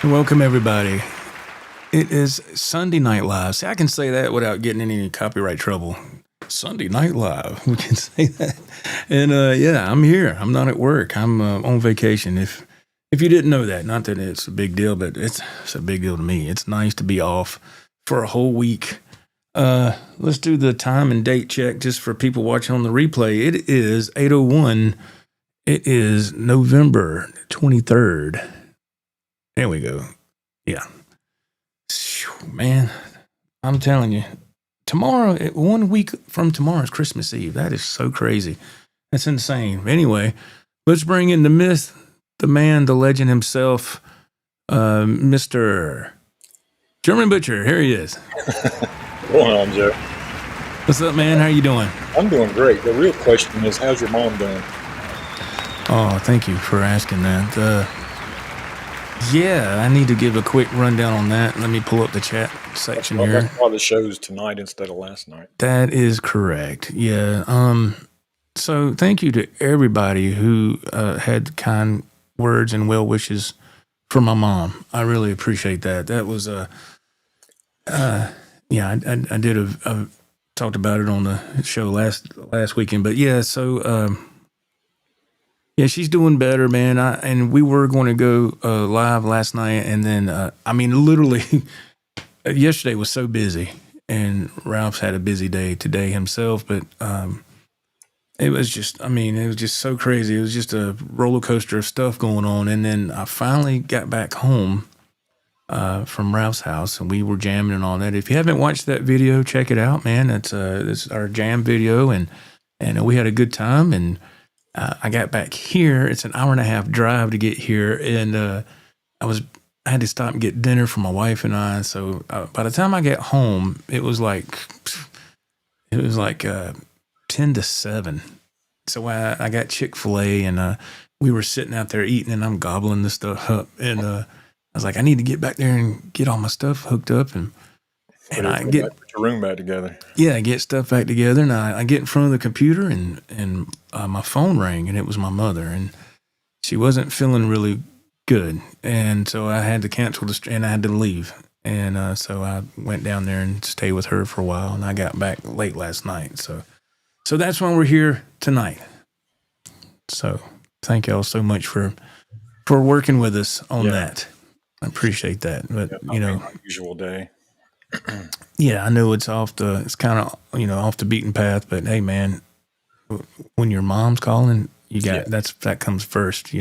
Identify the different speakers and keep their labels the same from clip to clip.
Speaker 1: Welcome, everybody. It is Sunday Night Live. See, I can say that without getting in any copyright trouble. Sunday Night Live. We can say that. And yeah, I'm here. I'm not at work. I'm on vacation. If you didn't know that, not that it's a big deal, but it's a big deal to me. It's nice to be off for a whole week. Let's do the time and date check just for people watching on the replay. It is 8:01. It is November 23rd. There we go. Yeah. Man, I'm telling you, tomorrow, 1 week from tomorrow is Christmas Eve. That is so crazy. That's insane. Anyway, let's bring in the myth, the man, the legend himself, Mr. German Butcher. Here he is.
Speaker 2: What's going on, Joe?
Speaker 1: What's up, man? How you doing?
Speaker 2: I'm doing great. The real question is, how's your mom doing?
Speaker 1: Oh, thank you for asking that. Yeah, I need to give a quick rundown on that. Let me pull up the chat section here.
Speaker 2: That's why the show's tonight instead of last night.
Speaker 1: That is correct. Yeah. So thank you to everybody who had kind words and well wishes for my mom. I really appreciate that. That was yeah. I did talked about it on the show last weekend. But yeah, so yeah, she's doing better, man. And we were going to go live last night, and then I mean, literally, yesterday was so busy, and Ralph's had a busy day today himself. But it was just, I mean, it was just so crazy. It was just a roller coaster of stuff going on. And then I finally got back home from Ralph's house, and we were jamming and all that. If you haven't watched that video, check it out, man. It's our jam video, and we had a good time. And I got back here. It's an hour and a half drive to get here, and I had to stop and get dinner for my wife and I. So by the time I get home, it was like 10 to 7. So I got Chick-fil-A, and we were sitting out there eating, and I'm gobbling this stuff up. And I was like, I need to get back there and get all my stuff hooked up, and I get
Speaker 2: your room back together.
Speaker 1: Yeah, I get stuff back together, and I get in front of the computer, and my phone rang, and it was my mother, and she wasn't feeling really good, and so I had to cancel and I had to leave, and so I went down there and stayed with her for a while, and I got back late last night, so that's why we're here tonight. So thank y'all so much for working with us on that. I appreciate that, but you know,
Speaker 2: usual day.
Speaker 1: Yeah, I know it's kind of, off the beaten path, but hey, man, when your mom's calling, that comes first,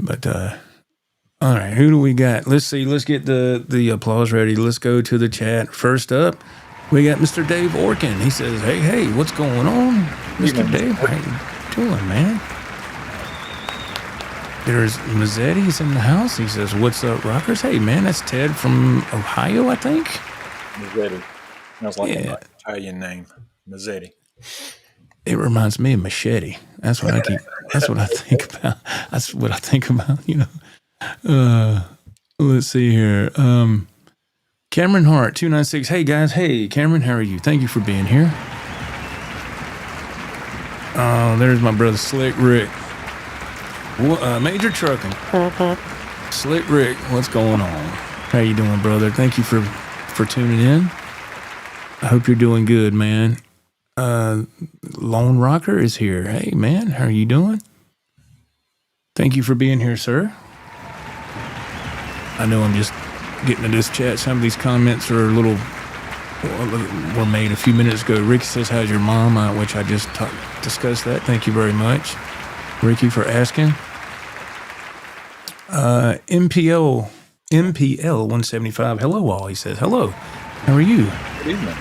Speaker 1: But all right, who do we got? Let's see. Let's get the applause ready. Let's go to the chat. First up, we got Mr. Dave Orkin. He says, "Hey, what's going on, Mr. Dave? How you doing, man?" There's Mazzetti's in the house. He says, "What's up, rockers?" Hey, man, that's Ted from Ohio, I think.
Speaker 2: Mazzetti. Sounds like an Italian name. Mazzetti.
Speaker 1: It reminds me of machete. That's what I think about. That's what I think about, Let's see here. Cameron Hart, 296. Hey, guys. Hey, Cameron, how are you? Thank you for being here. Oh, there's my brother, Slick Rick. Major Trucking. Slick Rick, what's going on? How you doing, brother? Thank you for tuning in. I hope you're doing good, man. Lone Rocker is here. Hey, man, how are you doing? Thank you for being here, sir. I know I'm just getting to this chat. Some of these comments are were made a few minutes ago. Ricky says, "How's your mom?" Which I just discussed that. Thank you very much, Ricky, for asking. MPL 175. Hello, all. He says, "Hello. How are you?"
Speaker 2: Good evening.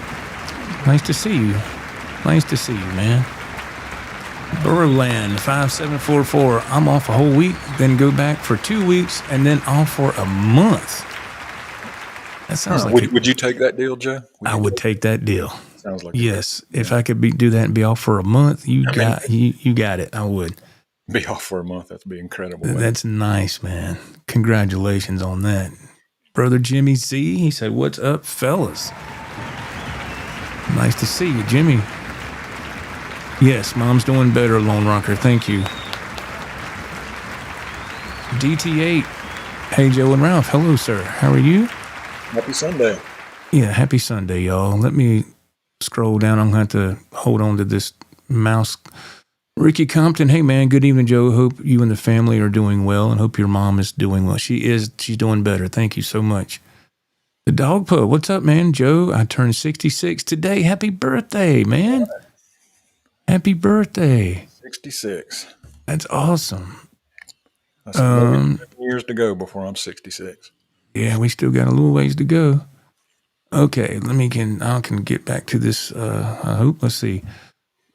Speaker 1: Nice to see you. Nice to see you, man. Burrowland 5744. I'm off a whole week, then go back for 2 weeks, and then off for a month. That sounds like.
Speaker 2: Would you take that deal, Joe?
Speaker 1: I would take that deal.
Speaker 2: Sounds like
Speaker 1: yes. If I could do that and be off for a month, you got it. I would.
Speaker 2: Be off for a month. That'd be incredible.
Speaker 1: That's nice, man. Congratulations on that. Brother Jimmy Z, he said, "What's up, fellas?" Nice to see you, Jimmy. Yes, Mom's doing better, Lone Rocker. Thank you. DT8 Hey, Joe and Ralph. Hello, sir. How are you?
Speaker 2: Happy Sunday.
Speaker 1: Yeah, happy Sunday, y'all. Let me scroll down. I'm going to have to hold on to this mouse. Ricky Compton. Hey, man. Good evening, Joe. Hope you and the family are doing well and hope your mom is doing well. She is. She's doing better. Thank you so much. The Dog Po. What's up, man? Joe, I turned 66 today. Happy birthday, man. Happy birthday.
Speaker 2: 66.
Speaker 1: That's awesome.
Speaker 2: I still got 7 years to go before I'm 66.
Speaker 1: Yeah, we still got a little ways to go. Okay, I can get back to this. I hope. Let's see.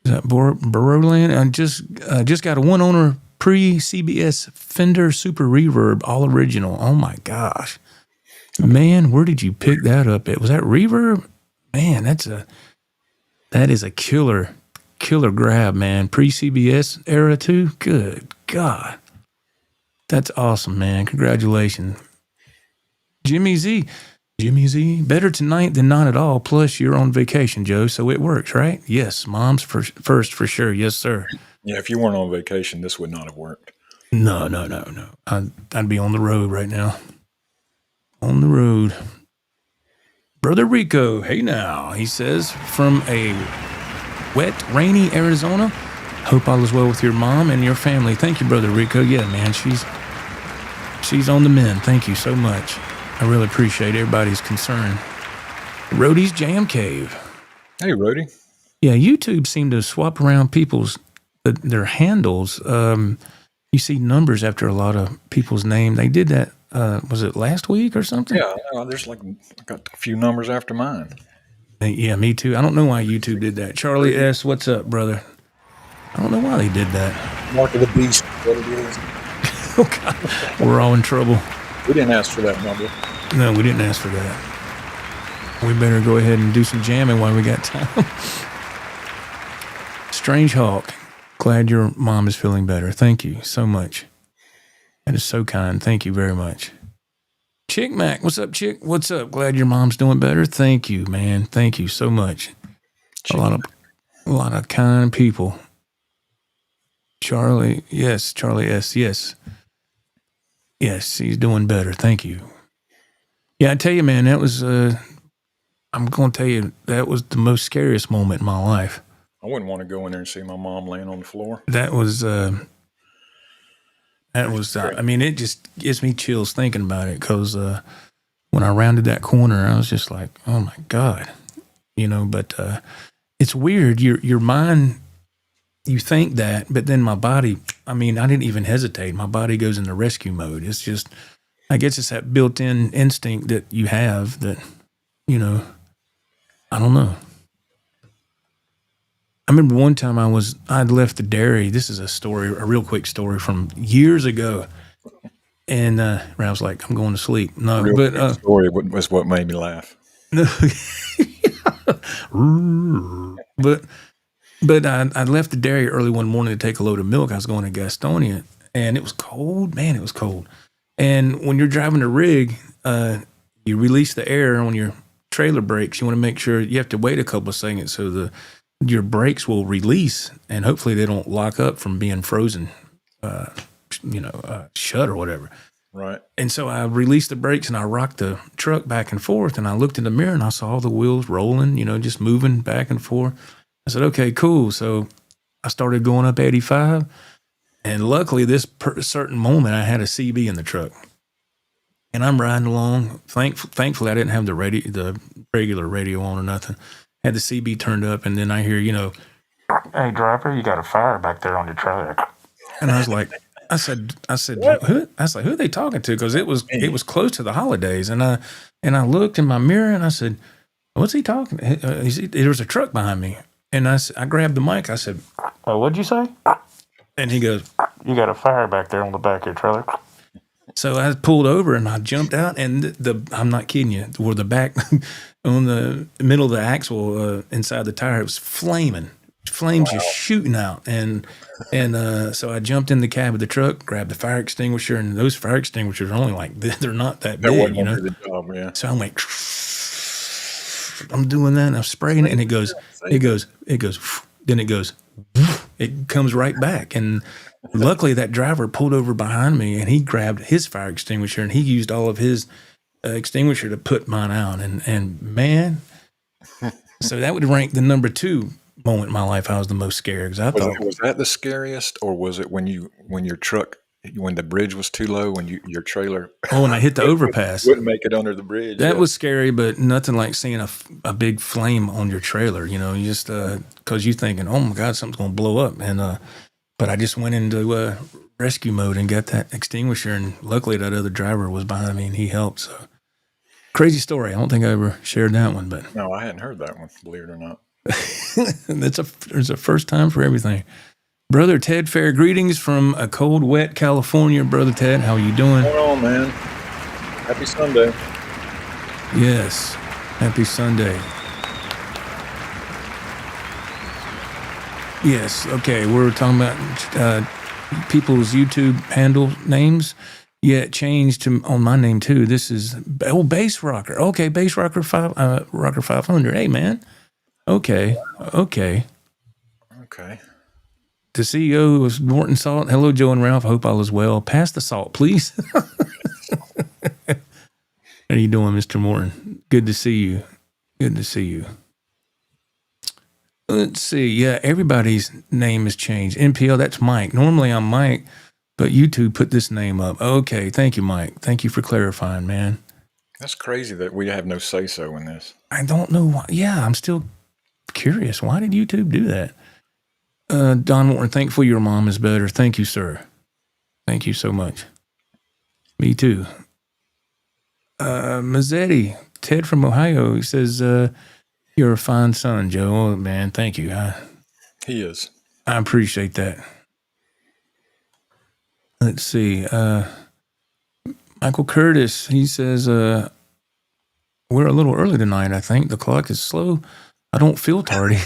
Speaker 1: Is that Burrowland? I just got a one owner pre-CBS Fender Super Reverb, all original. Oh my gosh, man, where did you pick that up at? Was that Reverb? Man, that is a killer grab, man. Pre-CBS era too. Good God. That's awesome, man. Congratulations. Jimmy Z, better tonight than not at all. Plus, you're on vacation, Joe, so it works, right? Yes, mom's first for sure. Yes, sir.
Speaker 2: Yeah, if you weren't on vacation, this would not have worked.
Speaker 1: No. I'd be on the road right now. On the road. Brother Rico, hey now, he says, from a wet, rainy Arizona. Hope all is well with your mom and your family. Thank you, Brother Rico. Yeah, man, she's on the mend. Thank you so much. I really appreciate everybody's concern. Rhodey's Jam Cave.
Speaker 2: Hey, Rhodey.
Speaker 1: Yeah, YouTube seemed to swap around their handles. You see numbers after a lot of people's names. They did that, was it last week or something?
Speaker 2: Yeah, there's I got a few numbers after mine.
Speaker 1: Yeah, me too. I don't know why YouTube did that. Charlie S., what's up, brother? I don't know why they did that.
Speaker 2: Mark of the beast, what it is.
Speaker 1: Oh, God. We're all in trouble.
Speaker 2: We didn't ask for that number.
Speaker 1: No, we didn't ask for that. We better go ahead and do some jamming while we got time. Strange Hawk, glad your mom is feeling better. Thank you so much. That is so kind. Thank you very much. Chick Mac, what's up, Chick? What's up? Glad your mom's doing better. Thank you, man. Thank you so much. A lot of kind people. Charlie S. Yes. Yes, he's doing better. Thank you. Yeah, I tell you, man, that was, I'm going to tell you, that was the most scariest moment in my life.
Speaker 2: I wouldn't want to go in there and see my mom laying on the floor.
Speaker 1: That was, I mean, it just gives me chills thinking about it because when I rounded that corner, I was just like, oh my God, but it's weird. Your mind, you think that, but then my body, I mean, I didn't even hesitate. My body goes into rescue mode. It's just, I guess it's that built-in instinct that you have that, I don't know. I remember one time I'd left the dairy. This is a real quick story from years ago. And I was like, I'm going to sleep. No, but
Speaker 2: story was what made me laugh.
Speaker 1: No, but I left the dairy early one morning to take a load of milk. I was going to Gastonia, and it was cold. Man, it was cold. And when you're driving the rig, you release the air on your trailer brakes. You want to make sure you have to wait a couple of seconds so your brakes will release, and hopefully they don't lock up from being frozen, shut or whatever.
Speaker 2: Right.
Speaker 1: And so I released the brakes and I rocked the truck back and forth, and I looked in the mirror and I saw the wheels rolling, just moving back and forth. I said, okay, cool. So I started going up 85, and luckily this certain moment I had a CB in the truck, and I'm riding along. Thankfully I didn't have the regular radio on or nothing. Had the CB turned up, and then I hear, hey driver, you got a fire back there on your trailer. And I was like, I said, who? I was like, who are they talking to? Because it was close to the holidays, and I looked in my mirror and I said, what's he talking? There was a truck behind me, and I grabbed the mic. I said, what'd you say? And he goes, you got a fire back there on the back of your trailer. So I pulled over and I jumped out, and I'm not kidding you, where the back on the middle of the axle inside the tire, it was flaming. Flames just shooting out, and so I jumped in the cab of the truck, grabbed the fire extinguisher, and those fire extinguishers are only they're not that big,
Speaker 2: The job, yeah.
Speaker 1: So I'm like, I'm doing that, and I'm spraying it, and it goes, then it goes, it comes right back, and Luckily, that driver pulled over behind me and he grabbed his fire extinguisher and he used all of his extinguisher to put mine out. And man, so that would rank the number 2 moment in my life I was the most scared because I thought,
Speaker 2: Was that the scariest, or was it when your truck, when the bridge was too low, when your trailer
Speaker 1: oh, and I hit the overpass.
Speaker 2: wouldn't make it under the bridge?
Speaker 1: That was scary, but nothing like seeing a big flame on your trailer. You know, you just because you're thinking, oh my God, something's going to blow up. And but I just went into rescue mode and got that extinguisher, and luckily that other driver was behind me and he helped. So crazy story. I don't think I ever shared that one, but
Speaker 2: No, I hadn't heard that one. Believe it or not.
Speaker 1: there's a first time for everything. Brother Ted, fair greetings from a cold, wet California. Brother Ted, how are you doing?
Speaker 2: What's going on, man? Happy Sunday.
Speaker 1: Yes, happy Sunday. Yes, okay, we're talking about people's YouTube handle names. Yeah, it changed to on my name too. This is Bass Rocker. Okay, Bass Rocker Rocker 500. Hey man. Okay.
Speaker 2: Okay.
Speaker 1: The CEO of Morton Salt. Hello, Joe and Ralph. I hope all is well. Pass the salt, please. How you doing, Mr. Morton? Good to see you. Good to see you. Let's see. Yeah, everybody's name has changed. NPL, that's Mike. Normally I'm Mike, but YouTube put this name up. Okay, thank you, Mike. Thank you for clarifying, man.
Speaker 2: That's crazy that we have no say-so in this.
Speaker 1: I don't know why. Yeah, I'm still curious. Why did YouTube do that? Don Morton, thankful your mom is better. Thank you, sir. Thank you so much. Me too. Mazzetti, Ted from Ohio, he says, you're a fine son, Joe. Oh, man, thank you.
Speaker 2: He is.
Speaker 1: I appreciate that. Let's see. Michael Curtis, he says, we're a little early tonight, I think. The clock is slow. I don't feel tardy.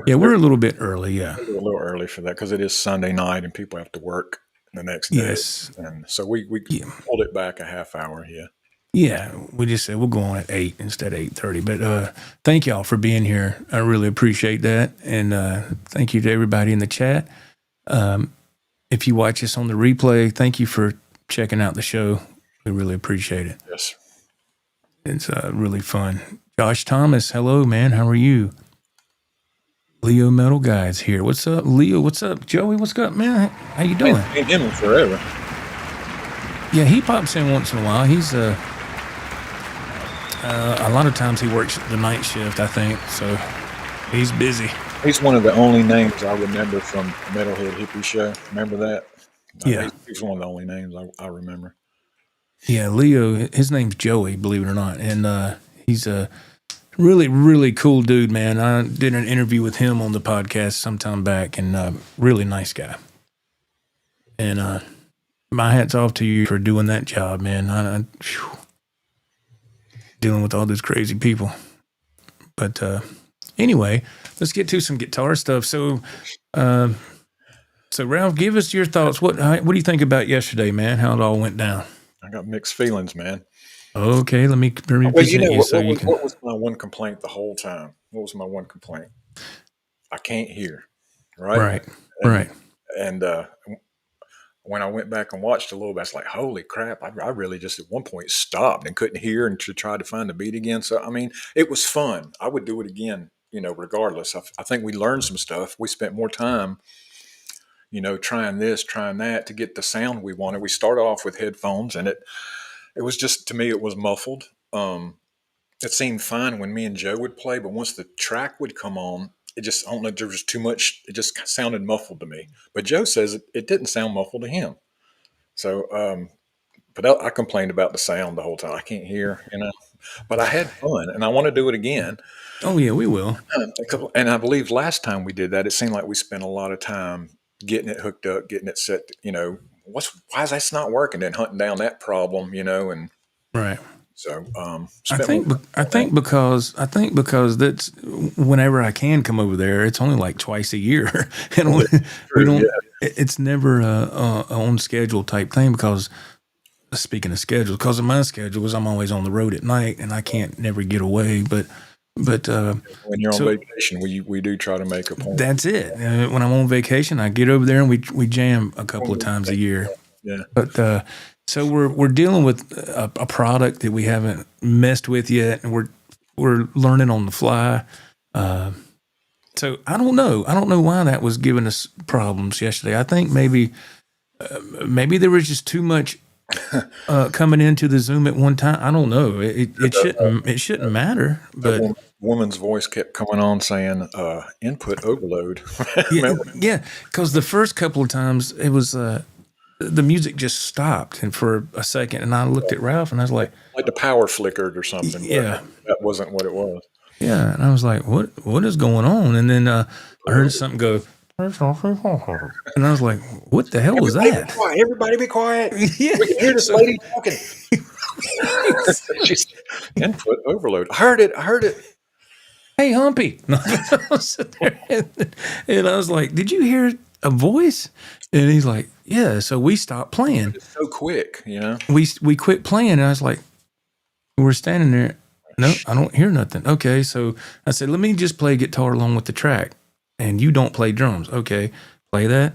Speaker 1: Yeah, we're a little bit early, yeah.
Speaker 2: We're a little early for that because it is Sunday night and people have to work the next day.
Speaker 1: Yes.
Speaker 2: And so we pulled it back a half hour here.
Speaker 1: Yeah, we just said we'll go on at 8 instead of 8:30. But thank y'all for being here. I really appreciate that. And thank you to everybody in the chat. If you watch us on the replay, thank you for checking out the show. We really appreciate it.
Speaker 2: Yes.
Speaker 1: It's really fun. Josh Thomas, hello, man. How are you? Leo Metal Guide's here. What's up, Leo? What's up, Joey? What's up, man? How you doing?
Speaker 2: I ain't him forever.
Speaker 1: Yeah, he pops in once in a while. He's a lot of times he works the night shift, I think. So he's busy.
Speaker 2: He's one of the only names I remember from Metalhead Hippie Show. Remember that?
Speaker 1: Yeah.
Speaker 2: He's one of the only names I remember.
Speaker 1: Yeah, Leo, his name's Joey, believe it or not. And he's a really, really cool dude, man. I did an interview with him on the podcast sometime back, and really nice guy. And my hat's off to you for doing that job, man. Dealing with all these crazy people. But anyway, let's get to some guitar stuff. So Ralph, give us your thoughts. What do you think about yesterday, man? How it all went down?
Speaker 2: I got mixed feelings, man.
Speaker 1: Okay, let me present
Speaker 2: what was my one complaint the whole time? What was my one complaint? I can't hear, right?
Speaker 1: Right.
Speaker 2: And when I went back and watched a little bit, I was like, holy crap, I really just at one point stopped and couldn't hear and tried to find the beat again. So, I mean, it was fun. I would do it again, regardless. I think we learned some stuff. We spent more time, trying this, trying that to get the sound we wanted. We started off with headphones, and it was just, to me, it was muffled. It seemed fine when me and Joe would play, but once the track would come on, it just, I don't know, there was too much. It just sounded muffled to me. But Joe says it didn't sound muffled to him. So, but I complained about the sound the whole time. I can't hear, but I had fun and I want to do it again.
Speaker 1: Oh yeah, we will.
Speaker 2: And I believe last time we did that, it seemed like we spent a lot of time getting it hooked up, getting it set, why is that not working? Then hunting down that problem, and
Speaker 1: right.
Speaker 2: So
Speaker 1: I think because that's whenever I can come over there, it's only like twice a year, and we don't. Yeah. It's never a on schedule type thing because speaking of schedule, because of my schedule, I'm always on the road at night and I can't never get away. But But
Speaker 2: When you're on
Speaker 1: so
Speaker 2: vacation, we do try to make a point.
Speaker 1: that's it. When I'm on vacation, I get over there and we jam a couple of times a year.
Speaker 2: Yeah.
Speaker 1: But so we're dealing with a product that we haven't messed with yet, and we're learning on the fly. So I don't know. I don't know why that was giving us problems yesterday. I think maybe there was just too much coming into the Zoom at one time. I don't know. It shouldn't matter. But
Speaker 2: woman's voice kept coming on saying input overload.
Speaker 1: yeah, because the first couple of times it was the music just stopped, and for a second, and I looked at Ralph and I was like
Speaker 2: the power flickered or something.
Speaker 1: Yeah,
Speaker 2: that wasn't what it was.
Speaker 1: Yeah, and I was like, what is going on? And then I heard something go, and I was like, what the hell was that?
Speaker 2: Everybody be quiet.
Speaker 1: Yeah.
Speaker 2: We can hear this lady talking. She's input overload. I heard it.
Speaker 1: Hey, Humpy. And I was like, did you hear a voice? And he's like, yeah. So we stopped playing.
Speaker 2: It's so quick, you know?
Speaker 1: We quit playing, and I was like, we're standing there. No, I don't hear nothing. Okay, so I said, let me just play guitar along with the track, and you don't play drums. Okay, play that.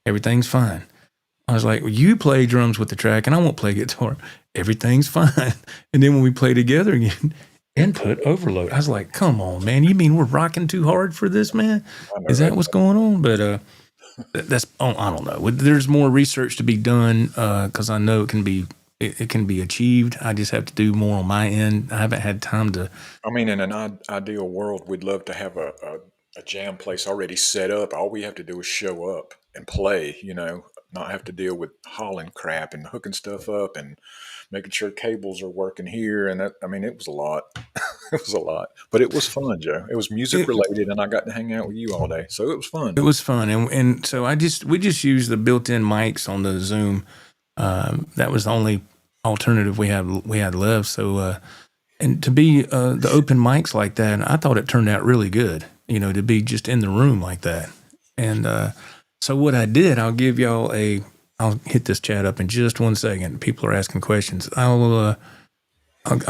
Speaker 1: Everything's fine. I was like, well, you play drums with the track, and I won't play guitar. Everything's fine. And then when we play together again, input overload. I was like, come on, man. You mean we're rocking too hard for this, man? Is that what's going on? But that's, I don't know. There's more research to be done because I know it can be achieved. I just have to do more on my end. I haven't had time to.
Speaker 2: I mean, in an ideal world, we'd love to have a jam place already set up. All we have to do is show up and play, you know, not have to deal with hauling crap and hooking stuff up and making sure cables are working here. And that, I mean, it was a lot. It was a lot, but it was fun, Joe. It was music related, and I got to hang out with you all day, so it was fun.
Speaker 1: It was fun, and so we just used the built-in mics on the Zoom. That was the only alternative we had left. So, and to be the open mics like that, I thought it turned out really good. You know, to be just in the room like that. And so what I did, I'll give y'all I'll hit this chat up in just 1 second. People are asking questions. I'll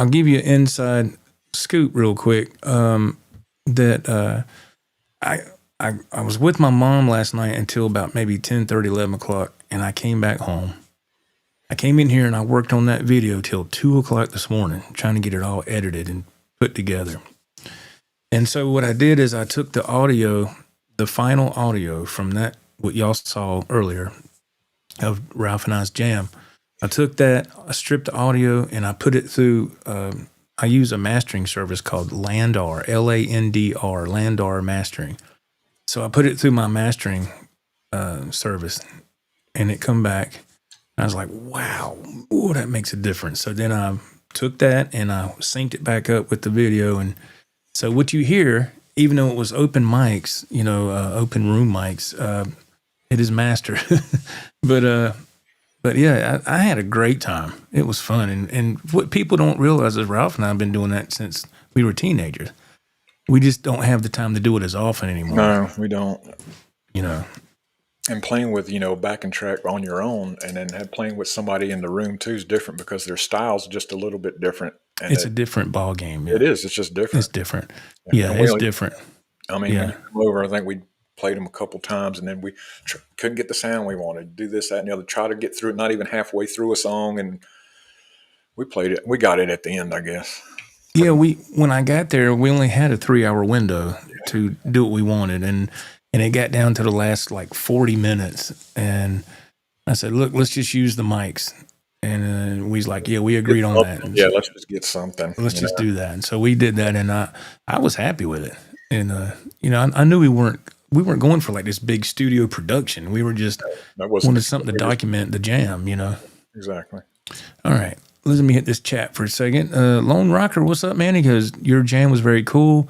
Speaker 1: give you an inside scoop real quick. That I was with my mom last night until about maybe 10:30, 11 o'clock, and I came back home. I came in here and I worked on that video till 2 o'clock this morning, trying to get it all edited and put together. And so what I did is I took the audio, the final audio from that, what y'all saw earlier of Ralph and I's jam. I took that, I stripped the audio, and I put it through, I use a mastering service called Landar, Landr, Landar Mastering. So I put it through my mastering service, and it come back. I was like, wow, ooh, that makes a difference. So then I took that and I synced it back up with the video. And so what you hear, even though it was open mics, you know, open room mics, it is mastered. But yeah, I had a great time. It was fun. And what people don't realize is Ralph and I have been doing that since we were teenagers. We just don't have the time to do it as often anymore.
Speaker 2: No, we don't.
Speaker 1: You know.
Speaker 2: And playing with, you know, backing track on your own, and then playing with somebody in the room too is different because their style's just a little bit different. And
Speaker 1: it's a different ball game. Yeah.
Speaker 2: It is. It's just different.
Speaker 1: It's different. Yeah, it's different.
Speaker 2: I mean, when you come over, I think we played them a couple times, and then we couldn't get the sound we wanted. Do this, that, and the other. Try to get through it, not even halfway through a song, and we played it. We got it at the end, I guess.
Speaker 1: Yeah, when I got there, we only had a 3-hour window to do what we wanted, and it got down to the last like 40 minutes, and I said, "Look, let's just use the mics." And we was like, "Yeah, we agreed on that." And
Speaker 2: yeah, let's just get something.
Speaker 1: Let's just do that. And so we did that, and I was happy with it. And you know, I knew we weren't going for like this big studio production. We were just wanted something to document the jam, you know.
Speaker 2: Exactly.
Speaker 1: All right. Let me hit this chat for a second. Lone Rocker, what's up, man? He goes, your jam was very cool.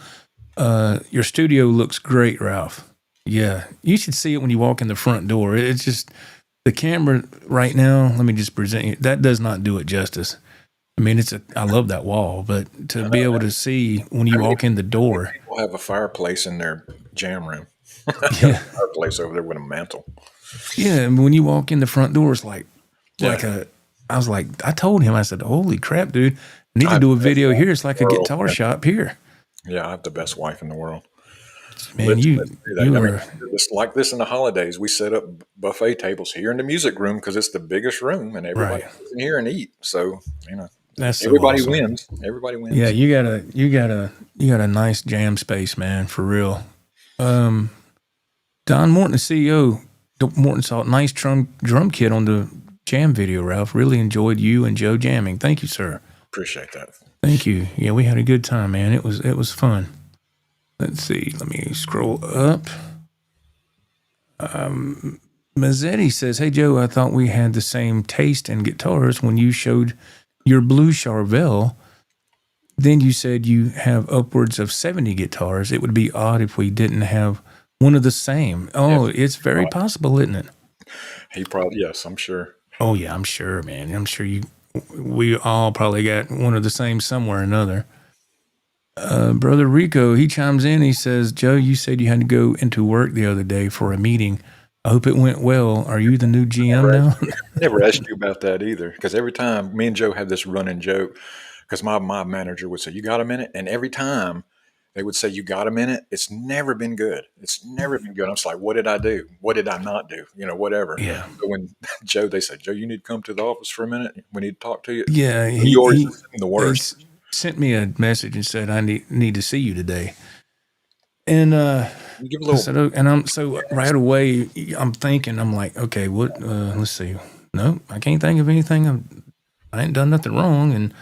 Speaker 1: Your studio looks great, Ralph. Yeah, you should see it when you walk in the front door. It's just the camera right now. Let me just present you. That does not do it justice. I mean, I love that wall, but to be able to see when you walk in the door.
Speaker 2: People have a fireplace in their jam room.
Speaker 1: Yeah.
Speaker 2: Fireplace over there with a mantle.
Speaker 1: Yeah, and when you walk in the front door, it's like I was like, I told him, I said, holy crap, dude, I need to do a video here. It's like a guitar shop here.
Speaker 2: Yeah, I have the best wife in the world.
Speaker 1: Man,
Speaker 2: Let's do that.
Speaker 1: you
Speaker 2: I mean,
Speaker 1: were
Speaker 2: it's like this in the holidays. We set up buffet tables here in the music room because it's the biggest room, and everybody
Speaker 1: right.
Speaker 2: goes in here and eat. So you know,
Speaker 1: That's so
Speaker 2: everybody
Speaker 1: awesome.
Speaker 2: wins. Everybody
Speaker 1: Yeah,
Speaker 2: wins.
Speaker 1: you got a nice jam space, man, for real. Um, Don Morton, the CEO, Morton Salt, nice drum kit on the jam video, Ralph. Really enjoyed you and Joe jamming. Thank you, sir.
Speaker 2: Appreciate that.
Speaker 1: Thank you. Yeah, we had a good time, man. It was fun. Let's see. Let me scroll up. Mazzetti says, "Hey Joe, I thought we had the same taste in guitars when you showed your blue Charvel. Then you said you have upwards of 70 guitars. It would be odd if we didn't have one of the same. Oh, it's very possible, isn't it?
Speaker 2: He probably, yes, I'm sure.
Speaker 1: Oh yeah, I'm sure, man. I'm sure we all probably got one of the same somewhere or another." Brother Rico, he chimes in. He says, "Joe, you said you had to go into work the other day for a meeting. I hope it went well. Are you the new GM now?"
Speaker 2: Never asked you about that either, because every time me and Joe had this running joke, because my manager would say, "You got a minute?" And every time they would say, "You got a minute?" It's never been good. It's never been good. I'm just like, what did I do? What did I not do? You know, whatever.
Speaker 1: Yeah.
Speaker 2: So when they said, "Joe, you need to come to the office for a minute. We need to talk to you."
Speaker 1: Yeah,
Speaker 2: You always assume the worst.
Speaker 1: they sent me a message and said I need to see you today. And
Speaker 2: You give a
Speaker 1: I
Speaker 2: little.
Speaker 1: said, "Oh," and I'm so right away. I'm thinking, I'm like, okay, what? Let's see. No, I can't think of anything. I ain't done nothing wrong. And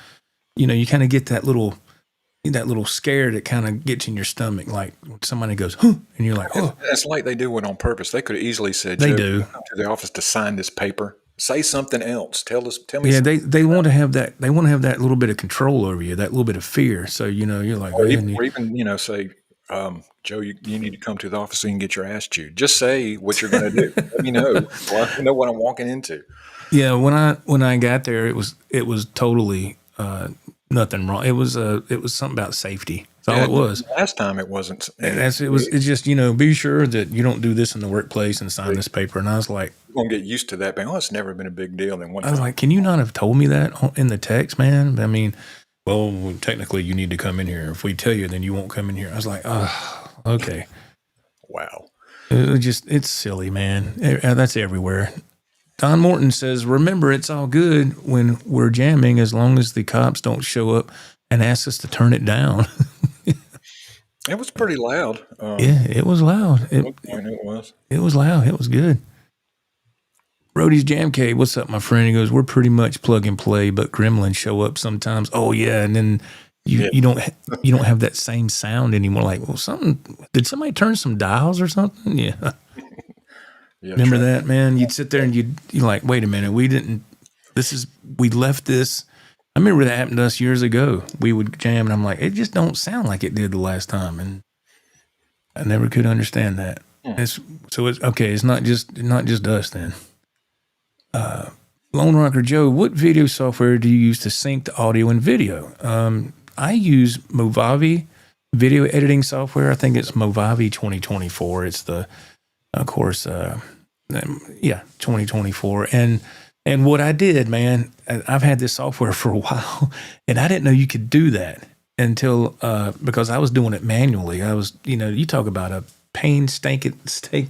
Speaker 1: you kind of get that little scare that kind of gets in your stomach, like when somebody goes, "Huh," and you're like, "Oh."
Speaker 2: It's like they do it on purpose. They could have easily said,
Speaker 1: They
Speaker 2: "Joe,
Speaker 1: do.
Speaker 2: come to the office to sign this paper. Say something else. Tell me
Speaker 1: Yeah,
Speaker 2: something."
Speaker 1: they want to have that. They want to have that little bit of control over you, that little bit of fear. So you're like,
Speaker 2: Or
Speaker 1: man,
Speaker 2: even, say, Joe, you need to come to the office so you can get your ass chewed. Just say what you're going to do. Let me know so I know what I'm walking into.
Speaker 1: yeah. When I got there, it was totally nothing wrong. It was something about safety. That's all it was.
Speaker 2: Last time it wasn't.
Speaker 1: And it's just be sure that you don't do this in the workplace and sign this paper. And I was like,
Speaker 2: You're going to get used to that. But, it's never been a big deal. Then one
Speaker 1: I was
Speaker 2: time.
Speaker 1: like, can you not have told me that in the text, man? I mean, well, technically you need to come in here. If we tell you, then you won't come in here. I was like, oh, okay.
Speaker 2: Wow.
Speaker 1: It's silly, man. That's everywhere. Don Morton says, "Remember, it's all good when we're jamming as long as the cops don't show up and ask us to turn it down."
Speaker 2: It was pretty loud.
Speaker 1: Yeah, it was loud.
Speaker 2: At one point it was.
Speaker 1: It was loud. It was good. Brody's Jam Cave, what's up, my friend? He goes, "We're pretty much plug and play, but gremlins show up sometimes." Oh yeah, and then you don't have that same sound anymore. Like, well, did somebody turn some dials or something? Yeah.
Speaker 2: Yeah,
Speaker 1: Remember that, man? You'd sit there and you're like, wait a minute, we left this. I remember that happened to us years ago. We would jam and I'm like, it just don't sound like it did the last time. And I never could understand that. It's okay. It's not just us then. Lone Rocker Joe, what video software do you use to sync the audio and video? I use Movavi video editing software. I think it's Movavi 2024. It's of course, 2024. And what I did, man, I've had this software for a while, and I didn't know you could do that until because I was doing it manually. I was, you talk about a painstakingly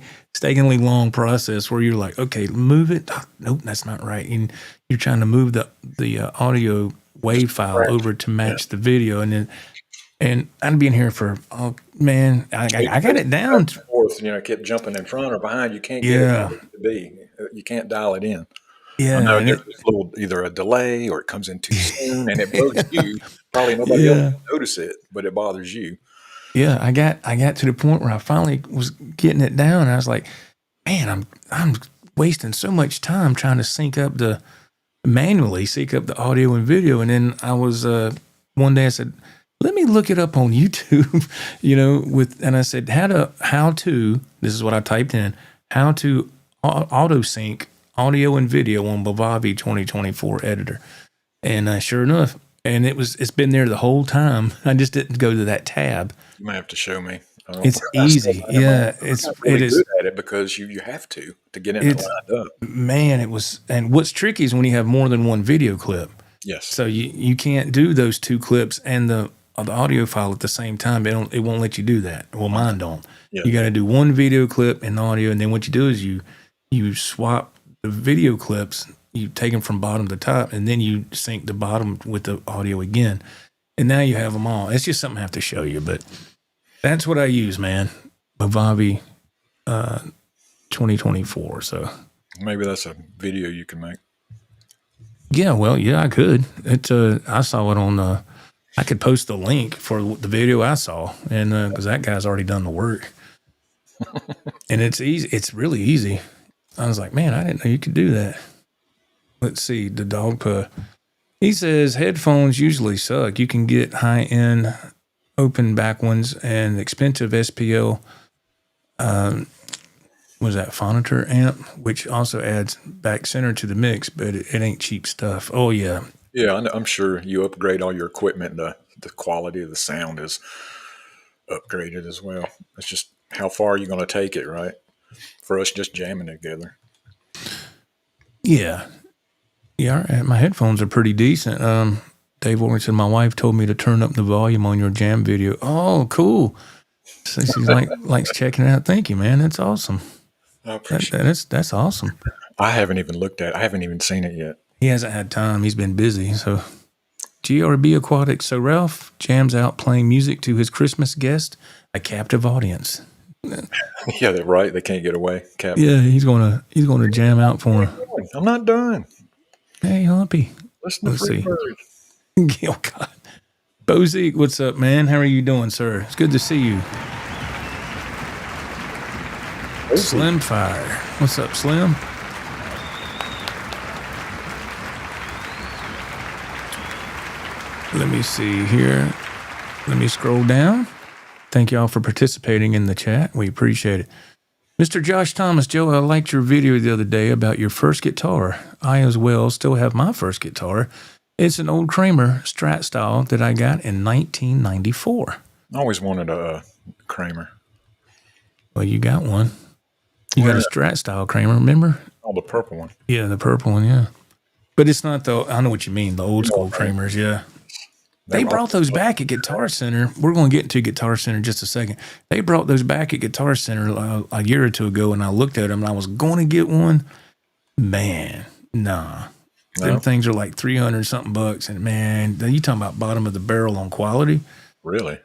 Speaker 1: long process where you're like, okay, move it. Oh, nope, that's not right. And you're trying to move the audio wave file over to match the video, and I'd be in here for, oh man, I got it down.
Speaker 2: Forth, kept jumping in front or behind. You can't get it where it to be. You can't dial it in.
Speaker 1: Yeah,
Speaker 2: I know there's a little either a delay or it comes in too soon, and it bugs you. Probably nobody else will notice it, but it bothers you.
Speaker 1: Yeah, I got to the point where I finally was getting it down. And I was like, man, I'm wasting so much time trying to manually sync up the audio and video. And then I was one day I said, let me look it up on YouTube, and I said, how to, this is what I typed in, how to auto sync audio and video on Movavi 2024 editor. And sure enough, and it's been there the whole time. I just didn't go to that tab.
Speaker 2: You might have to show me.
Speaker 1: It's easy. Yeah,
Speaker 2: it's really good at it because you have to get it lined up.
Speaker 1: Man, and what's tricky is when you have more than one video clip.
Speaker 2: Yes.
Speaker 1: So you can't do those two clips and the the audio file at the same time. It won't let you do that. Well, mine don't.
Speaker 2: Yeah.
Speaker 1: You got to do one video clip and audio, and then what you do is you swap the video clips. You take them from bottom to top, and then you sync the bottom with the audio again, and now you have them all. It's just something I have to show you, but that's what I use, man. Movavi 2024. So
Speaker 2: maybe that's a video you can make.
Speaker 1: yeah, well, yeah, I could. I saw it on. I could post the link for the video I saw, and because that guy's already done the work, and it's easy. It's really easy. I was like, man, I didn't know you could do that. Let's see, the dog puh. He says headphones usually suck. You can get high-end open back ones and expensive SPL. Was that Phonitor amp, which also adds back center to the mix, but it ain't cheap stuff. Oh yeah.
Speaker 2: Yeah, I'm sure you upgrade all your equipment. The quality of the sound is upgraded as well. It's just how far are you going to take it, right? For us just jamming together.
Speaker 1: Yeah. Yeah, my headphones are pretty decent. Dave Orrington, my wife told me to turn up the volume on your jam video. Oh, cool. So she's likes checking it out. Thank you, man. That's awesome.
Speaker 2: I appreciate it.
Speaker 1: That's awesome.
Speaker 2: I haven't even looked at it. I haven't even seen it yet.
Speaker 1: He hasn't had time. He's been busy. So GRB Aquatic. So Ralph jams out playing music to his Christmas guest, a captive audience.
Speaker 2: Yeah, they're right. They can't get away.
Speaker 1: Yeah, he's gonna jam out for him.
Speaker 2: I'm not done.
Speaker 1: Hey, Humpy.
Speaker 2: Listen to Reverb.
Speaker 1: Oh, God. Bozique, what's up, man? How are you doing, sir? It's good to see you. Slim Fire. What's up, Slim? Let me see here. Let me scroll down. Thank y'all for participating in the chat. We appreciate it. Mr. Josh Thomas, Joe, I liked your video the other day about your first guitar. I as well still have my first guitar. It's an old Kramer Strat style that I got in 1994.
Speaker 2: I always wanted a Kramer.
Speaker 1: Well, you got one. You got a Strat style Kramer, remember?
Speaker 2: Oh, the purple one.
Speaker 1: Yeah, the purple one, yeah. But it's not I know what you mean, the old school Kramers, yeah. They brought those back at Guitar Center. We're going to get into Guitar Center in just a second. They brought those back at Guitar Center a year or two ago, and I looked at them, and I was going to get one. Man, nah. No. Them things are like $300-something bucks, and man, you talking about bottom of the barrel on quality?
Speaker 2: Really?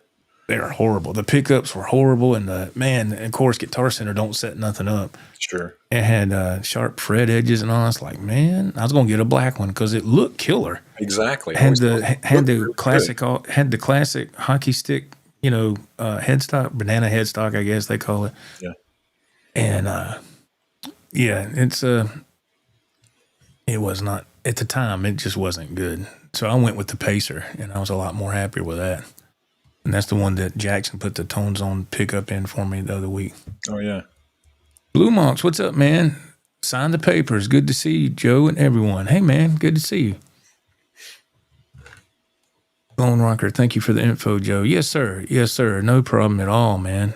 Speaker 1: They're horrible. The pickups were horrible, and of course, Guitar Center don't set nothing up.
Speaker 2: Sure.
Speaker 1: It had sharp fret edges and all. I was like, man, I was gonna get a black one because it looked killer.
Speaker 2: Exactly.
Speaker 1: Had the classic hockey stick, headstock, banana headstock, I guess they call it.
Speaker 2: Yeah.
Speaker 1: And it was not at the time. It just wasn't good. So I went with the Pacer, and I was a lot more happier with that. And that's the one that Jackson put the tones on pickup in for me the other week.
Speaker 2: Oh, yeah.
Speaker 1: Blue Monks, what's up, man? Sign the papers. Good to see you, Joe, and everyone. Hey, man, good to see you. Lone Rocker, thank you for the info, Joe. Yes, sir. Yes, sir. No problem at all, man.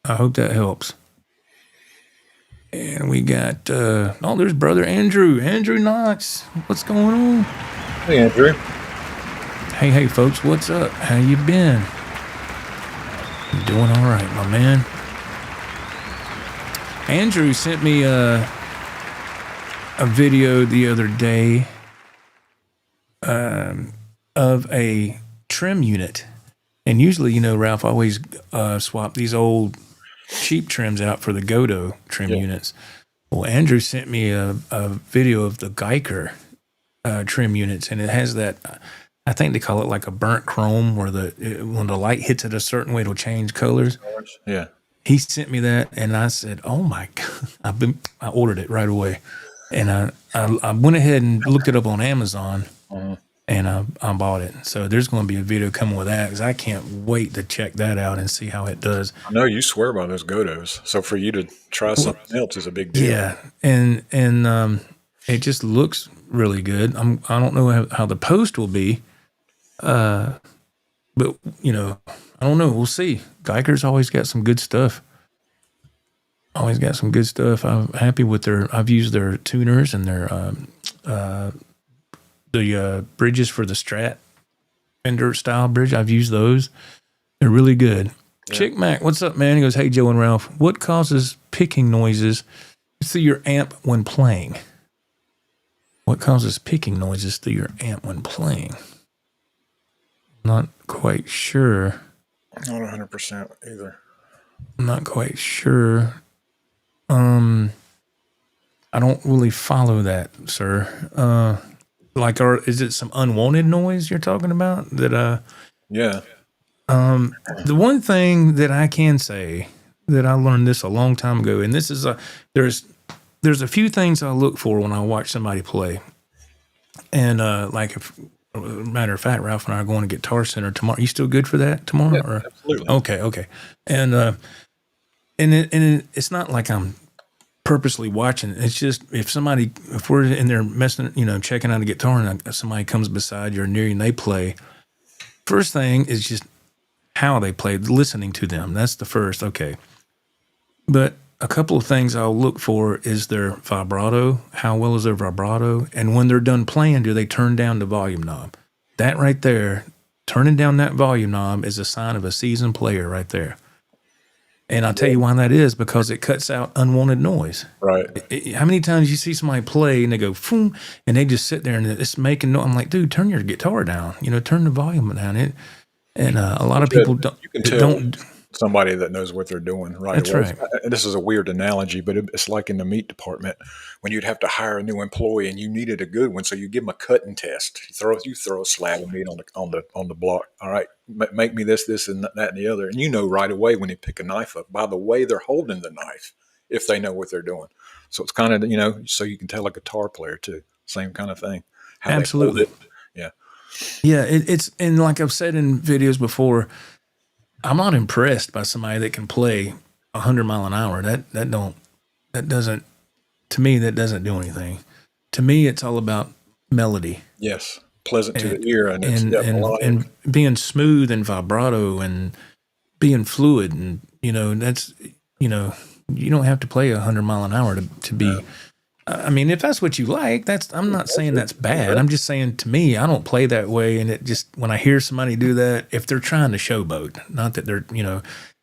Speaker 1: I hope that helps. And we got, there's brother Andrew. Andrew Knox. What's going on?
Speaker 2: Hey, Andrew.
Speaker 1: Hey, folks, what's up? How you been? Doing all right, my man. Andrew sent me a video the other day of a trim unit. And usually, Ralph, I always swap these old cheap trims out for the Godot trim units. Well, Andrew sent me a video of the Geiger trim units, and it has that... I think they call it like a burnt chrome where when the light hits it a certain way, it'll change colors.
Speaker 2: Yeah.
Speaker 1: He sent me that, and I said, oh, my God. I ordered it right away. And I went ahead and looked it up on Amazon, and I bought it. So there's going to be a video coming with that because I can't wait to check that out and see how it does.
Speaker 2: I know you swear by those Godos. So for you to try something else is a big deal.
Speaker 1: Yeah. And it just looks really good. I don't know how the post will be. But I don't know. We'll see. Geiger's always got some good stuff. I'm happy with I've used their tuners and their, the bridges for the Strat. Fender style bridge. I've used those. They're really good. Yeah. Chick Mac, what's up, man? He goes, hey, Joe and Ralph, what causes picking noises through your amp when playing? What causes picking noises through your amp when playing? Not quite sure.
Speaker 2: Not 100% either.
Speaker 1: I'm not quite sure. I don't really follow that, sir. Is it some unwanted noise you're talking about?
Speaker 2: Yeah.
Speaker 1: The one thing that I can say that I learned this a long time ago, and this is there's a few things I look for when I watch somebody play, and if matter of fact, Ralph and I are going to Guitar Center tomorrow. You still good for that tomorrow?
Speaker 2: Yeah, absolutely.
Speaker 1: Okay. And it's not like I'm purposely watching. It's just if we're in there messing, checking out a guitar, and somebody comes beside you or near you and they play. First thing is just how they play, listening to them. That's the first. Okay. But a couple of things I'll look for is their vibrato. How well is their vibrato? And when they're done playing, do they turn down the volume knob? That right there, turning down that volume knob is a sign of a seasoned player right there. And I'll tell you why that is, because it cuts out unwanted noise.
Speaker 2: Right.
Speaker 1: How many times you see somebody play and they go, boom, and they just sit there and it's making noise. I'm like, dude, turn your guitar down. Turn the volume down. And a lot of people don't.
Speaker 2: You can tell somebody that knows what they're doing, right?
Speaker 1: That's right.
Speaker 2: This is a weird analogy, but it's like in the meat department when you'd have to hire a new employee and you needed a good one, so you give them a cutting test. You throw a slab of meat on the block. All right, make me this, and that, and the other, and right away when they pick a knife up by the way they're holding the knife, if they know what they're doing. So it's kind of so you can tell a guitar player too, same kind of thing. How
Speaker 1: absolutely.
Speaker 2: Yeah.
Speaker 1: Yeah, it's and like I've said in videos before, I'm not impressed by somebody that can play 100 mile an hour. That doesn't do anything. To me, it's all about melody.
Speaker 2: Yes, pleasant to the ear,
Speaker 1: and being smooth and vibrato and being fluid, and that's you don't have to play 100 mile an hour to be. I mean, if that's what you like, I'm not saying that's bad. I'm just saying, to me, I don't play that way. And it just, when I hear somebody do that, if they're trying to showboat, not that they're,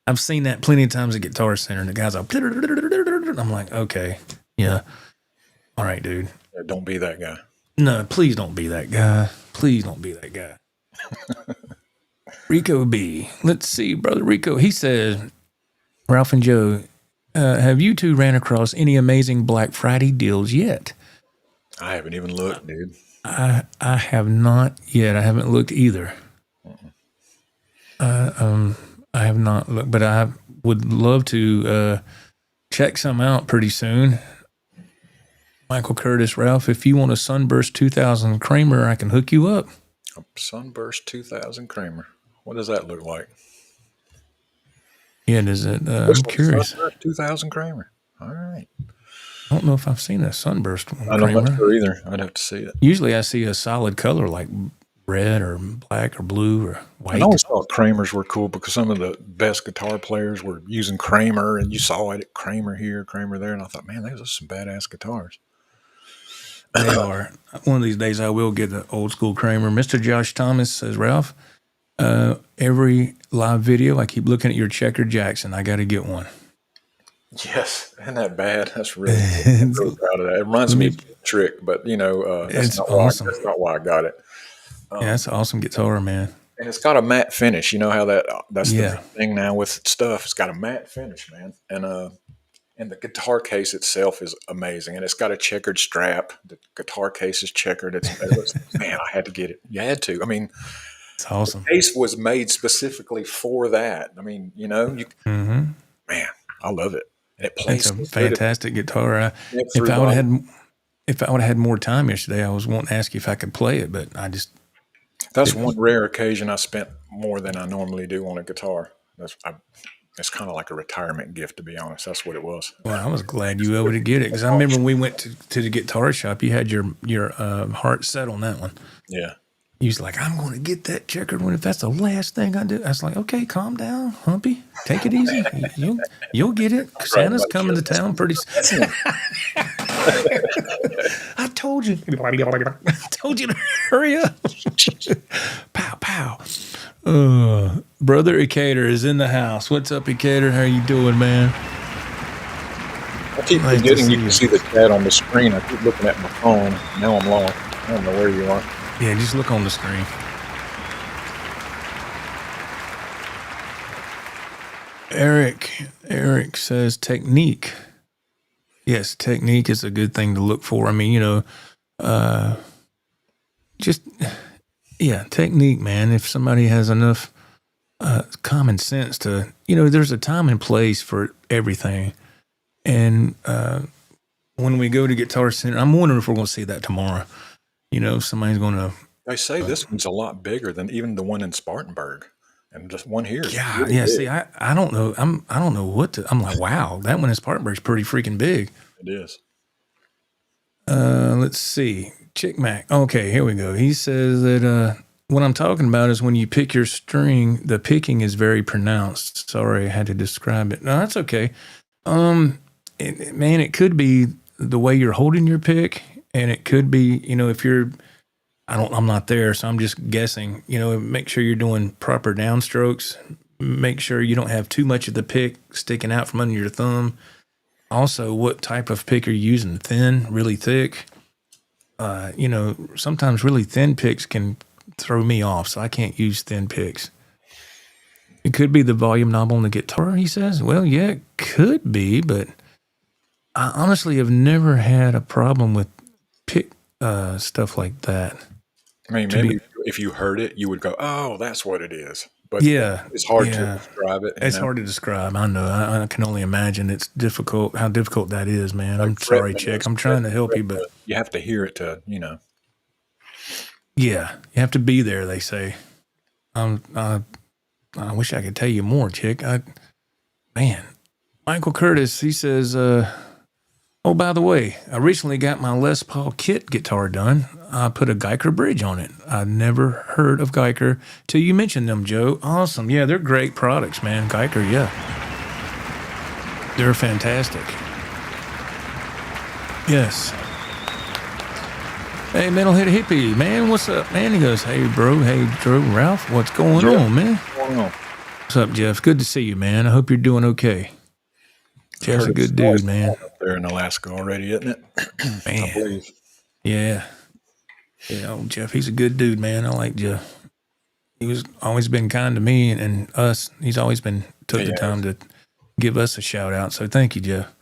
Speaker 1: I've seen that plenty of times at Guitar Center, and the guys are, I'm like, okay, yeah. All right, dude.
Speaker 2: Don't be that guy.
Speaker 1: No, please don't be that guy. Please don't be that guy. Rico B. Let's see, Brother Rico. He says, Ralph and Joe, have you two ran across any amazing Black Friday deals yet?
Speaker 2: I haven't even looked, dude.
Speaker 1: I have not yet. I haven't looked either. I have not looked, but I would love to check some out pretty soon. Michael Curtis, Ralph, if you want a Sunburst 2000 Kramer, I can hook you up.
Speaker 2: A Sunburst 2000 Kramer. What does that look like?
Speaker 1: Yeah, does it? I'm curious.
Speaker 2: 2000 Kramer. All right.
Speaker 1: I don't know if I've seen a Sunburst one.
Speaker 2: I'm not sure either. I'd have to see it.
Speaker 1: Usually I see a solid color like red or black or blue or white.
Speaker 2: I always thought Kramers were cool because some of the best guitar players were using Kramer, and you saw it at Kramer here, Kramer there, and I thought, man, those are some badass guitars.
Speaker 1: They are. One of these days I will get an old school Kramer. Mr. Josh Thomas says, Ralph, every live video, I keep looking at your Checker Jackson. I got to get one.
Speaker 2: Yes, isn't that bad? That's really cool. I'm really proud of that. It reminds me of a trick, but that's not awesome. That's not why I got it.
Speaker 1: Yeah, that's an awesome guitar, man.
Speaker 2: And it's got a matte finish. You know how that's the thing now with stuff. It's got a matte finish, man. And the guitar case itself is amazing. And it's got a checkered strap. The guitar case is checkered. Man, I had to get it. You had to. I mean,
Speaker 1: it's awesome.
Speaker 2: The case was made specifically for that. I mean, man, I love it. And it plays.
Speaker 1: It's a fantastic guitar. If I would have had more time yesterday, I was wanting to ask you if I could play it, but I just.
Speaker 2: That's one rare occasion I spent more than I normally do on a guitar. It's kind of like a retirement gift, to be honest. That's what it was.
Speaker 1: Well, I was glad you were able to get it, because I remember when we went to the guitar shop, you had your heart set on that one.
Speaker 2: Yeah.
Speaker 1: You was like, I'm going to get that checkered one if that's the last thing I do. I was like, okay, calm down, Humpy. Take it easy. You'll get it. Santa's coming to town pretty soon. I told you. I told you to hurry up. Pow, pow. Brother Ecator is in the house. What's up, Ecator? How you doing, man?
Speaker 2: I keep
Speaker 1: Nice to
Speaker 2: forgetting
Speaker 1: see
Speaker 2: you can
Speaker 1: you.
Speaker 2: see the chat on the screen. I keep looking at my phone. Now I'm lost. I don't know where you are.
Speaker 1: Yeah, just look on the screen. Eric says technique. Yes, technique is a good thing to look for. I mean, just, yeah, technique, man. If somebody has enough common sense to, there's a time and place for everything. And when we go to Guitar Center, I'm wondering if we're going to see that tomorrow. Somebody's going to.
Speaker 2: They say this one's a lot bigger than even the one in Spartanburg. And just one here is
Speaker 1: Yeah,
Speaker 2: really
Speaker 1: yeah.
Speaker 2: big.
Speaker 1: See, I don't know. I don't know what to. I'm like, wow, that one in Spartanburg's pretty freaking big.
Speaker 2: It is.
Speaker 1: Let's see. Chick Mac. Okay, here we go. He says that what I'm talking about is when you pick your string, the picking is very pronounced. Sorry, I had to describe it. No, that's okay. Man, it could be the way you're holding your pick, and it could be, if you're. I'm not there, so I'm just guessing. Make sure you're doing proper downstrokes. Make sure you don't have too much of the pick sticking out from under your thumb. Also, what type of pick are you using? Thin, really thick? Sometimes really thin picks can throw me off, so I can't use thin picks. It could be the volume knob on the guitar, he says. Well, yeah, it could be, but I honestly have never had a problem with pick stuff like that.
Speaker 2: I mean, maybe if you heard it, you would go, "Oh, that's what it is." But
Speaker 1: yeah,
Speaker 2: it's hard to describe it.
Speaker 1: It's hard to describe. I know. I can only imagine it's difficult. How difficult that is, man. I'm sorry, Chick. I'm trying to help you, but
Speaker 2: you have to hear it to,
Speaker 1: Yeah, you have to be there. They say. I wish I could tell you more, Chick. Man, Michael Curtis. He says, "Oh, by the way, I recently got my Les Paul kit guitar done. I put a Geiger bridge on it. I never heard of Geiger till you mentioned them, Joe. Awesome. Yeah, they're great products, man. Geiger, yeah. They're fantastic. Yes. Hey, Metalhead Hippie, man, what's up, man?" He goes, "Hey, bro. Hey, Drew, Ralph, what's going on, man? What's up, Jeff? Good to see you, man. I hope you're doing okay." Jeff's a good dude, man.
Speaker 2: Up there in Alaska already, isn't it?
Speaker 1: Man.
Speaker 2: I believe.
Speaker 1: Yeah. Yeah, old Jeff, he's a good dude, man. I like Jeff. He was always been kind to me and us. He's always been took the time to give us a shout out. So thank you, Jeff.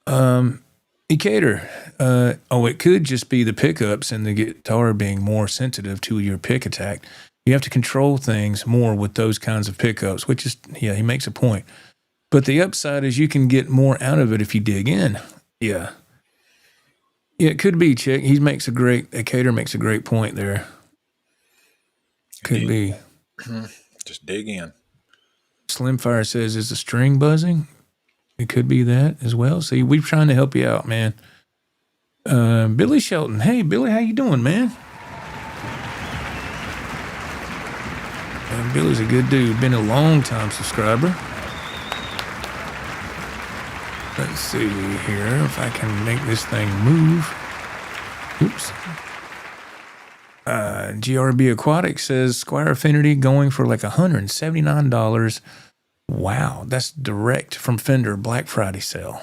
Speaker 1: Ecator. It could just be the pickups and the guitar being more sensitive to your pick attack. You have to control things more with those kinds of pickups, which is, he makes a point. But the upside is you can get more out of it if you dig in. Yeah. Yeah, it could be, Chick. Ecator makes a great point there. Could be.
Speaker 2: Just dig in.
Speaker 1: Slimfire says, "Is the string buzzing?" It could be that as well. See, we're trying to help you out, man. Billy Shelton. Hey, Billy, how you doing, man? Billy's a good dude. Been a long time subscriber. Let's see here if I can make this thing move. Oops. GRB Aquatic says Squire Affinity going for like $179. Wow, that's direct from Fender Black Friday sale.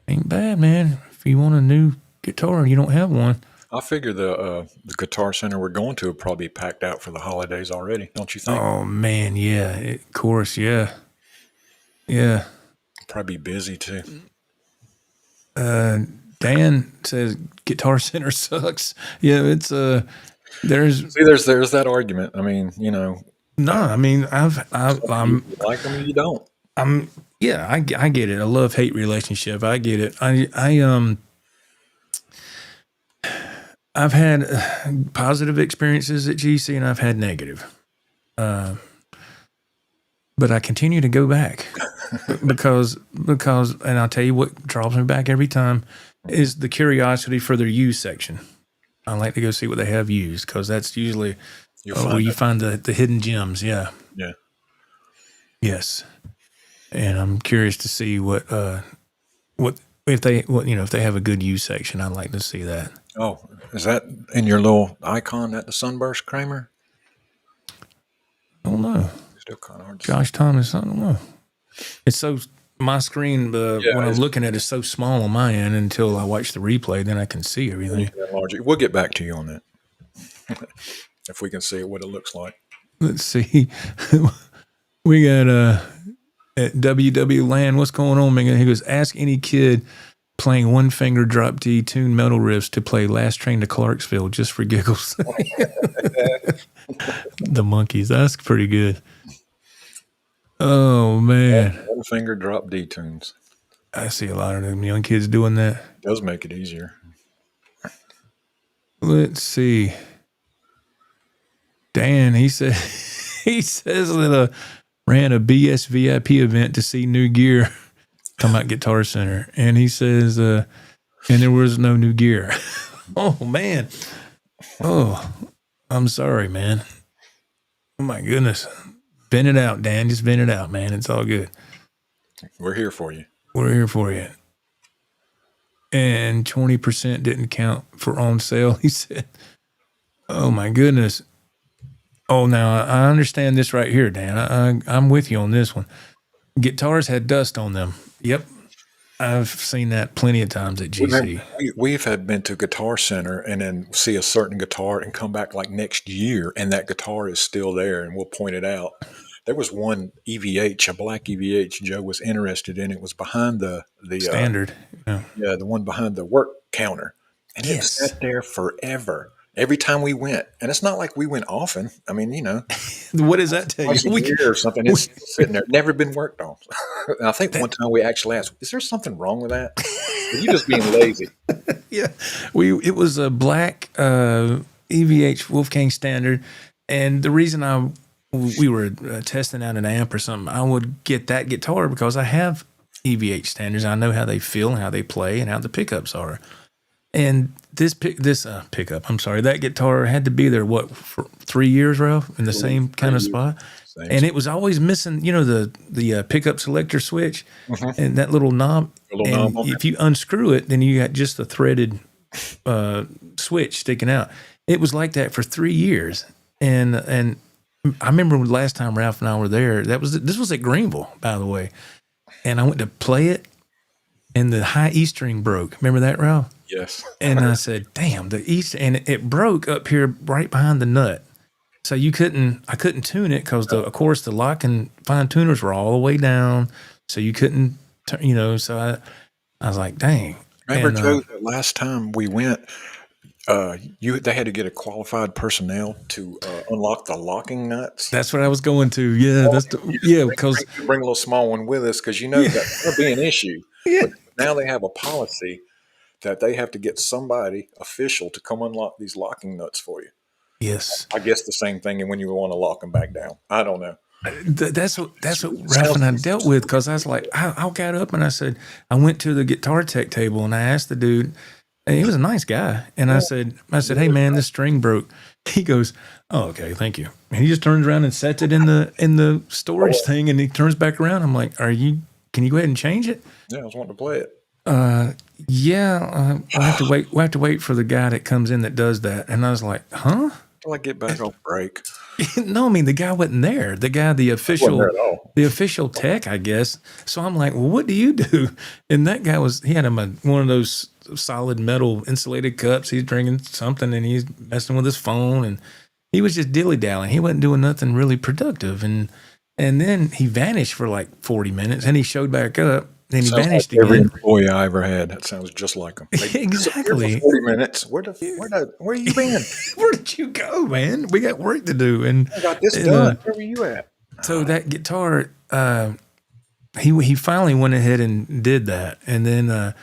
Speaker 1: Ain't bad, man. If you want a new guitar and you don't have one.
Speaker 2: I figure the Guitar Center we're going to will probably be packed out for the holidays already, don't you think?
Speaker 1: Oh, man, yeah. Of course, yeah. Yeah.
Speaker 2: Probably busy, too.
Speaker 1: Dan says Guitar Center sucks. Yeah, it's there's
Speaker 2: that argument. I mean,
Speaker 1: No, I mean I'm
Speaker 2: you like them or you don't.
Speaker 1: I get it. A love-hate relationship. I get it. I've had positive experiences at GC and I've had negative. But I continue to go back because and I'll tell you what draws me back every time is the curiosity for their used section. I like to go see what they have used because that's usually where you find the hidden gems. Yeah.
Speaker 2: Yeah.
Speaker 1: Yes. And I'm curious to see what if they, well, if they have a good U section, I'd like to see that.
Speaker 2: Oh, is that in your little icon at the Sunburst, Kramer?
Speaker 1: I don't know.
Speaker 2: Still kind of hard to
Speaker 1: Josh Thomas, I don't know. It's so, my screen, when I'm looking at it, is so small on my end until I watch the replay, then I can see everything.
Speaker 2: We'll get back to you on that. If we can see what it looks like.
Speaker 1: Let's see. We got at WW Land, what's going on, man? He goes, ask any kid playing one finger drop D tune metal riffs to play Last Train to Clarksville just for giggles. The Monkeys, that's pretty good. Oh man,
Speaker 2: one finger drop D tunes.
Speaker 1: I see a lot of them young kids doing that.
Speaker 2: It does make it easier.
Speaker 1: Let's see. Dan, he says that ran a BS VIP event to see new gear. Come out Guitar Center, and he says, and there was no new gear. Oh man, oh, I'm sorry, man. Oh my goodness, vent it out, Dan. Just vent it out, man. It's all good.
Speaker 2: We're here for you.
Speaker 1: We're here for you. And 20% didn't count for on sale. He said, "Oh my goodness." Oh, now I understand this right here, Dan. I'm with you on this one. Guitars had dust on them. Yep. I've seen that plenty of times at GC.
Speaker 2: We've been to Guitar Center and then see a certain guitar and come back like next year and that guitar is still there and we'll point it out. There was one EVH, a black EVH Joe was interested in. It was behind the
Speaker 1: Standard.
Speaker 2: Yeah, the one behind the work counter. And it sat there forever. Every time we went, and it's not like we went often. I mean,
Speaker 1: what does that tell you?
Speaker 2: A year or something. It's sitting there, never been worked on. And I think one time we actually asked, "Is there something wrong with that? Are you just being lazy?"
Speaker 1: Yeah, it was a black EVH Wolfgang Standard, and the reason we were testing out an amp or something, I would get that guitar because I have EVH standards. I know how they feel and how they play and how the pickups are. And this pickup, I'm sorry, that guitar had to be there, for 3 years, Ralph, in the same kind of spot. And it was always missing, the pickup selector switch and that little knob. If you unscrew it, then you got just the threaded switch sticking out. It was like that for 3 years. And I remember last time Ralph and I were there, this was at Greenville, by the way. And I went to play it, and the high E string broke. Remember that, Ralph?
Speaker 2: Yes.
Speaker 1: And I said, damn, the E, and it broke up here right behind the nut. So I couldn't tune it because of course the lock and fine tuners were all the way down. So you couldn't, so I was like, dang.
Speaker 2: Remember, Joe, the last time we went, they had to get a qualified personnel to unlock the locking nuts.
Speaker 1: That's what I was going to. Yeah. Because
Speaker 2: bring a little small one with us because that'll be an issue.
Speaker 1: Yeah.
Speaker 2: But now they have a policy that they have to get somebody official to come unlock these locking nuts for you.
Speaker 1: Yes.
Speaker 2: I guess the same thing when you want to lock them back down. I don't know.
Speaker 1: That's what Ralph and I dealt with because I was like, I got up and I said, I went to the guitar tech table and I asked the dude, and he was a nice guy. And I said, hey man, this string broke. He goes, oh, okay, thank you. And he just turns around and sets it in the storage thing and he turns back around. I'm like, can you go ahead and change it?
Speaker 2: Yeah, I was wanting to play it.
Speaker 1: We'll have to wait. We'll have to wait for the guy that comes in that does that. And I was like, huh?
Speaker 2: Till I get back on break.
Speaker 1: No, I mean the guy wasn't there. The guy, the official tech, I guess. So I'm like, well, what do you do? And that guy he had him one of those solid metal insulated cups. He's drinking something and he's messing with his phone and he was just dilly dallying. He wasn't doing nothing really productive. And then he vanished for like 40 minutes and he showed back up. Then he vanished
Speaker 2: like every
Speaker 1: again.
Speaker 2: employee I ever had. That sounds just like him.
Speaker 1: Exactly.
Speaker 2: 40 minutes. Where you been?
Speaker 1: Where did you go, man? We got work to do. And
Speaker 2: I got this done. Where were you at?
Speaker 1: So that guitar, he finally went ahead and did that. And then,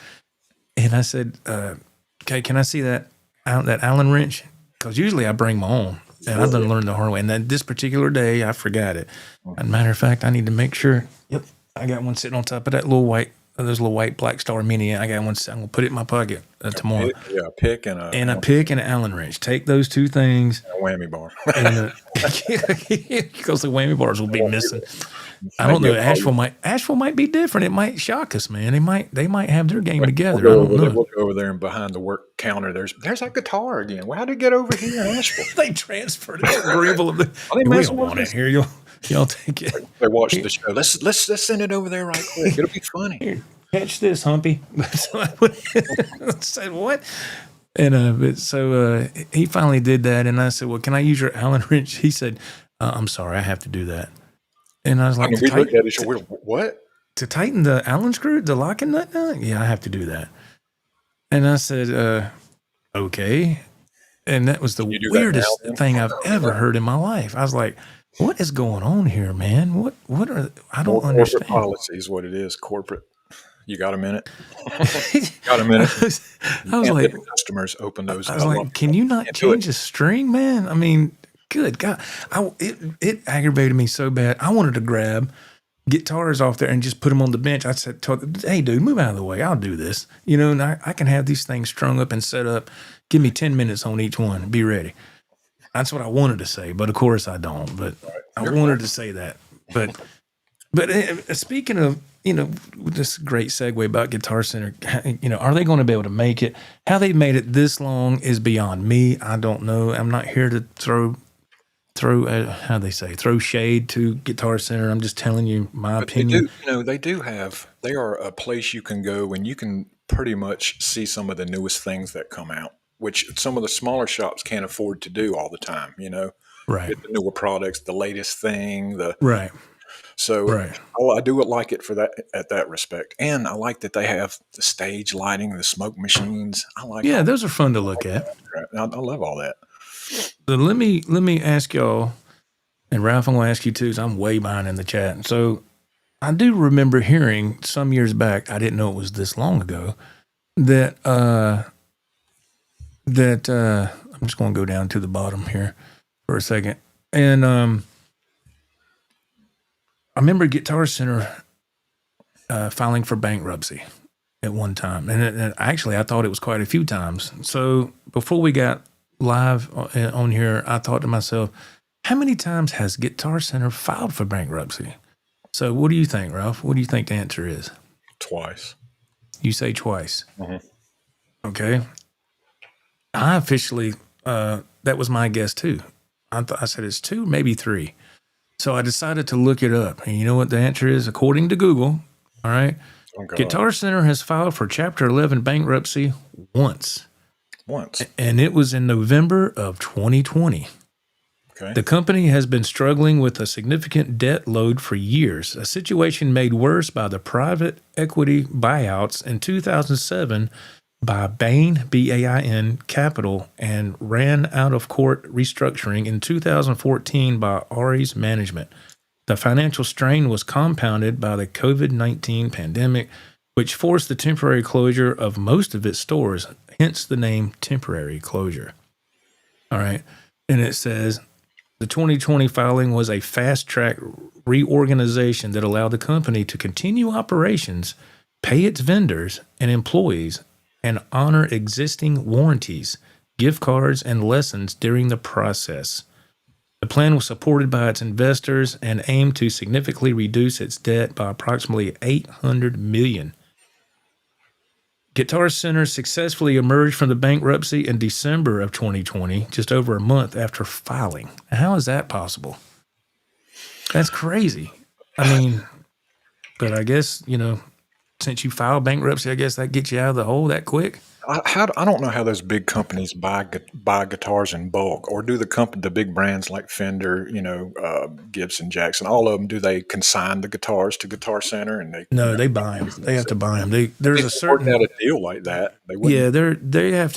Speaker 1: and I said, okay, can I see that Allen wrench? Because usually I bring my own. And I've done learned the hard way. And then this particular day, I forgot it. As a matter of fact, I need to make sure. Yep. I got one sitting on top of that little white those little white Black Star Mini. I got one. I'm gonna put it in my pocket tomorrow.
Speaker 2: A pick and
Speaker 1: a pick and an Allen wrench. Take those two things.
Speaker 2: A whammy bar.
Speaker 1: And because the whammy bars will be missing. I don't know. Asheville might be different. It might shock us, man. They might have their game together. I don't know.
Speaker 2: We'll go over there and behind the work counter. There's that guitar again. Well, how did it get over here in Asheville?
Speaker 1: They transferred it to Greenville. We don't want it here. Y'all take it.
Speaker 2: They watched the show. Let's send it over there right quick. It'll be funny.
Speaker 1: Here, catch this, Humpy. So I said, what? And so he finally did that, and I said, well, can I use your Allen wrench? He said, I'm sorry, I have to do that. And I was like,
Speaker 2: we looked at each other, what?
Speaker 1: To tighten the Allen screw, the locking nut? Yeah, I have to do that. And I said, okay. And that was the weirdest thing I've ever heard in my life. I was like, what is going on here, man? What are, I don't understand.
Speaker 2: Corporate policy is what it is, corporate. You got a minute? Got a minute?
Speaker 1: I was like,
Speaker 2: customers open those.
Speaker 1: I was like, can you not change a string, man? I mean, good God. It aggravated me so bad. I wanted to grab guitars off there and just put them on the bench. I said, hey, dude, move out of the way. I'll do this. And I can have these things strung up and set up. Give me 10 minutes on each one. Be ready. That's what I wanted to say, but of course I don't. But I wanted to say that. But speaking of, this great segue about Guitar Center, are they going to be able to make it? How they made it this long is beyond me. I don't know. I'm not here to throw shade to Guitar Center. I'm just telling you my opinion.
Speaker 2: They are a place you can go and you can pretty much see some of the newest things that come out, which some of the smaller shops can't afford to do all the time,
Speaker 1: Right.
Speaker 2: Get the newer products, the latest thing,
Speaker 1: right.
Speaker 2: So I do like it for that at that respect, and I like that they have the stage lighting, the smoke machines.
Speaker 1: Those are fun to look at.
Speaker 2: I love all that.
Speaker 1: So let me ask y'all, and Ralph, I'm going to ask you too, because I'm way behind in the chat. So I do remember hearing some years back, I didn't know it was this long ago, that I'm just going to go down to the bottom here for a second, and I remember Guitar Center filing for bankruptcy at one time. And actually, I thought it was quite a few times. So before we got live on here, I thought to myself, how many times has Guitar Center filed for bankruptcy? So what do you think, Ralph? What do you think the answer is?
Speaker 2: Twice.
Speaker 1: You say twice.
Speaker 2: Mm-hmm.
Speaker 1: Okay. I officially, that was my guess too. I said it's 2, maybe 3. So I decided to look it up. And you know what the answer is? According to Google, all right, Guitar Center has filed for Chapter 11 bankruptcy once. And it was in November of 2020.
Speaker 2: Okay.
Speaker 1: The company has been struggling with a significant debt load for years, a situation made worse by the private equity buyouts in 2007 by Bain, B-A-I-N, Capital, and ran out of court restructuring in 2014 by Ari's management. The financial strain was compounded by the COVID-19 pandemic, which forced the temporary closure of most of its stores, hence the name temporary closure. All right. And it says the 2020 filing was a fast-track reorganization that allowed the company to continue operations, pay its vendors and employees, and honor existing warranties, gift cards, and lessons during the process. The plan was supported by its investors and aimed to significantly reduce its debt by approximately $800 million. Guitar Center successfully emerged from the bankruptcy in December of 2020, just over a month after filing. How is that possible? That's crazy. I mean, but I guess, since you file bankruptcy, I guess that gets you out of the hole that quick.
Speaker 2: I don't know how those big companies buy guitars in bulk, or do the big brands like Fender, Gibson, Jackson, all of them, do they consign the guitars to Guitar Center? And
Speaker 1: they buy them. They have to buy them. There's a certain
Speaker 2: worked out a deal like that.
Speaker 1: They have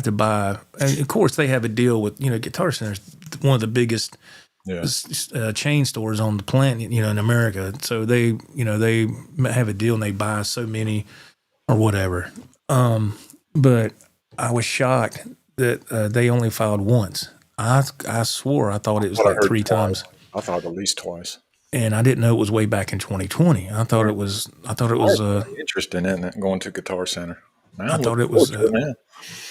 Speaker 1: to buy. And of course, they have a deal with Guitar Center's one of the biggest chain stores on the planet, in America. So they have a deal and they buy so many or whatever. But I was shocked that they only filed once. I swore I thought it was like 3 times.
Speaker 2: I thought at least twice.
Speaker 1: and I didn't know it was way back in 2020. I thought it was.
Speaker 2: Interesting, isn't it? Going to Guitar Center. Now
Speaker 1: I
Speaker 2: I'm
Speaker 1: thought
Speaker 2: looking
Speaker 1: it was.
Speaker 2: forward to it now.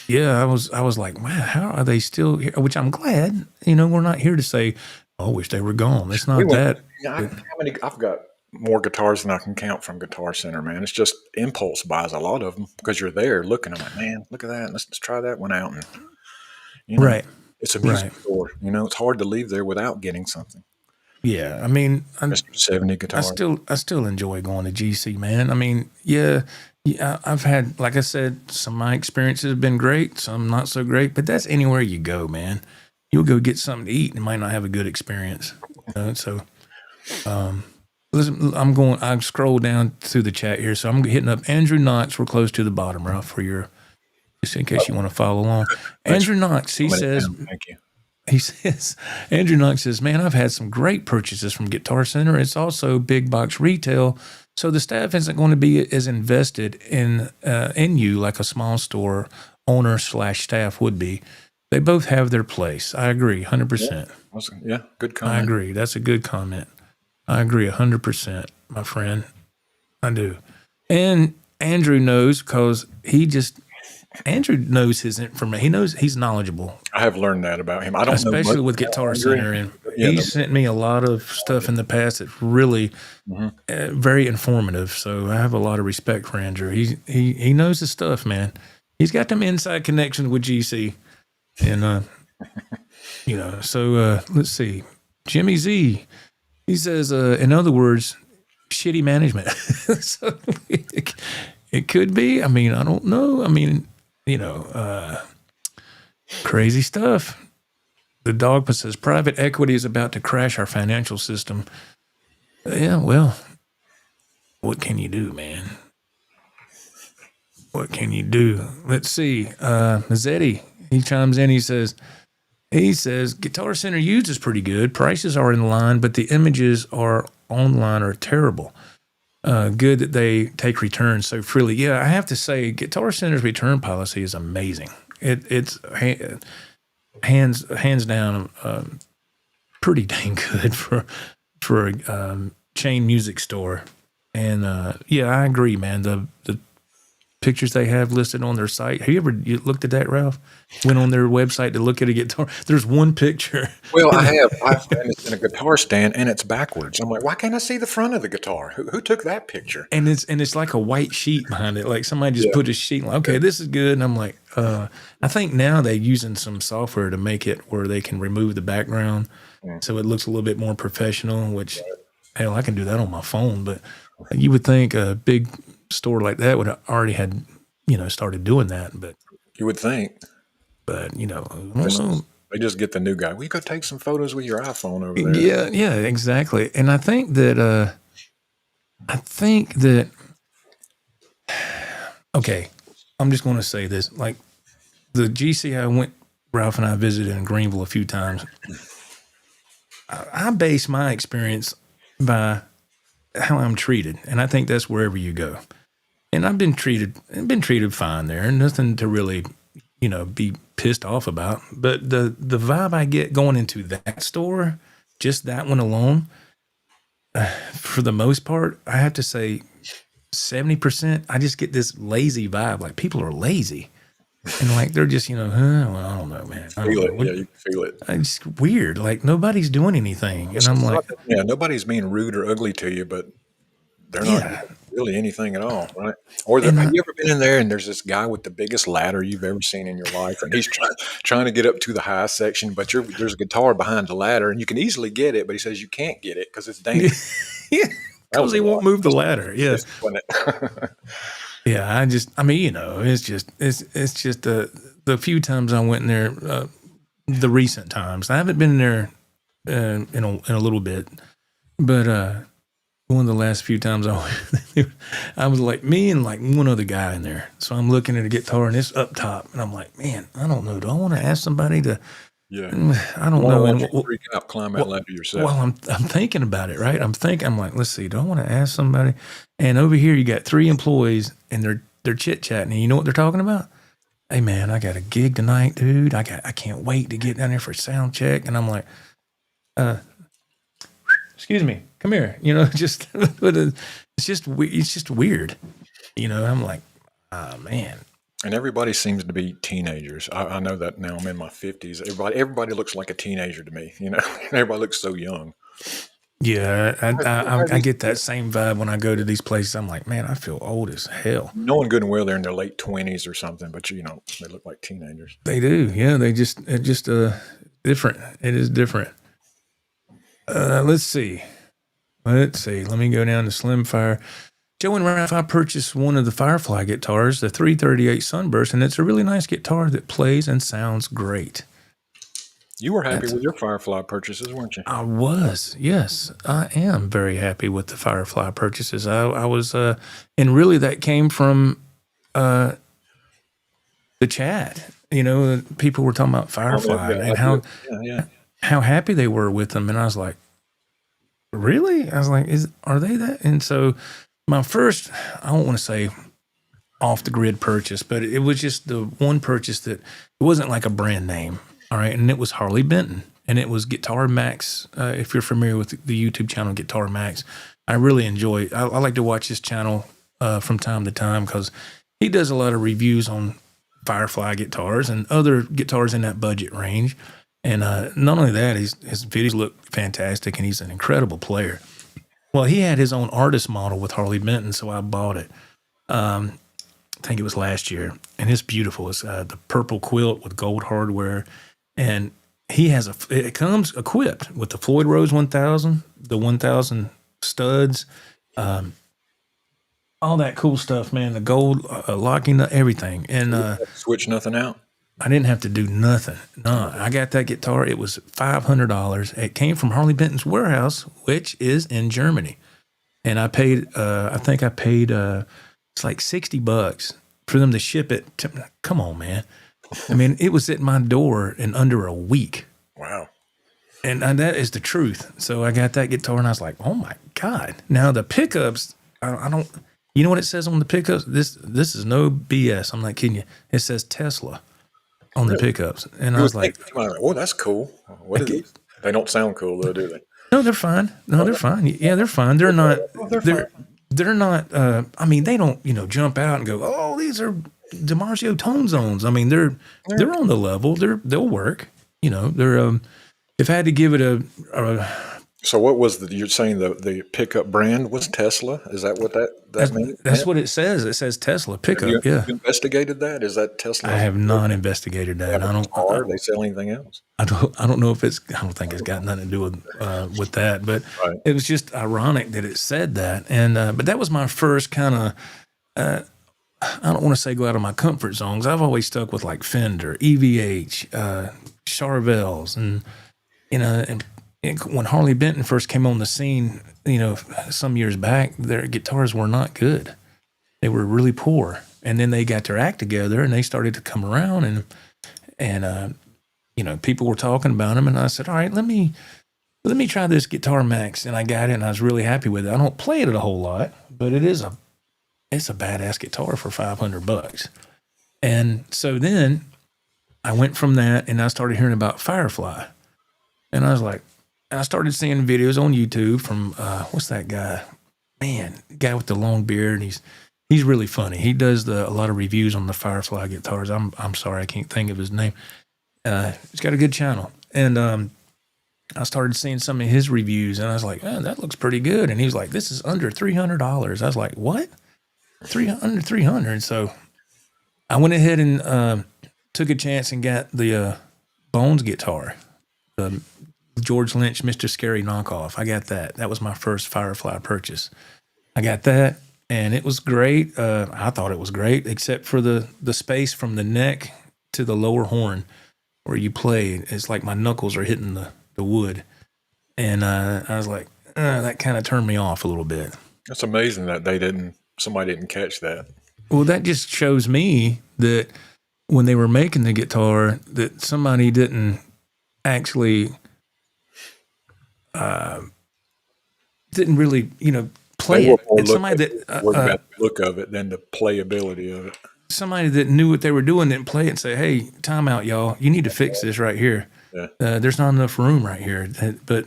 Speaker 1: Yeah, I was like, wow, how are they still here? Which I'm glad. We're not here to say, oh, I wish they were gone. It's not that.
Speaker 2: I've got more guitars than I can count from Guitar Center, man. It's just impulse buys a lot of them because you're there looking. I'm like, man, look at that. Let's try that one out. And
Speaker 1: Right.
Speaker 2: It's a music store. It's hard to leave there without getting something.
Speaker 1: Yeah, I mean,
Speaker 2: Mr. 70 guitar.
Speaker 1: I still enjoy going to GC, man. I mean, yeah, I've had, like I said, some of my experiences have been great, some not so great, but that's anywhere you go, man. You'll go get something to eat and might not have a good experience. So, listen, I scroll down through the chat here, so I'm hitting up Andrew Knox. We're close to the bottom, Ralph, for your, just in case you want to follow along. Andrew Knox, he says,
Speaker 2: thank you.
Speaker 1: Andrew Knox says, man, I've had some great purchases from Guitar Center. It's also big box retail, so the staff isn't going to be as invested in you like a small store owner / staff would be. They both have their place. I agree, 100%.
Speaker 2: Yeah, good comment.
Speaker 1: I agree. That's a good comment. I agree 100%, my friend. I do. And Andrew knows because Andrew knows his information. He knows he's knowledgeable.
Speaker 2: I have learned that about him. I don't know
Speaker 1: especially with Guitar Center, and he sent me a lot of stuff in the past that's really very informative. So I have a lot of respect for Andrew. He knows his stuff, man. He's got them inside connections with GC, and So let's see, Jimmy Z. He says, in other words, shitty management. So it could be. I mean, I don't know. I mean. Crazy stuff. The Dogma says private equity is about to crash our financial system. Yeah, well, what can you do, man? What can you do? Let's see. Mazzetti, he chimes in. He says, Guitar Center used is pretty good. Prices are in line, but the images are online are terrible. Good that they take returns so freely. Yeah, I have to say, Guitar Center's return policy is amazing. It's hands down pretty dang good for a chain music store. And yeah, I agree, man. The pictures they have listed on their site. Have you looked at that, Ralph? Went on their website to look at a guitar. There's one picture.
Speaker 2: Well, I have. And it's in a guitar stand, and it's backwards. I'm like, why can't I see the front of the guitar? Who took that picture?
Speaker 1: And it's like a white sheet behind it. Like somebody just put a sheet. Like, okay, this is good. And I'm like, I think now they're using some software to make it where they can remove the background, so it looks a little bit more professional. Which, hell, I can do that on my phone. But you would think a big store like that would have already had, started doing that. But
Speaker 2: you would think.
Speaker 1: But, I don't know.
Speaker 2: They just get the new guy. We go take some photos with your iPhone over there.
Speaker 1: Yeah, exactly. And I think that, okay, I'm just going to say this. Like the GC Ralph and I visited in Greenville a few times. I base my experience by how I'm treated. And I think that's wherever you go. And I've been treated fine there. Nothing to really, be pissed off about. But the vibe I get going into that store, just that one alone, for the most part, I have to say 70%, I just get this lazy vibe. Like people are lazy. And like they're just, well, I don't know, man.
Speaker 2: Yeah, you can feel it.
Speaker 1: It's weird. Like nobody's doing anything. And I'm like,
Speaker 2: nobody's being rude or ugly to you, but they're not really anything at all, right? Or have you ever been in there and there's this guy with the biggest ladder you've ever seen in your life, and he's trying to get up to the high section, but there's a guitar behind the ladder, and you can easily get it, but he says you can't get it because it's dangerous.
Speaker 1: Yeah, because he won't move the ladder. Yeah. Yeah, it's just the few times I went in there, the recent times. I haven't been there in a little bit, but one of the last few times I went, I was like me and like one other guy in there. So I'm looking at a guitar and it's up top, and I'm like, man, I don't know. Do I want to ask somebody to? Yeah, I don't know.
Speaker 2: And freak out, climb that ladder yourself.
Speaker 1: Well, I'm thinking about it, right? I'm like, let's see. Do I want to ask somebody? And over here, you got 3 employees, and they're chit chatting. And you know what they're talking about? Hey, man, I got a gig tonight, dude. I can't wait to get down there for sound check. And I'm like, excuse me, come here. You know, just but it's just weird. You know, I'm like, oh man.
Speaker 2: And everybody seems to be teenagers. I know that now. I'm in my 50s. Everybody looks like a teenager to me. You know, everybody looks so young.
Speaker 1: Yeah, I get that same vibe when I go to these places. I'm like, man, I feel old as hell.
Speaker 2: Knowing good and well they're in their late 20s or something, but you know, they look like teenagers.
Speaker 1: They do, yeah. It just different. It is different. Let's see. Let me go down to Slimfire. Joe and Ralph, I purchased one of the Firefly guitars, the 338 Sunburst, and it's a really nice guitar that plays and sounds great.
Speaker 2: You were happy with your Firefly purchases, weren't you?
Speaker 1: I was, yes. I am very happy with the Firefly purchases. I was, and really that came from the chat. You know, people were talking about Firefly and how happy they were with them, and I was like, really? I was like, are they that? And so my first, I don't want to say off the grid purchase, but it was just the one purchase that it wasn't like a brand name. All right. And it was Harley Benton, and it was Guitar Max. If you're familiar with the YouTube channel Guitar Max, I really enjoy, I like to watch his channel from time to time because he does a lot of reviews on Firefly guitars and other guitars in that budget range. And not only that, his videos look fantastic, and he's an incredible player. Well, he had his own artist model with Harley Benton, so I bought it. I think it was last year, and it's beautiful. It's the purple quilt with gold hardware, and he has it comes equipped with the Floyd Rose 1000, the 1000 studs, all that cool stuff, man. The gold locking, everything, and
Speaker 2: switch nothing out.
Speaker 1: I didn't have to do nothing. No, I got that guitar. It was $500. It came from Harley Benton's warehouse, which is in Germany. And I paid, I think I paid, it's like $60 for them to ship it. Come on, man. I mean, it was at my door in under a week.
Speaker 2: Wow.
Speaker 1: And that is the truth. So I got that guitar, and I was like, oh my God. Now the pickups, I don't, you know what it says on the pickups? This is no BS. I'm not kidding you. It says Tesla on the pickups. And I was like,
Speaker 2: oh, that's cool. What is it? They don't sound cool though, do they?
Speaker 1: No, they're fine. No, they're fine. Yeah, they're fine. They're not, they're not, I mean, they don't, jump out and go, oh, these are DiMarzio tone zones. I mean, they're on the level. They'll work, they're, if I had to give it a
Speaker 2: so what was you're saying the pickup brand was Tesla? Is that what that means?
Speaker 1: That's what it says. It says Tesla pickup.
Speaker 2: You investigated that? Is that Tesla?
Speaker 1: I have not investigated that. I don't.
Speaker 2: Are they sell anything else?
Speaker 1: I don't know if it's. I don't think it's got nothing to do with that. But It was just ironic that it said that. And but that was my first kind of. I don't want to say go out of my comfort zones. I've always stuck with like Fender, EVH, Charvels, and and when Harley Benton first came on the scene, some years back, their guitars were not good. They were really poor. And then they got their act together, and they started to come around, and people were talking about them, and I said, all right, let me try this Guitar Max, and I got it, and I was really happy with it. I don't play it a whole lot, but it's a badass guitar for $500. And so then I went from that, and I started hearing about Firefly, and I was like, I started seeing videos on YouTube from what's that guy? Man, the guy with the long beard. And he's really funny. He does a lot of reviews on the Firefly guitars. I'm sorry, I can't think of his name. He's got a good channel, and I started seeing some of his reviews, and I was like, oh, that looks pretty good. And he was like, this is under $300. I was like, what? Under $300? So I went ahead and took a chance and got the Bones guitar, the George Lynch Mr. Scary knockoff. I got that. That was my first Firefly purchase. I got that, and it was great. I thought it was great, except for the space from the neck to the lower horn where you play. It's like my knuckles are hitting the wood. And I was like, that kind of turned me off a little bit.
Speaker 2: That's amazing that somebody didn't catch that.
Speaker 1: Well, that just shows me that when they were making the guitar, that somebody didn't actually didn't really, play it. It's somebody that
Speaker 2: worried about the look of it than the playability of it.
Speaker 1: Somebody that knew what they were doing didn't play it and say, "Hey, time out, y'all. You need to fix this right here.
Speaker 2: Yeah.
Speaker 1: There's not enough room right here." But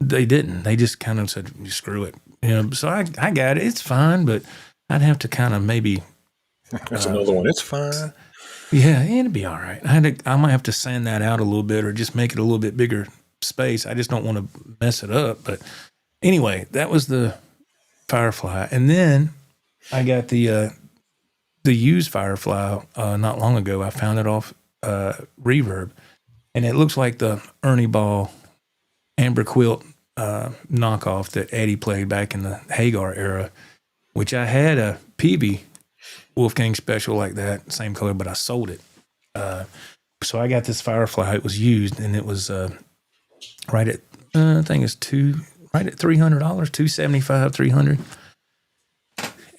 Speaker 1: They didn't. They just kind of said, "Screw it." So I got it. It's fine, but I'd have to kind of maybe.
Speaker 2: That's another one. It's fine.
Speaker 1: Yeah, it'd be all right. I might have to sand that out a little bit, or just make it a little bit bigger space. I just don't want to mess it up. But anyway, that was the Firefly, and then I got the used Firefly not long ago. I found it off Reverb, and it looks like the Ernie Ball Amber Quilt knockoff that Eddie played back in the Hagar era, which I had a PV Wolfgang special like that, same color, but I sold it. So I got this Firefly. It was used, and it was right at I think it's right at $300, $275, $300.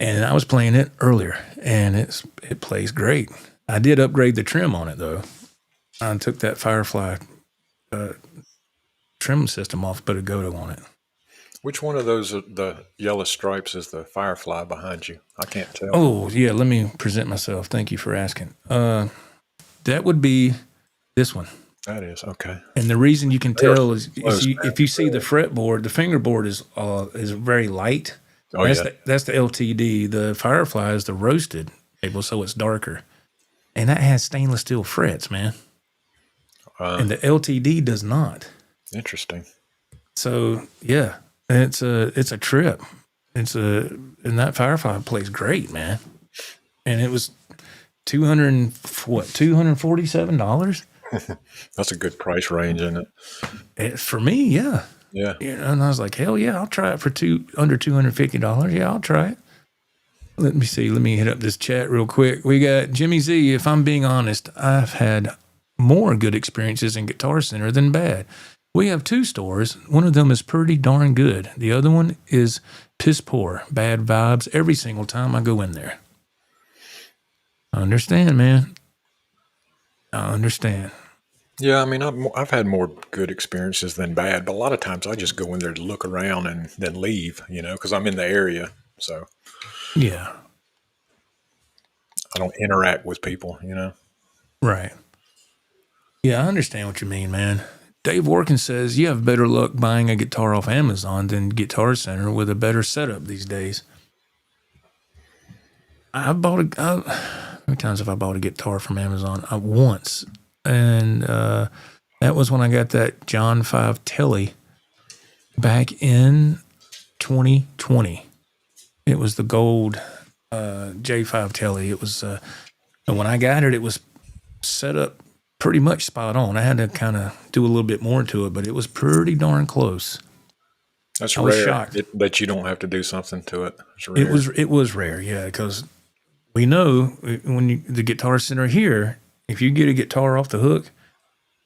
Speaker 1: And I was playing it earlier, and it plays great. I did upgrade the trim on it though. I took that Firefly trim system off, put a Goto on it.
Speaker 2: Which one of those, the yellow stripes, is the Firefly behind you? I can't tell.
Speaker 1: Oh, yeah, let me present myself. Thank you for asking. That would be this one.
Speaker 2: That is, okay.
Speaker 1: And the reason you can tell is if you see the fretboard, the fingerboard is very light.
Speaker 2: Oh,
Speaker 1: That's the LTD. The Firefly is the roasted table, so it's darker. And that has stainless steel frets, man. And the LTD does not.
Speaker 2: Interesting.
Speaker 1: So, yeah. It's a trip. And that Firefly plays great, man. And it was $247.
Speaker 2: That's a good price range, isn't
Speaker 1: it? For me, yeah.
Speaker 2: Yeah.
Speaker 1: And I was like, hell yeah, I'll try it for under $250. Yeah, I'll try it. Let me see. Let me hit up this chat real quick. We got Jimmy Z. If I'm being honest, I've had more good experiences in Guitar Center than bad. We have two stores. One of them is pretty darn good. The other one is piss poor. Bad vibes every single time I go in there. I understand, man. I understand.
Speaker 2: Yeah, I mean, I've had more good experiences than bad, but a lot of times I just go in there to look around and then leave, because I'm in the area. So,
Speaker 1: yeah.
Speaker 2: I don't interact with people,
Speaker 1: Right. Yeah, I understand what you mean, man. Dave Workin says you have better luck buying a guitar off Amazon than Guitar Center with a better setup these days. How many times have I bought a guitar from Amazon? Once. And that was when I got that John 5 Telly back in 2020. It was the gold J5 Telly. It was, and when I got it, it was set up pretty much spot on. I had to kind of do a little bit more to it, but it was pretty darn close.
Speaker 2: That's
Speaker 1: I
Speaker 2: rare.
Speaker 1: was shocked
Speaker 2: that you don't have to do something to it.
Speaker 1: It was rare, yeah, because we know when the Guitar Center here, if you get a guitar off the hook,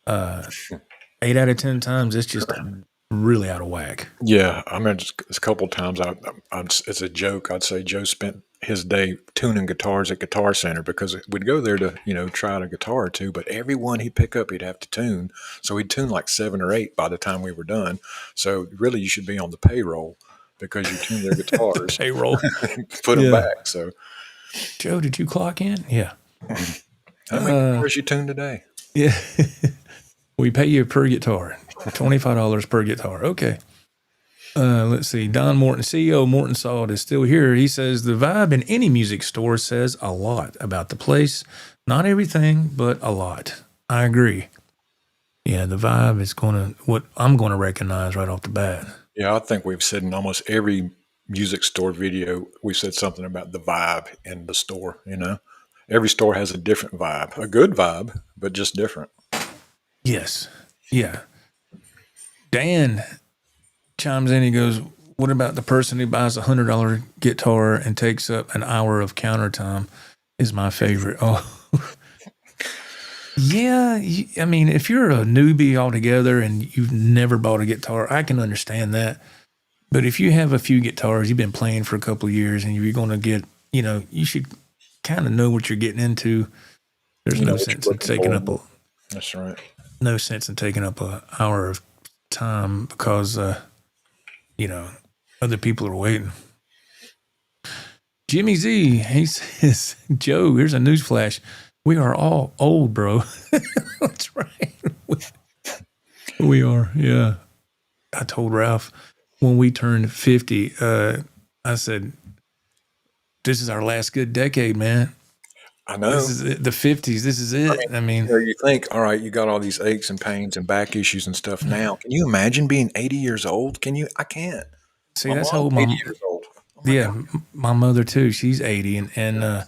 Speaker 1: 8 out of 10 times it's just really out of whack.
Speaker 2: Yeah, I mean, a couple of times it's a joke. I'd say Joe spent his day tuning guitars at Guitar Center because we'd go there to try out a guitar or two, but every one he'd pick up he'd have to tune. So he'd tune like 7 or 8 by the time we were done. So really, you should be on the payroll because you tune their guitars.
Speaker 1: Payroll,
Speaker 2: put them back. So,
Speaker 1: Joe, did you clock in? Yeah.
Speaker 2: How many guitars you tuned today?
Speaker 1: Yeah. We pay you per guitar, $25 per guitar. Okay. Let's see. Don Morton, CEO Morton Salt, is still here. He says the vibe in any music store says a lot about the place. Not everything, but a lot. I agree. Yeah, the vibe is what I'm going to recognize right off the bat.
Speaker 2: Yeah, I think we've said in almost every music store video, we said something about the vibe in the store, Every store has a different vibe, a good vibe, but just different.
Speaker 1: Yes. Yeah. Dan chimes in. He goes, what about the person who buys a $100 guitar and takes up an hour of counter time is my favorite. Oh, yeah. I mean, if you're a newbie altogether and you've never bought a guitar, I can understand that. But if you have a few guitars, you've been playing for a couple of years and you're going to get, you should kind of know what you're getting into. There's no sense in taking up
Speaker 2: That's right.
Speaker 1: No sense in taking up an hour of time because, other people are waiting. Jimmy Z, he says, Joe, here's a newsflash. We are all old, bro. That's right. We are, yeah. I told Ralph when we turned 50, I said, this is our last good decade, man.
Speaker 2: I know.
Speaker 1: This is it, the 50s. This is it. I mean,
Speaker 2: you think, all right, you got all these aches and pains and back issues and stuff now. Can you imagine being 80 years old? Can you? I can't.
Speaker 1: see,
Speaker 2: My
Speaker 1: that's how
Speaker 2: mom's
Speaker 1: old
Speaker 2: 80 years old. Oh my
Speaker 1: yeah,
Speaker 2: God.
Speaker 1: my mother too. She's 80, and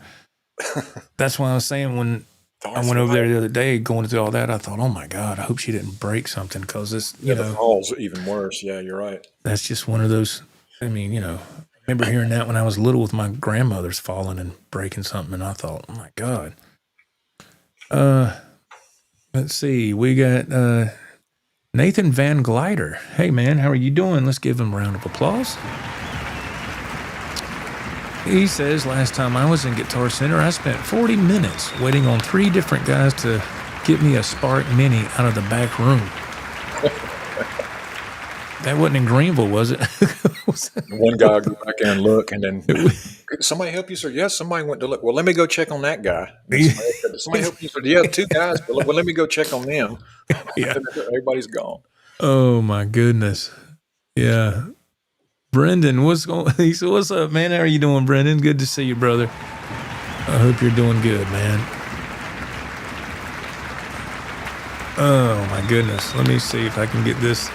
Speaker 1: that's why I was saying when I went over there the other day, going through all that, I thought, oh my God, I hope she didn't break something because this,
Speaker 2: The falls are even worse. Yeah, you're right.
Speaker 1: that's just one of those. I mean, I remember hearing that when I was little with my grandmother's falling and breaking something, and I thought, oh my God. Let's see, we got Nathan Van Glider. Hey man, how are you doing? Let's give him a round of applause. He says, last time I was in Guitar Center, I spent 40 minutes waiting on 3 different guys to get me a Spark Mini out of the back room. That wasn't in Greenville, was it?
Speaker 2: One guy go back there and look, and then somebody help you, sir? Yes, somebody went to look. Well, let me go check on that guy. Somebody help you, sir? Yeah, 2 guys. Well, let me go check on them.
Speaker 1: Yeah.
Speaker 2: Everybody's gone.
Speaker 1: Oh my goodness. Yeah. Brendan, he said, what's up, man? How are you doing, Brendan? Good to see you, brother. I hope you're doing good, man. Oh my goodness. Let me see if I can get this.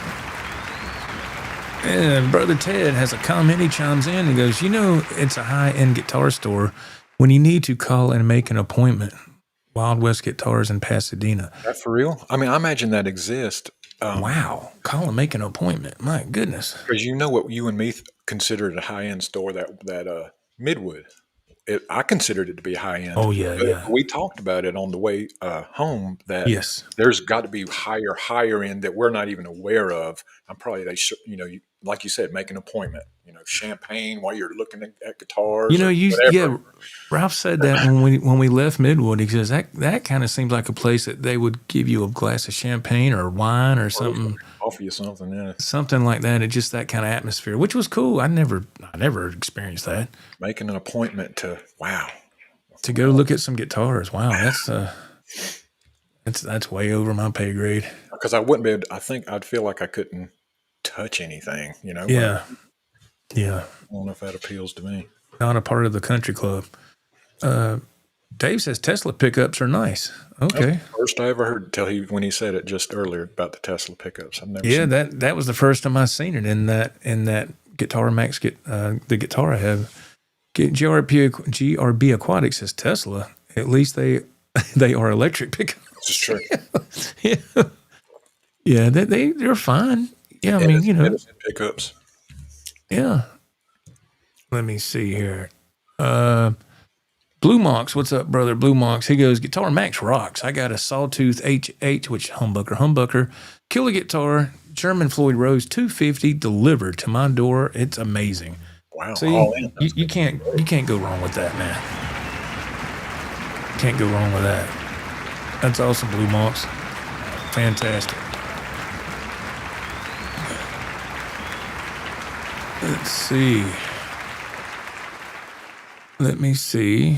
Speaker 1: And Brother Ted has a comment. He chimes in and goes, it's a high-end guitar store when you need to call and make an appointment. Wild West Guitars in Pasadena.
Speaker 2: That for real? I mean, I imagine that exists.
Speaker 1: Wow. Call and make an appointment. My goodness.
Speaker 2: Because what you and me considered a high-end store, that Midwood. I considered it to be high-end.
Speaker 1: Oh, yeah.
Speaker 2: We talked about it on the way home that
Speaker 1: yes,
Speaker 2: there's got to be higher end that we're not even aware of. I'm probably, like you said, make an appointment. Champagne while you're looking at guitars.
Speaker 1: Ralph said that when we left Midwood. He says that kind of seems like a place that they would give you a glass of champagne or wine or something,
Speaker 2: coffee or something, yeah,
Speaker 1: something like that. It's just that kind of atmosphere, which was cool. I never experienced that.
Speaker 2: Making an appointment to
Speaker 1: go look at some guitars. Wow, that's way over my pay grade.
Speaker 2: Because I wouldn't be able to, I think I'd feel like I couldn't touch anything.
Speaker 1: Yeah.
Speaker 2: I don't know if that appeals to me.
Speaker 1: Not a part of the country club. Dave says Tesla pickups are nice. Okay.
Speaker 2: That's the first I ever heard when he said it just earlier about the Tesla pickups. I've never
Speaker 1: seen that was the first time I seen it in that Guitar Max the guitar I have. GRB Aquatic says Tesla. At least they are electric pickups.
Speaker 2: This is true.
Speaker 1: Yeah, they're fine. Yeah, I mean,
Speaker 2: pickups.
Speaker 1: Yeah. Let me see here. Blue Mox, what's up, brother? Blue Mox. He goes, Guitar Max rocks. I got a Sawtooth HH, which humbucker, killer guitar, German Floyd Rose 250 delivered to my door. It's amazing.
Speaker 2: Wow.
Speaker 1: So you can't go wrong with that, man. Can't go wrong with that. That's awesome, Blue Mox. Fantastic. Let's see. Let me see.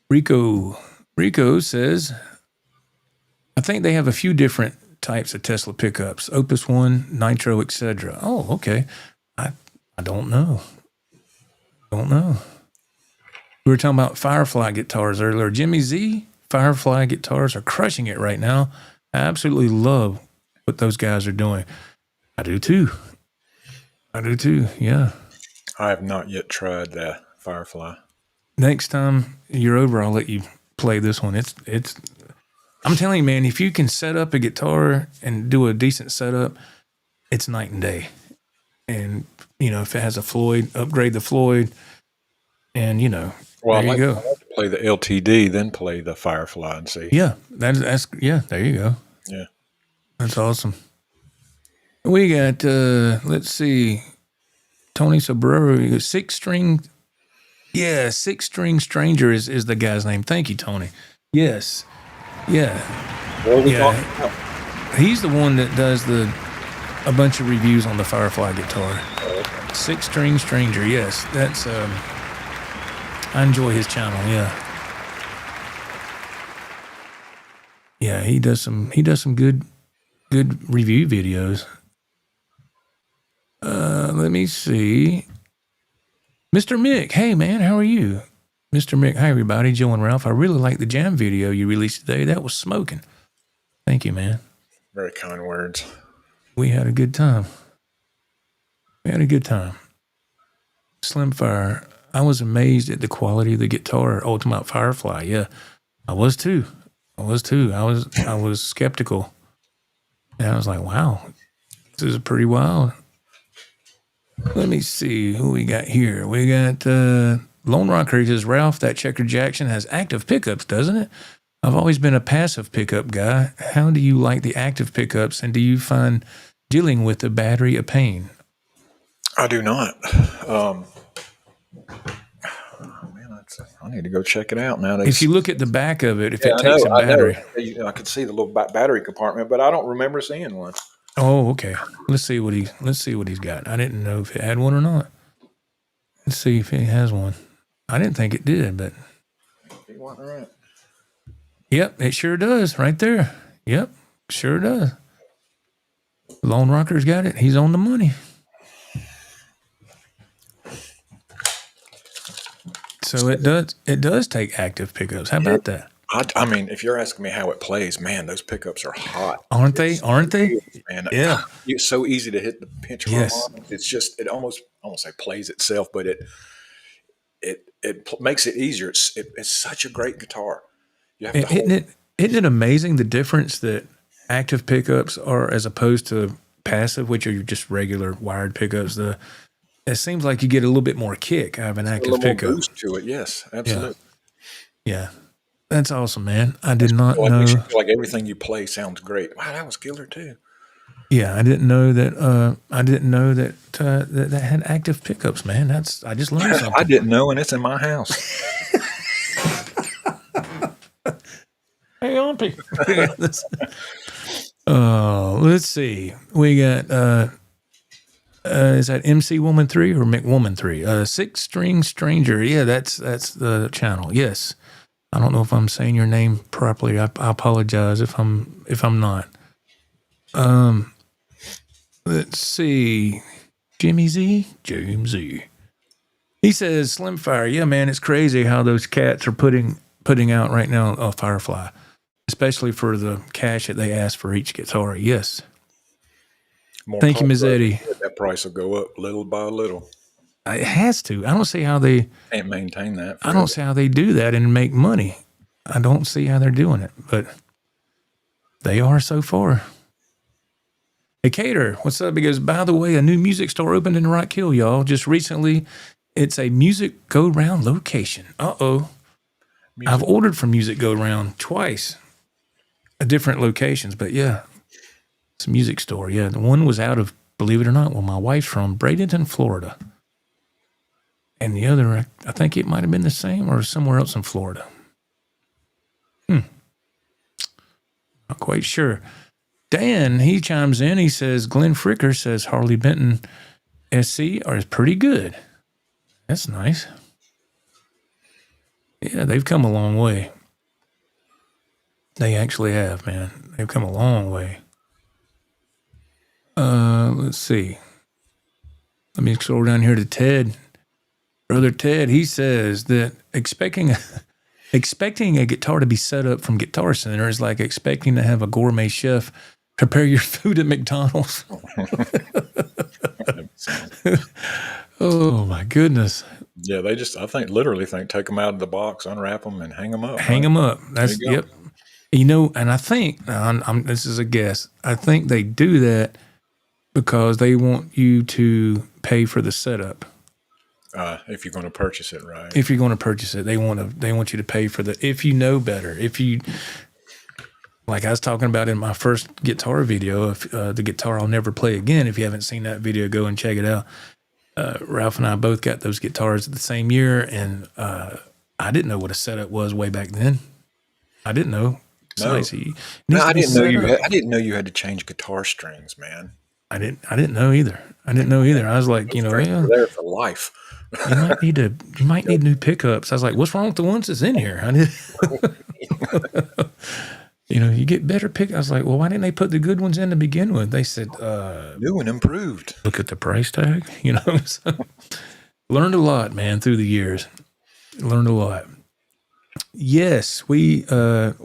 Speaker 1: Rico says, I think they have a few different types of Tesla pickups, Opus 1, Nitro, etc. Oh, okay. I don't know. We were talking about Firefly guitars earlier. Jimmy Z, Firefly guitars are crushing it right now. I absolutely love what those guys are doing. I do too. Yeah.
Speaker 2: I have not yet tried the Firefly.
Speaker 1: Next time you're over, I'll let you play this one. It's. I'm telling you, man, if you can set up a guitar and do a decent setup, it's night and day. And if it has a Floyd, upgrade the Floyd, and
Speaker 2: well,
Speaker 1: there you go.
Speaker 2: I like to play the LTD, then play the Firefly and see.
Speaker 1: Yeah, that's there you go.
Speaker 2: Yeah,
Speaker 1: that's awesome. We got let's see, Tony Sobrero, 6-string. Yeah, 6-string Stranger is the guy's name. Thank you, Tony. Yes, yeah.
Speaker 2: What are we talking about?
Speaker 1: He's the one that does a bunch of reviews on the Firefly guitar. Oh, okay. 6-string Stranger. Yes, that's. I enjoy his channel. he does some good review videos. Let me see. Mr. Mick, hey man, how are you? Mr. Mick, hi everybody, Joe and Ralph. I really like the jam video you released today. That was smoking. Thank you, man.
Speaker 2: Very kind words.
Speaker 1: We had a good time. Slimfire, I was amazed at the quality of the guitar, Ultimate Firefly. Yeah, I was too. I was skeptical. And I was like, wow, this is pretty wild. Let me see who we got here. We got Lone Rocker. He says, Ralph, that Checker Jackson has active pickups, doesn't it? I've always been a passive pickup guy. How do you like the active pickups, and do you find dealing with the battery a pain?
Speaker 2: I do not. I need to go check it out now.
Speaker 1: If you look at the back of it, if it takes a battery.
Speaker 2: I could see the little battery compartment, but I don't remember seeing one.
Speaker 1: Oh, okay. Let's see what he's got. I didn't know if it had one or not. Let's see if it has one. I didn't think it did, but
Speaker 2: Right.
Speaker 1: Yep, it sure does right there. Yep, sure does. Lone Rocker's got it. He's on the money. So it does take active pickups. How about that?
Speaker 2: I mean, if you're asking me how it plays, man, those pickups are hot.
Speaker 1: Aren't they?
Speaker 2: Man,
Speaker 1: yeah.
Speaker 2: It's so easy to hit the pinch on. It's just, it almost say plays itself, but it makes it easier. It's such a great guitar. You have to
Speaker 1: isn't it amazing the difference that active pickups are as opposed to passive, which are just regular wired pickups? It seems like you get a little bit more kick out of an active pickup.
Speaker 2: More boost to it, yes, absolutely.
Speaker 1: Yeah. That's awesome, man. I did not know.
Speaker 2: Like everything you play sounds great. Wow, that was killer too.
Speaker 1: Yeah, I didn't know that. That had active pickups, man. I just learned something.
Speaker 2: I didn't know, and it's in my house.
Speaker 1: Hey, Humpy. Let's see. We got. Is that MC Woman 3 or McWoman 3? 6 String Stranger. Yeah, that's the channel. Yes. I don't know if I'm saying your name properly. I apologize if I'm not. Let's see. James Z. He says, Slimfire. Yeah, man, it's crazy how those cats are putting out right now a Firefly, especially for the cash that they ask for each guitar. Yes. Thank you, Ms. Eddie.
Speaker 2: That price will go up little by little.
Speaker 1: It has to. I don't see how they
Speaker 2: can't maintain that.
Speaker 1: I don't see how they do that and make money. I don't see how they're doing it, but they are so far. Hey, Cater, what's up? He goes, by the way, a new music store opened in Rock Hill, y'all. Just recently, it's a Music Go Round location. Uh-oh. I've ordered from Music Go Round twice at different locations, but yeah, it's a music store. Yeah, the one was out of, believe it or not, well, my wife's from Bradenton, Florida. And the other, I think it might have been the same or somewhere else in Florida. Not quite sure. Dan, he chimes in. He says, Glenn Fricker says Harley Benton SC is pretty good. That's nice. Yeah, they've come a long way. They actually have, man. They've come a long way. Let's see. Let me scroll down here to Ted. Brother Ted, he says that expecting a guitar to be set up from Guitar Center is like expecting to have a gourmet chef prepare your food at McDonald's. Oh my goodness.
Speaker 2: Yeah, they just, literally think take them out of the box, unwrap them, and hang them up.
Speaker 1: Hang them up. That's, yep. You know, and I think, this is a guess, I think they do that because they want you to pay for the setup.
Speaker 2: If you're going to purchase it, right?
Speaker 1: If you're going to purchase it, they want you to pay for if you know better. If you, like I was talking about in my first guitar video, the guitar I'll never play again. If you haven't seen that video, go and check it out. Ralph and I both got those guitars the same year, and I didn't know what a setup was way back then. I didn't know.
Speaker 2: No, I didn't know you had to change guitar strings, man.
Speaker 1: I didn't know either. I was like,
Speaker 2: they're there for life.
Speaker 1: You might need new pickups. I was like, what's wrong with the ones that's in here? You get better pick. I was like, well, why didn't they put the good ones in to begin with? They said,
Speaker 2: new and improved.
Speaker 1: look at the price tag. So, learned a lot, man, through the years. Learned a lot. Yes, we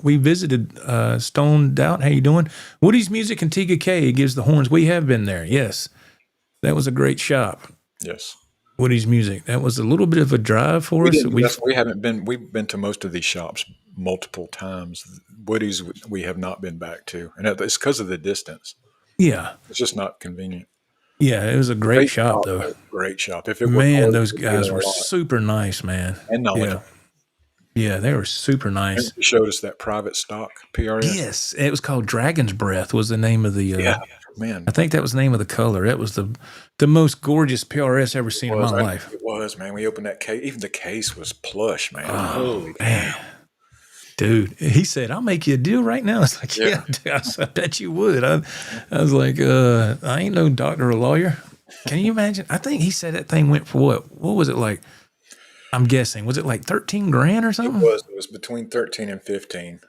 Speaker 1: visited Stone Doubt. How you doing? Woody's Music in Tega K gives the horns. We have been there. Yes, that was a great shop.
Speaker 2: Yes.
Speaker 1: Woody's Music. That was a little bit of a drive for us.
Speaker 2: We haven't been. We've been to most of these shops multiple times. Woody's we have not been back to, and it's because of the distance.
Speaker 1: Yeah,
Speaker 2: it's just not convenient.
Speaker 1: Yeah, it was a great shop, though.
Speaker 2: Great shop. If it
Speaker 1: man, those guys were super nice, man,
Speaker 2: and knowledgeable.
Speaker 1: Yeah, they were super nice.
Speaker 2: He showed us that private stock PRS.
Speaker 1: Yes, it was called Dragon's Breath. Was the name of the?
Speaker 2: Man,
Speaker 1: I think that was the name of the color. That was the most gorgeous PRS ever seen in my life.
Speaker 2: It was, man. We opened that case. Even the case was plush, man.
Speaker 1: Oh, man. Dude, he said, "I'll make you a deal right now." It's like, yeah dude, I bet you would. I was like, I ain't no doctor or lawyer. Can you imagine? I think he said that thing went for what? What was it like? I'm guessing. Was it like 13 grand or something?
Speaker 2: It was between 13 and 15.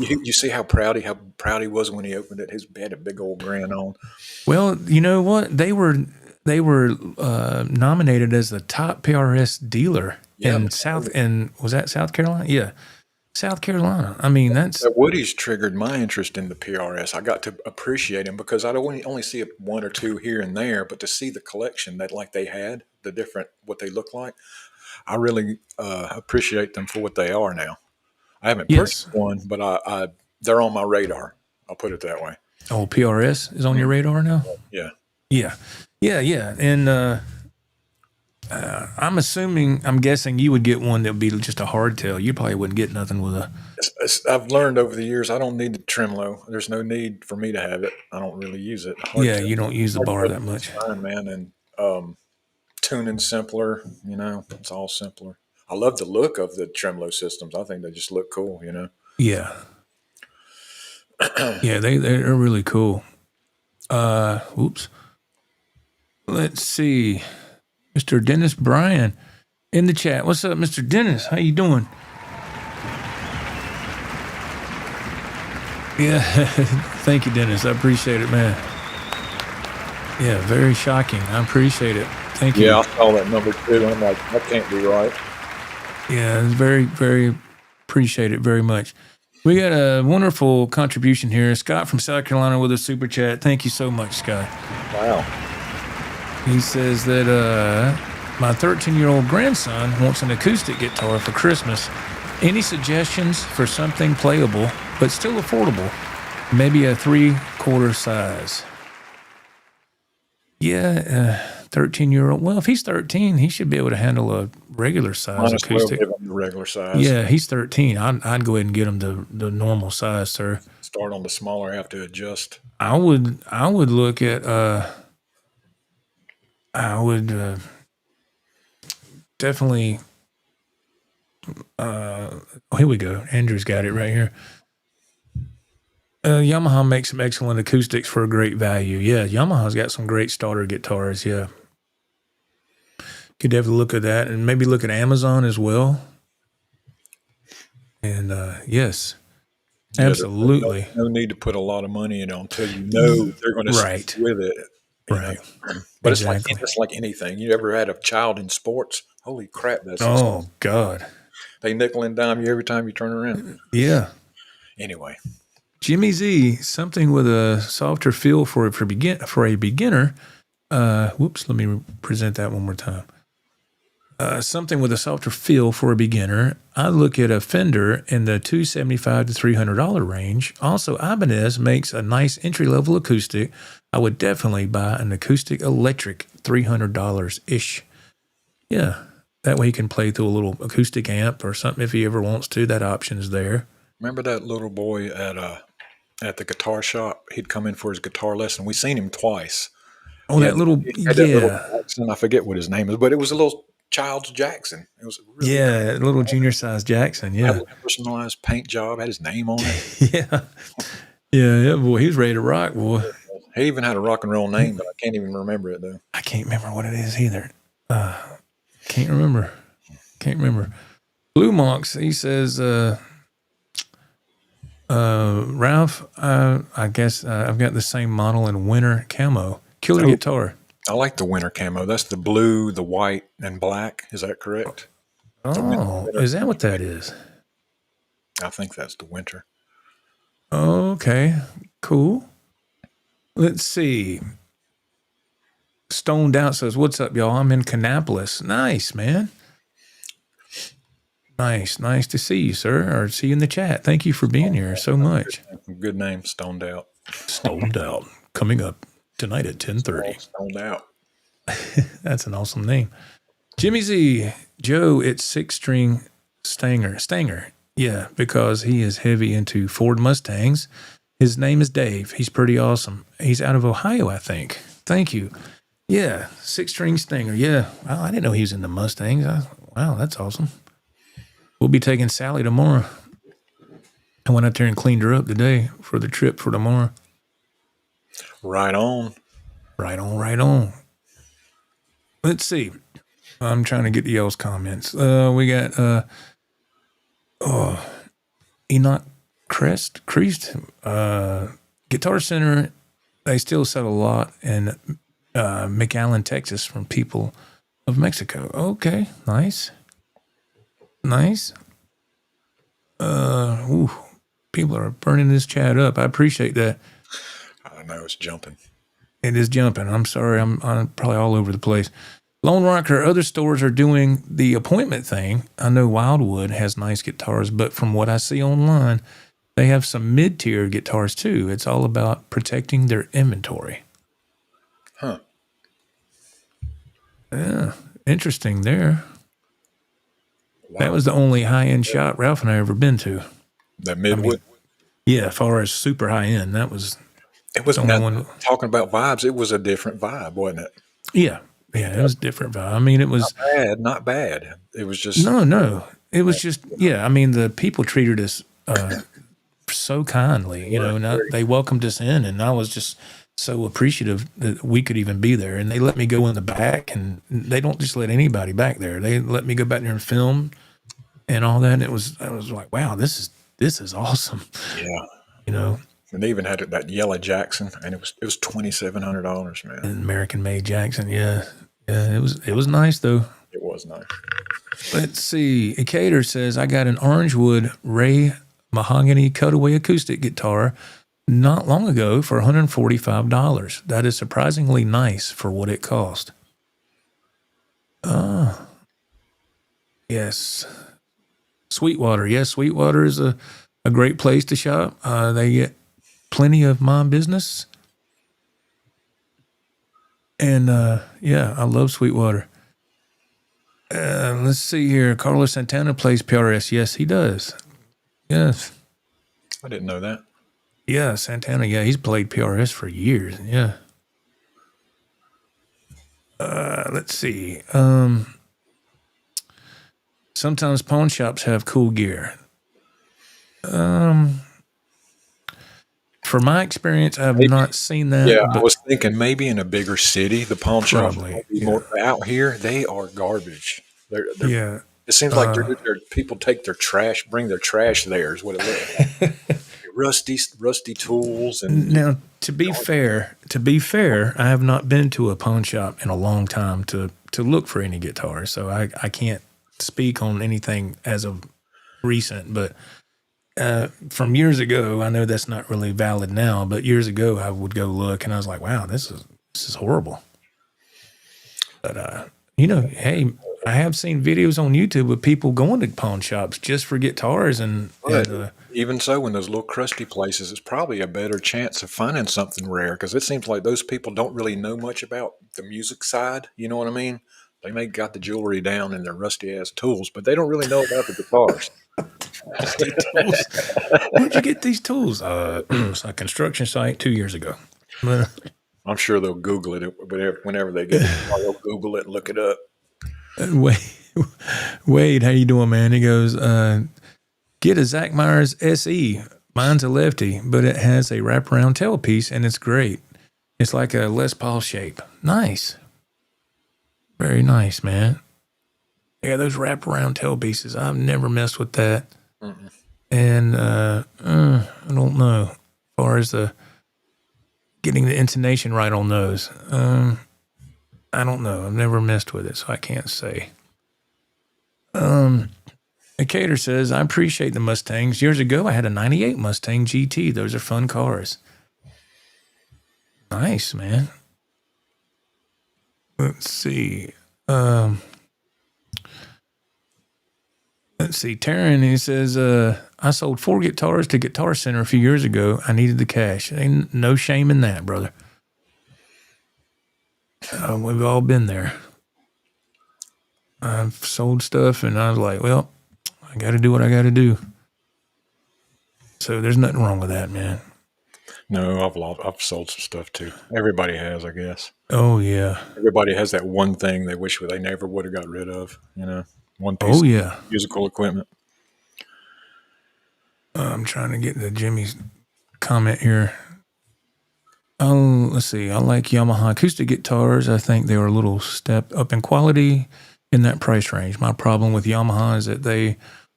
Speaker 2: You see how proud he was when he opened it. His had a big old grin on.
Speaker 1: Well, you know what? They were nominated as the top PRS dealer in was that South Carolina? Yeah, South Carolina. I mean, that
Speaker 2: Woody's triggered my interest in the PRS. I got to appreciate him because I don't only see one or two here and there, but to see the collection that like they had, the different what they look like, I really appreciate them for what they are now. I haven't purchased one, but I they're on my radar. I'll put it that way.
Speaker 1: Oh, PRS is on your radar now? Yeah. And I'm guessing you would get one that would be just a hardtail. You probably wouldn't get nothing with a.
Speaker 2: I've learned over the years I don't need the tremolo. There's no need for me to have it. I don't really use it.
Speaker 1: You don't use the bar that much.
Speaker 2: Fine, man, and tuning simpler. It's all simpler. I love the look of the tremolo systems. I think they just look cool.
Speaker 1: Yeah. Yeah, they're really cool. Oops. Let's see. Mr. Dennis Bryan in the chat. What's up, Mr. Dennis? How you doing? Yeah. Thank you, Dennis. I appreciate it, man. Yeah, very shocking. I appreciate it. Thank you.
Speaker 2: Yeah, I saw that number too. I'm like, that can't be right.
Speaker 1: Yeah, it's very, very appreciate it very much. We got a wonderful contribution here. Scott from South Carolina with a super chat. Thank you so much, Scott.
Speaker 2: Wow.
Speaker 1: He says that my 13-year-old grandson wants an acoustic guitar for Christmas. Any suggestions for something playable but still affordable? Maybe a 3/4 size. Yeah, 13-year-old. Well, if he's 13, he should be able to handle a regular size acoustic.
Speaker 2: Give him the regular size.
Speaker 1: Yeah, he's 13. I'd go ahead and get him the normal size, sir.
Speaker 2: Start on the smaller, have to adjust.
Speaker 1: I would look at definitely here we go. Andrew's got it right here. Yamaha makes some excellent acoustics for a great value. Yeah, Yamaha's got some great starter guitars. Yeah. Could definitely look at that and maybe look at Amazon as well. And yes, absolutely.
Speaker 2: No need to put a lot of money in until you know they're going to stick with it.
Speaker 1: Right.
Speaker 2: But it's like anything. You ever had a child in sports? Holy crap.
Speaker 1: Oh, God.
Speaker 2: They nickel and dime you every time you turn around.
Speaker 1: Yeah.
Speaker 2: Anyway.
Speaker 1: Jimmy Z, something with a softer feel for a beginner. Let me present that one more time. Something with a softer feel for a beginner. I look at a Fender in the $275 to $300 range. Also, Ibanez makes a nice entry-level acoustic. I would definitely buy an acoustic electric, $300-ish. Yeah, that way he can play through a little acoustic amp or something if he ever wants to. That option is there.
Speaker 2: Remember that little boy at the guitar shop? He'd come in for his guitar lesson. We seen him twice.
Speaker 1: Oh, that little
Speaker 2: Jackson, I forget what his name is, but it was a little child's Jackson. It was really
Speaker 1: a little junior-sized Jackson. Yeah,
Speaker 2: had a personalized paint job, had his name on it.
Speaker 1: yeah, boy, he was ready to rock, boy.
Speaker 2: He even had a rock and roll name, but I can't even remember it though.
Speaker 1: I can't remember what it is either. Can't remember. Blue Monks, he says, Ralph, I guess I've got the same model in winter camo. Killer guitar.
Speaker 2: I like the winter camo. That's the blue, the white, and black. Is that correct? The
Speaker 1: Oh,
Speaker 2: winter.
Speaker 1: is that what that is?
Speaker 2: I think that's the winter.
Speaker 1: Okay, cool. Let's see. Stoned Out says, "What's up, y'all? I'm in Kannapolis. Nice, man. Nice to see you, sir, or see you in the chat. Thank you for being here so much."
Speaker 2: Good name, Stoned Out.
Speaker 1: Stoned Out coming up tonight at 10:30.
Speaker 2: Stoned Out.
Speaker 1: That's an awesome name. Jimmy Z, Joe, it's 6-string Stanger. Yeah, because he is heavy into Ford Mustangs. His name is Dave. He's pretty awesome. He's out of Ohio, I think. Thank you. Yeah, 6-string Stanger. Yeah, well, I didn't know he was into Mustangs. Wow, that's awesome. We'll be taking Sally tomorrow. I went out there and cleaned her up today for the trip for tomorrow.
Speaker 2: Right on.
Speaker 1: Right on. Let's see. I'm trying to get to y'all's comments. We got Enoch Crest, Guitar Center. They still sell a lot in McAllen, Texas, from people of Mexico. Okay, nice. People are burning this chat up. I appreciate that.
Speaker 2: I know it's jumping.
Speaker 1: It is jumping. I'm sorry. I'm probably all over the place. Lone Rocker, other stores are doing the appointment thing. I know Wildwood has nice guitars, but from what I see online, they have some mid-tier guitars too. It's all about protecting their inventory.
Speaker 2: Huh.
Speaker 1: Yeah, interesting there.
Speaker 2: Wow.
Speaker 1: That was the only high-end shop Ralph and I ever been to.
Speaker 2: That Midwood?
Speaker 1: Yeah, as far as super high-end, that was...
Speaker 2: It was
Speaker 1: the only one.
Speaker 2: Talking about vibes, it was a different vibe, wasn't it?
Speaker 1: Yeah, it was a different vibe. I mean, it was...
Speaker 2: Not bad. It was just...
Speaker 1: No. It was just, yeah, I mean, the people treated us so kindly, you know, and they welcomed us in, and I was just so appreciative that we could even be there. And they let me go in the back, and they don't just let anybody back there. They let me go back there and film and all that. And I was like, wow, this is awesome.
Speaker 2: Yeah.
Speaker 1: You know.
Speaker 2: And they even had that yellow Jackson, and it was $2,700, man.
Speaker 1: An American-made Jackson, yeah. It was nice though.
Speaker 2: It was nice.
Speaker 1: Let's see. Cater says, I got an Orangewood Ray mahogany cutaway acoustic guitar not long ago for $145. That is surprisingly nice for what it cost. Yes. Sweetwater. Yes, Sweetwater is a great place to shop. They get plenty of my business. And, I love Sweetwater. Let's see here. Carlos Santana plays PRS. Yes, he does. Yes.
Speaker 2: I didn't know that.
Speaker 1: Yeah, Santana. Yeah, he's played PRS for years. Yeah. Let's see. Sometimes pawn shops have cool gear. For my experience, I've not seen that.
Speaker 2: Yeah, I was thinking maybe in a bigger city, the pawn shops
Speaker 1: Probably,
Speaker 2: might be more. Out here, they are garbage. They're
Speaker 1: Yeah.
Speaker 2: It seems like people take their trash, bring their trash there. Is what it looks like. rusty tools. And
Speaker 1: Now, to be fair, I have not been to a pawn shop in a long time to look for any guitars, so I can't speak on anything as of recent. But from years ago, I know that's not really valid now, but years ago I would go look and I was like, wow, this is horrible. But hey, I have seen videos on YouTube of people going to pawn shops just for guitars and
Speaker 2: even so, in those little crusty places, it's probably a better chance of finding something rare because it seems like those people don't really know much about the music side. You know what I mean? They may got the jewelry down and their rusty ass tools, but they don't really know about the guitars.
Speaker 1: Where'd you get these tools? It's a construction site 2 years ago.
Speaker 2: I'm sure they'll Google it whenever they get it. They'll Google it and look it up.
Speaker 1: Wade, how you doing, man? He goes, get a Zach Myers SE. Mine's a lefty, but it has a wraparound tailpiece, and it's great. It's like a Les Paul shape. Nice. Very nice, man. Yeah, those wraparound tailpieces. I've never messed with that.
Speaker 2: Mm-mm.
Speaker 1: And I don't know as far as getting the intonation right on those. I don't know. I've never messed with it, so I can't say. Cater says, I appreciate the Mustangs. Years ago, I had a 98 Mustang GT. Those are fun cars. Nice, man. Let's see. Let's see. Taryn, he says, I sold 4 guitars to Guitar Center a few years ago. I needed the cash. Ain't no shame in that, brother. We've all been there. I've sold stuff, and I was like, well, I got to do what I got to do. So there's nothing wrong with that, man.
Speaker 2: No, I've sold some stuff too. Everybody has, I guess.
Speaker 1: Oh, yeah.
Speaker 2: Everybody has that one thing they wish they never would have got rid of, one piece
Speaker 1: Oh, yeah.
Speaker 2: of musical equipment.
Speaker 1: I'm trying to get to Jimmy's comment here. Oh, let's see. I like Yamaha acoustic guitars. I think they are a little step up in quality in that price range. My problem with Yamaha is that they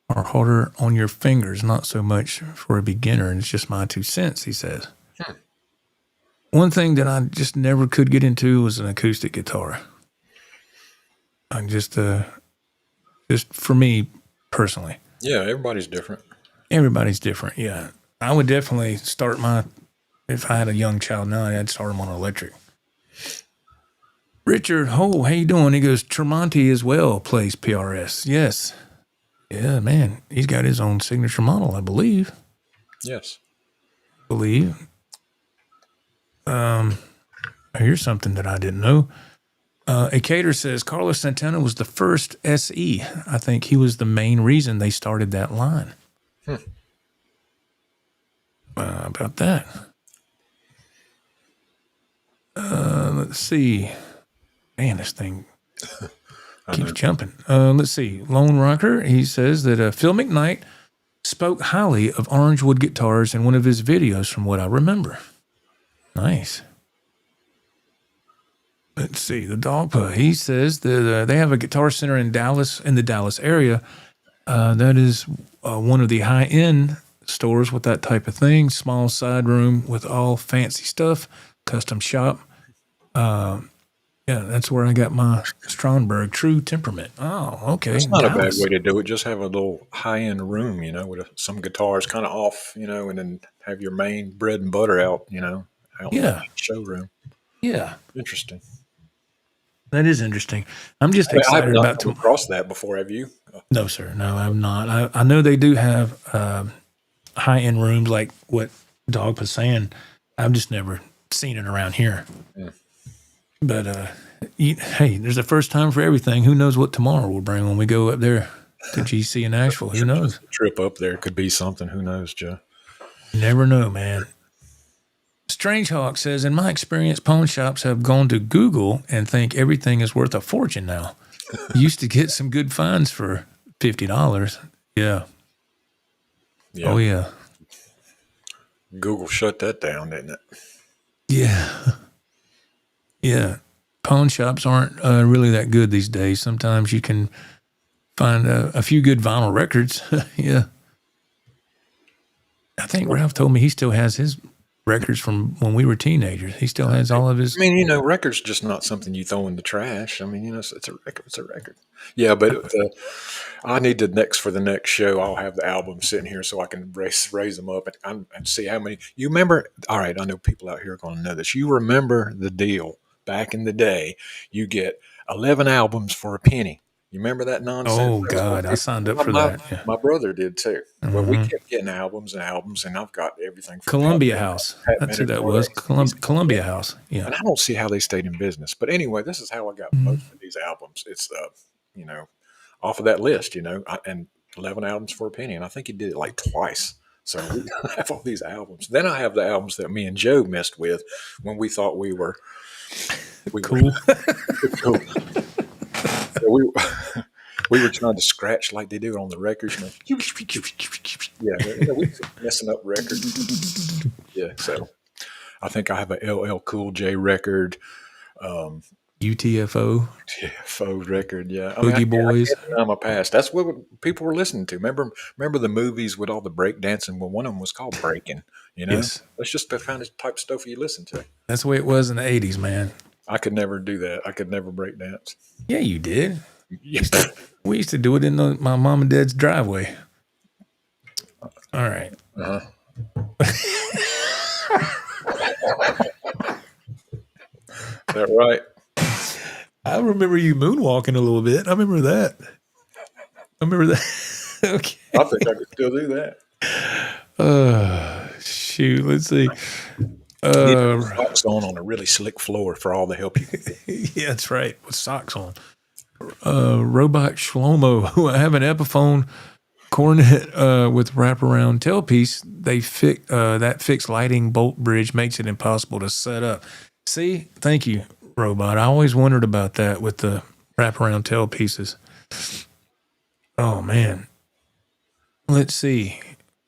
Speaker 1: are harder on your fingers, not so much for a beginner. And it's just my 2 cents, he says. One thing that I just never could get into was an acoustic guitar. I just for me personally.
Speaker 2: Yeah, everybody's different.
Speaker 1: Everybody's different, yeah. I would definitely start if I had a young child now, I'd start him on electric. Richard, how you doing? He goes, Tremonti as well plays PRS. Yes. Yeah, man. He's got his own signature model, I believe.
Speaker 2: Yes.
Speaker 1: Here's something that I didn't know. Cater says Carlos Santana was the first SE. I think he was the main reason they started that line. About that. Let's see. Man, this thing keeps jumping. Let's see. Lone Rocker, he says that Phil McKnight spoke highly of Orangewood guitars in one of his videos from what I remember. Nice. Let's see. The Dogpa, he says that they have a Guitar Center in the Dallas area. That is one of the high-end stores with that type of thing. Small side room with all fancy stuff. Custom shop. Yeah, that's where I got my Stromberg True Temperament. Oh, okay.
Speaker 2: It's not a bad way to do it. Just have a little high-end room, with some guitars kind of off, and then have your main bread and butter out, out in the showroom.
Speaker 1: Yeah.
Speaker 2: Interesting.
Speaker 1: That is interesting. I'm just excited
Speaker 2: about to cross that before. Have you?
Speaker 1: No, sir. No, I'm not. I know they do have high-end rooms like what Dog was saying. I've just never seen it around here. Yeah. But, hey, there's a first time for everything. Who knows what tomorrow will bring when we go up there to GC in Nashville? Who knows?
Speaker 2: A trip up there could be something. Who knows, Joe?
Speaker 1: You never know, man. Strange Hawk says, in my experience, pawn shops have gone to Google and think everything is worth a fortune now. Used to get some good finds for $50. Yeah. Oh, yeah.
Speaker 2: Google shut that down, didn't it?
Speaker 1: Yeah. Yeah. Pawn shops aren't really that good these days. Sometimes you can find a few good vinyl records. Yeah. I think Ralph told me he still has his records from when we were teenagers. He still has all of his.
Speaker 2: I mean, records just not something you throw in the trash. I mean, it's a record. It's a record. Yeah, but I need for the next show, I'll have the album sitting here so I can raise them up and see how many. You remember? All right, I know people out here are going to know this. You remember the deal back in the day? You get 11 albums for a penny. You remember that nonsense?
Speaker 1: Oh, God, I signed up for that. Yeah.
Speaker 2: My brother did, too. Mm-hmm. Well, we kept getting albums and albums, and I've got everything. From
Speaker 1: Columbia House. That's who that was. Columbia House. Yeah.
Speaker 2: And I don't see how they stayed in business. But anyway, this is how I got most of these albums. It's, off of that list, and 11 albums for a penny. And I think he did it like twice. So we have all these albums. Then I have the albums that me and Joe messed with when we thought we were
Speaker 1: cool.
Speaker 2: Cool. We were trying to scratch like they do on the records. Yeah, we were messing up records. Yeah, so I think I have a LL Cool J record.
Speaker 1: UTFO,
Speaker 2: Yeah, faux record. Yeah, I mean,
Speaker 1: Boogie Boys.
Speaker 2: I can't deny my past. That's what people were listening to. Remember the movies with all the break dancing? Well, one of them was called Breaking. You know,
Speaker 1: Yes,
Speaker 2: that's just the kind of type of stuff you listen to.
Speaker 1: that's the way it was in the 80s, man.
Speaker 2: I could never do that. I could never break dance.
Speaker 1: Yeah, you did.
Speaker 2: Yeah.
Speaker 1: We used to do it in my mom and dad's driveway. All right.
Speaker 2: Uh-huh. Is that right?
Speaker 1: I remember you moonwalking a little bit. I remember that. Okay.
Speaker 2: I think I could still do that.
Speaker 1: Shoot. Let's see.
Speaker 2: Socks on a really slick floor for all the help you can get.
Speaker 1: Yeah, that's right. With socks on. Robot Shlomo. I have an Epiphone cornet with wraparound tailpiece. They that fixed lighting bolt bridge makes it impossible to set up. See, thank you, Robot. I always wondered about that with the wraparound tailpieces. Oh man. Let's see.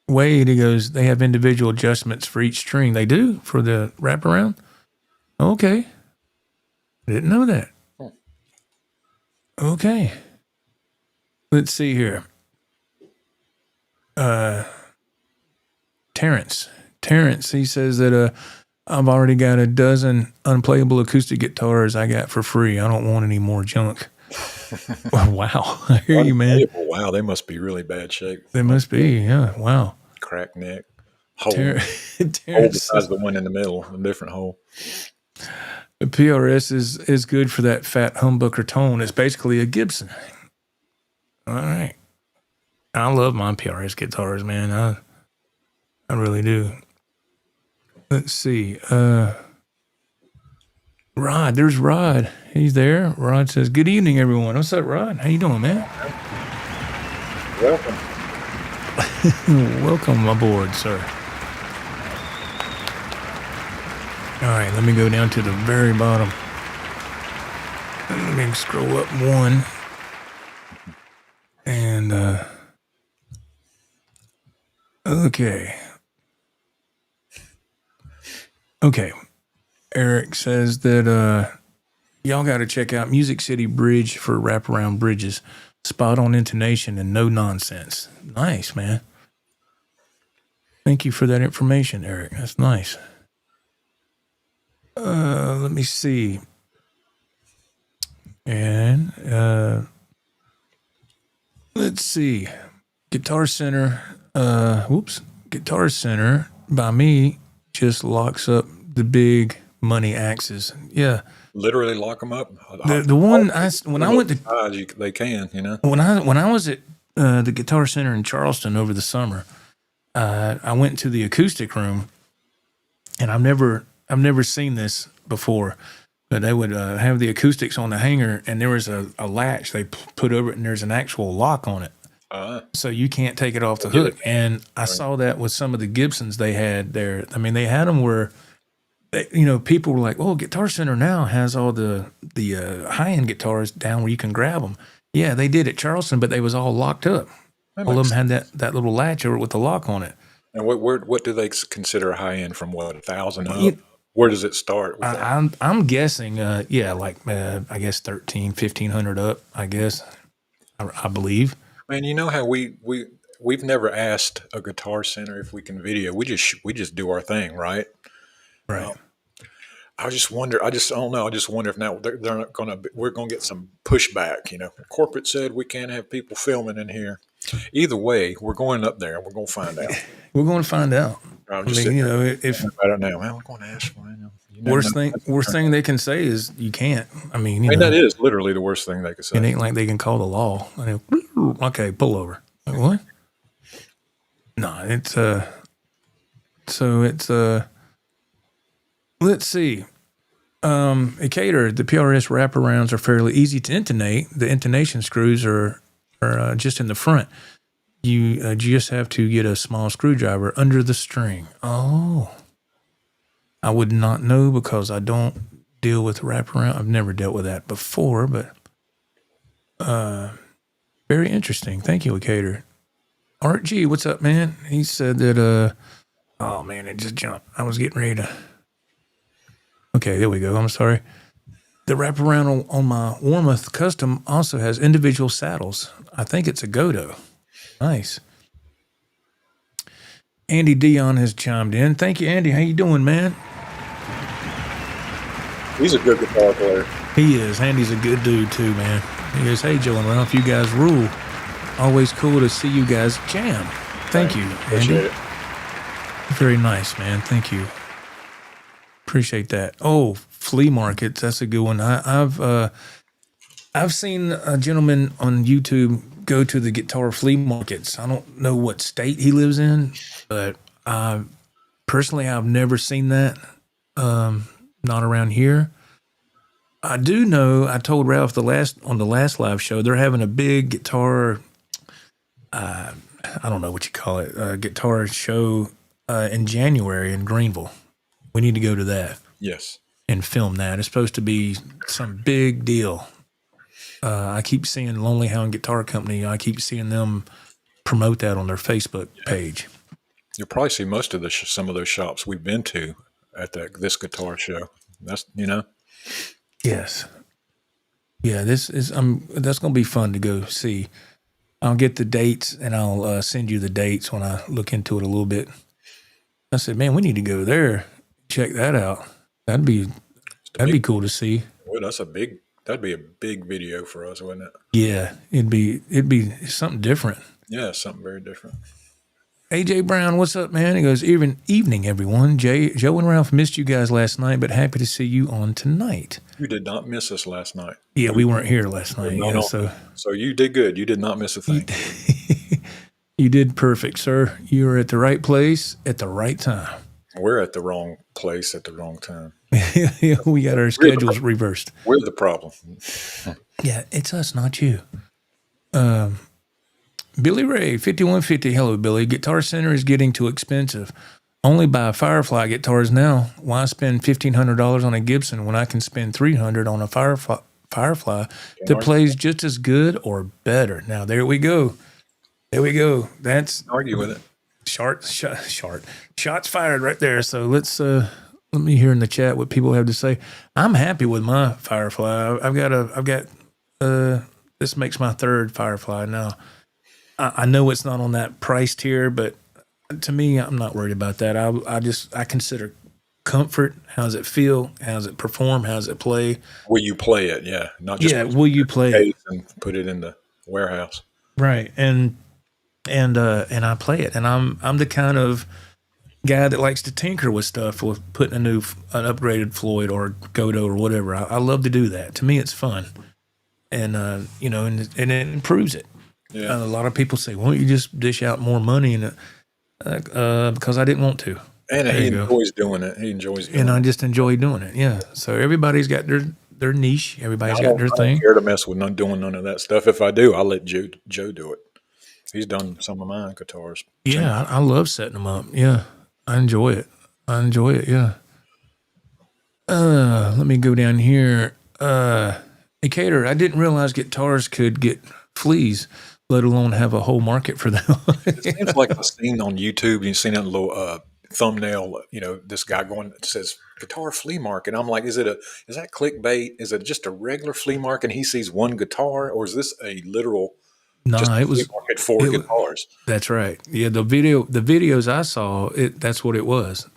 Speaker 1: Wade, he goes, they have individual adjustments for each string. They do for the wraparound? Okay. Didn't know that. Okay. Let's see here. Terrence, he says that I've already got a dozen unplayable acoustic guitars I got for free. I don't want any more junk. Wow. I hear you, man.
Speaker 2: Wow, they must be really bad shape.
Speaker 1: They must be, yeah. Wow.
Speaker 2: Crack neck. Hole.
Speaker 1: Terrence,
Speaker 2: Besides the one in the middle, a different hole.
Speaker 1: the PRS is good for that fat humbucker tone. It's basically a Gibson. All right. I love my PRS guitars, man. I really do. Let's see. Rod, there's Rod. He's there. Rod says, "Good evening, everyone." What's up, Rod? How you doing, man?
Speaker 2: Welcome.
Speaker 1: Welcome aboard, sir. All right, let me go down to the very bottom. Let me scroll up one. And, okay. Okay. Eric says that y'all got to check out Music City Bridge for wraparound bridges. Spot on intonation and no nonsense. Nice, man. Thank you for that information, Eric. That's nice. Let me see. And let's see. Guitar Center. Guitar Center by me just locks up the big money axes. Yeah.
Speaker 2: Literally lock them up.
Speaker 1: The one when I went to
Speaker 2: they can, you know.
Speaker 1: when I was at the Guitar Center in Charleston over the summer, I went to the acoustic room, and I've never seen this before, but they would have the acoustics on the hanger, and there was a latch they put over it, and there's an actual lock on it, so you can't take it off the hook. And I saw that with some of the Gibsons they had there. I mean, they had them where, people were like, "Oh, Guitar Center now has all the high end guitars down where you can grab them." Yeah, they did at Charleston, but they was all locked up. All of them had that little latch over with the lock on it.
Speaker 2: And what do they consider high end from? What, 1,000 up? Where does it start?
Speaker 1: I'm guessing, I guess 1,500 up. I guess I believe.
Speaker 2: Man, you know how we've never asked a Guitar Center if we can video. We just do our thing, right?
Speaker 1: Right.
Speaker 2: I just wonder. I don't know. I just wonder if now they're not gonna. We're gonna get some pushback. Corporate said we can't have people filming in here. Either way, we're going up there and we're gonna find out.
Speaker 1: We're going to find out.
Speaker 2: I'm just
Speaker 1: if
Speaker 2: I don't know, man, we're going to ask for
Speaker 1: worst thing they can say is you can't. I mean,
Speaker 2: that is literally the worst thing they could say.
Speaker 1: It ain't like they can call the law. Okay, pull over. Like, what? No, it's So it's let's see. Cater, the PRS wraparounds are fairly easy to intonate. The intonation screws are just in the front. You just have to get a small screwdriver under the string. Oh, I would not know because I don't deal with wraparound. I've never dealt with that before, but very interesting. Thank you, Cater. Art G, what's up, man? He said that. Oh man, it just jumped. I was getting ready to. Okay, there we go. I'm sorry. The wraparound on my Warmoth Custom also has individual saddles. I think it's a Godo. Nice. Andy Dion has chimed in. Thank you, Andy. How you doing, man?
Speaker 2: He's a good guitar player.
Speaker 1: He is. Andy's a good dude too, man. He goes, "Hey, Joe and Ralph, you guys rule. Always cool to see you guys jam." Thank you,
Speaker 2: Appreciate
Speaker 1: Andy.
Speaker 2: it.
Speaker 1: Very nice, man. Thank you. Appreciate that. Oh, flea markets. That's a good one. I've seen a gentleman on YouTube go to the guitar flea markets. I don't know what state he lives in, but personally, I've never seen that. Not around here. I do know. I told Ralph on the last live show they're having a big guitar. I don't know what you call it. Guitar show in January in Greenville. We need to go to that.
Speaker 2: Yes.
Speaker 1: And film that. It's supposed to be some big deal. I keep seeing Lonely Hound Guitar Company. I keep seeing them promote that on their Facebook page.
Speaker 2: You'll probably see most of some of those shops we've been to at this guitar show. That's
Speaker 1: Yes. Yeah, that's going to be fun to go see. I'll get the dates and I'll send you the dates when I look into it a little bit. I said, man, we need to go there. Check that out. That'd be cool to see.
Speaker 2: Well, that'd be a big video for us, wouldn't it?
Speaker 1: Yeah, it'd be something different.
Speaker 2: Yeah, something very different.
Speaker 1: AJ Brown, what's up, man? He goes, evening, everyone. Joe and Ralph missed you guys last night, but happy to see you on tonight.
Speaker 2: You did not miss us last night.
Speaker 1: Yeah, we weren't here last night.
Speaker 2: No. So you did good. You did not miss a thing.
Speaker 1: You did perfect, sir. You were at the right place at the right time.
Speaker 2: We're at the wrong place at the wrong time.
Speaker 1: We got our schedules reversed.
Speaker 2: We're the problem.
Speaker 1: Yeah, it's us, not you. Billy Ray, 5150. Hello, Billy. Guitar Center is getting too expensive. Only buy Firefly guitars now. Why spend $1,500 on a Gibson when I can spend $300 on a Firefly that plays just as good or better? Now, there we go. That's
Speaker 2: Argue with it.
Speaker 1: Shots fired right there. So let me hear in the chat what people have to say. I'm happy with my Firefly. I've got this makes my third Firefly now. I know it's not on that price tier, but to me, I'm not worried about that. I consider comfort. How does it feel? How does it perform? How does it play?
Speaker 2: Will you play it? Yeah, not just
Speaker 1: will you play it
Speaker 2: and put it in the warehouse?
Speaker 1: Right, and I play it, and I'm the kind of guy that likes to tinker with stuff, with putting an upgraded Floyd or Godo or whatever. I love to do that. To me, it's fun, and and it improves it.
Speaker 2: Yeah.
Speaker 1: A lot of people say, "Why don't you just dish out more money?" And because I didn't want to.
Speaker 2: And he enjoys doing it.
Speaker 1: And I just enjoy doing it. Yeah. So everybody's got their niche. Everybody's got their thing.
Speaker 2: I don't care to mess with doing none of that stuff. If I do, I'll let Joe do it. He's done some of my guitars.
Speaker 1: Yeah, I love setting them up. Yeah, I enjoy it. Yeah. Let me go down here. Hey, Cater, I didn't realize guitars could get fleas, let alone have a whole market for them.
Speaker 2: It seems like I've seen on YouTube, and you've seen that little thumbnail, this guy going that says guitar flea market. I'm like, is that clickbait? Is it just a regular flea market and he sees one guitar, or is this a literal
Speaker 1: it was
Speaker 2: flea market for guitars?
Speaker 1: That's right. Yeah, the videos I saw, that's what it was.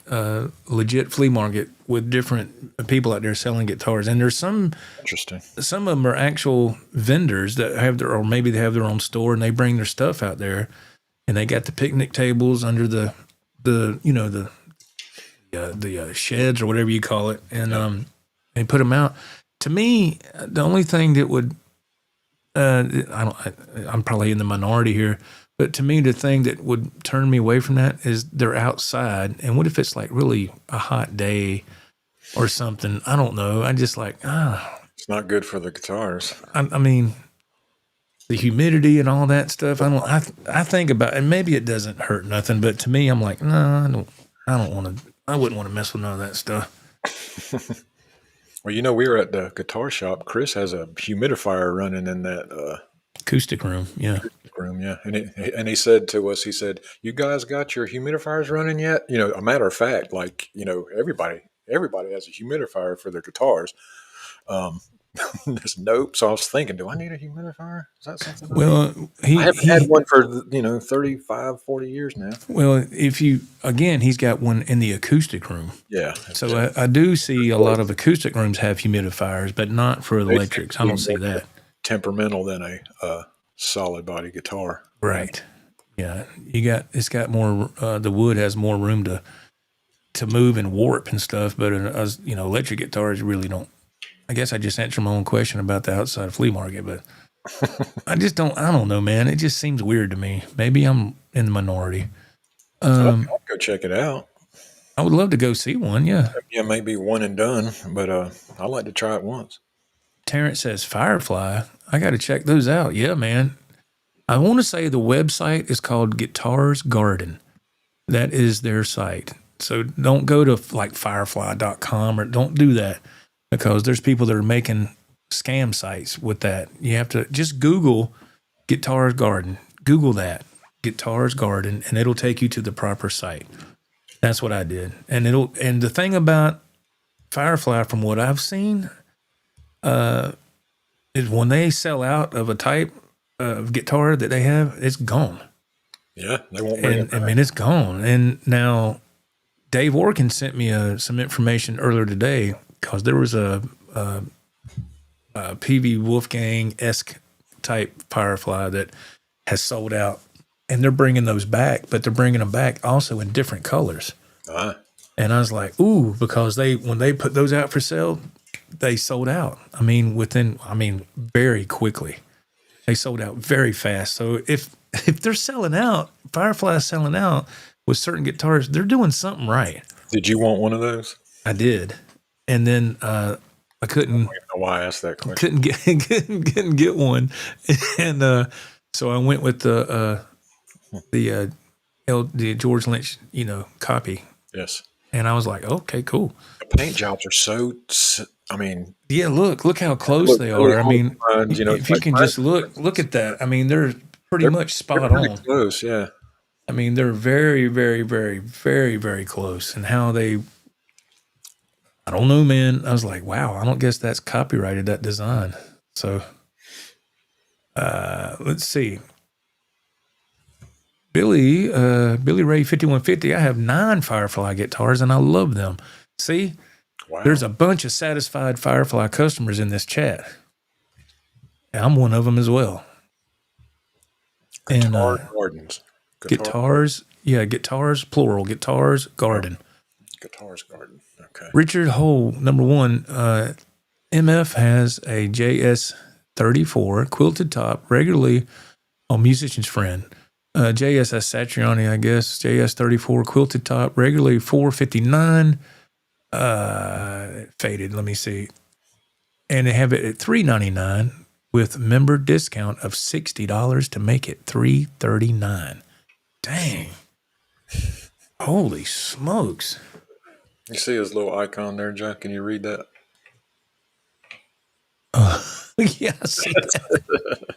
Speaker 1: Legit flea market with different people out there selling guitars. And there's some
Speaker 2: interesting.
Speaker 1: Some of them are actual vendors that have or maybe they have their own store and they bring their stuff out there, and they got the picnic tables under the sheds or whatever you call it, and they put them out. To me, the only thing that would I'm probably in the minority here, but to me, the thing that would turn me away from that is they're outside. And what if it's like really a hot day or something? I don't know. I just like,
Speaker 2: it's not good for the guitars.
Speaker 1: I mean, the humidity and all that stuff. I think about, and maybe it doesn't hurt nothing, but to me, I'm like, no, I wouldn't want to mess with none of that stuff.
Speaker 2: Well, we were at the guitar shop. Chris has a humidifier running in that
Speaker 1: acoustic room. Yeah.
Speaker 2: And he said to us, you guys got your humidifiers running yet? A matter of fact, everybody has a humidifier for their guitars. There's nope. So I was thinking, do I need a humidifier? Is that something I need?
Speaker 1: Well,
Speaker 2: I haven't had one for 35, 40 years now.
Speaker 1: Well, he's got one in the acoustic room.
Speaker 2: Yeah.
Speaker 1: So I do see a lot of acoustic rooms have humidifiers, but not for electrics. I don't see that.
Speaker 2: Temperamental than a solid body guitar.
Speaker 1: Right. Yeah. It's got more. The wood has more room to move and warp and stuff. But electric guitars really don't. I guess I just answered my own question about the outside flea market, but I don't know, man. It just seems weird to me. Maybe I'm in the minority.
Speaker 2: I'll go check it out.
Speaker 1: I would love to go see one. Yeah.
Speaker 2: Yeah, maybe one and done, but I'd like to try it once.
Speaker 1: Terrence says Firefly. I got to check those out. Yeah, man. I want to say the website is called Guitars Garden. That is their site. So don't go to like firefly.com or don't do that because there's people that are making scam sites with that. You have to just Google Guitars Garden. Google that, Guitars Garden, and it'll take you to the proper site. That's what I did. And the thing about Firefly from what I've seen is when they sell out of a type of guitar that they have, it's gone.
Speaker 2: Yeah, they won't bring it back.
Speaker 1: I mean, it's gone. And now Dave Orkin sent me some information earlier today because there was a PV Wolfgang-esque type Firefly that has sold out. And they're bringing those back, but they're bringing them back also in different colors. And I was like, ooh, because when they put those out for sale, they sold out. I mean, very quickly. They sold out very fast. So if they're selling out, Firefly's selling out with certain guitars, they're doing something right.
Speaker 2: Did you want one of those?
Speaker 1: I did. And then I couldn't. I don't
Speaker 2: know why I asked that question.
Speaker 1: Couldn't get one. And so I went with the George Lynch, copy.
Speaker 2: Yes.
Speaker 1: And I was like, okay, cool.
Speaker 2: The paint jobs are so,
Speaker 1: yeah, look how close they are. I mean, if you can just look at that. I mean, they're pretty much spot on.
Speaker 2: Close, yeah.
Speaker 1: I mean, they're very, very, very, very, very close. And how I don't know, man. I was like, wow, I don't guess that's copyrighted, that design. So, let's see. Billy Ray 5150. I have 9 Firefly guitars and I love them. See, wow. There's a bunch of satisfied Firefly customers in this chat. I'm one of them as well.
Speaker 2: Gardens.
Speaker 1: Guitars, plural. Guitars Garden.
Speaker 2: Guitars Garden. Okay. Richard
Speaker 1: Hole, number 1. MF has a JS34 quilted top regularly on Musician's Friend. JSS Satriani, I guess. JS34 quilted top, regularly $459. Faded. Let me see. And they have it at $399 with member discount of $60 to make it $339. Dang! Holy smokes!
Speaker 2: You see his little icon there, Jack? Can you read that?
Speaker 1: Yeah, I see that.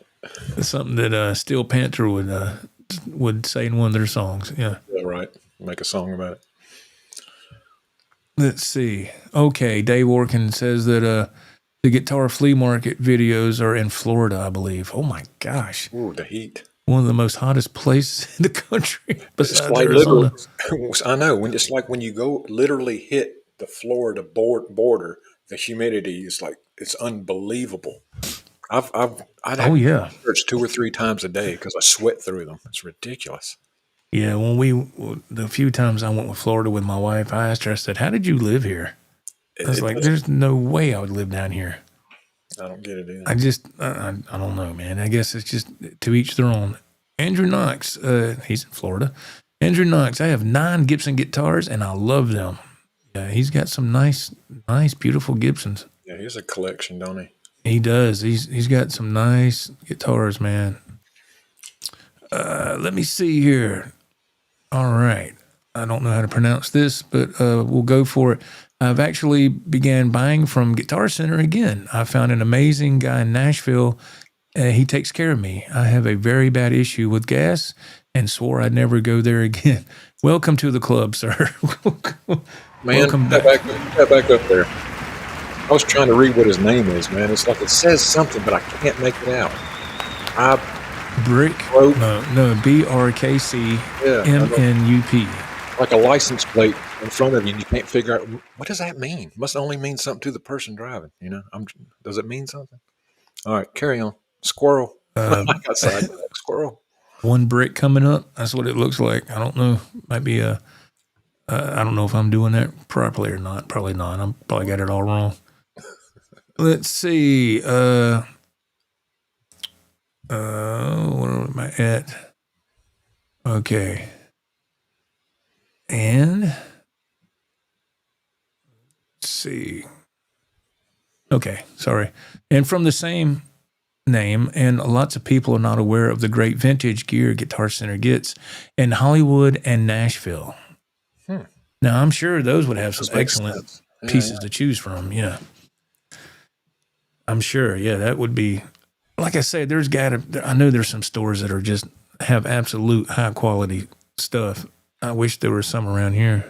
Speaker 1: It's something that Steel Panther would say in one of their songs. Yeah.
Speaker 2: Yeah, right. Make a song about it.
Speaker 1: Let's see. Okay, Dave Orkin says that the guitar flea market videos are in Florida, I believe. Oh my gosh.
Speaker 2: Ooh, the heat.
Speaker 1: One of the most hottest places in the country besides Arizona.
Speaker 2: I know. It's like when you go literally hit the Florida border, the humidity is like, it's unbelievable. I'd have shirts 2 or 3 times a day because I sweat through them. It's ridiculous.
Speaker 1: Yeah, the few times I went with Florida with my wife, I asked her, I said, how did you live here? I was like, there's no way I would live down here.
Speaker 2: I don't get it either.
Speaker 1: I don't know, man. I guess it's just to each their own. Andrew Knox, he's in Florida. Andrew Knox, I have 9 Gibson guitars and I love them. Yeah, he's got some nice, beautiful Gibsons.
Speaker 2: Yeah, he has a collection, don't he?
Speaker 1: He does. He's got some nice guitars, man. Let me see here. All right. I don't know how to pronounce this, but we'll go for it. I've actually began buying from Guitar Center again. I found an amazing guy in Nashville. He takes care of me. I have a very bad issue with gas and swore I'd never go there again. Welcome to the club, sir.
Speaker 2: Man, welcome back up there. I was trying to read what his name is, man. It's like it says something, but I can't make it out. I
Speaker 1: Brick?
Speaker 2: broke.
Speaker 1: No,
Speaker 2: Yeah,
Speaker 1: BRKCMNUP.
Speaker 2: like a license plate in front of you, and you can't figure out what does that mean. Must only mean something to the person driving. You know, does it mean something? All right, carry on. Squirrel. I got sidetracked. Squirrel.
Speaker 1: One brick coming up. That's what it looks like. I don't know. Might be a. I don't know if I'm doing that properly or not. Probably not. I'm probably got it all wrong. Let's see. Where am I at? Okay. And let's see. Okay, sorry. And from the same name, and lots of people are not aware of the great vintage gear Guitar Center gets in Hollywood and Nashville. Now, I'm sure those would have some excellent pieces to choose from. Yeah. I'm sure. Yeah, that would be, like I said, I know there's some stores that are just have absolute high quality stuff. I wish there was some around here.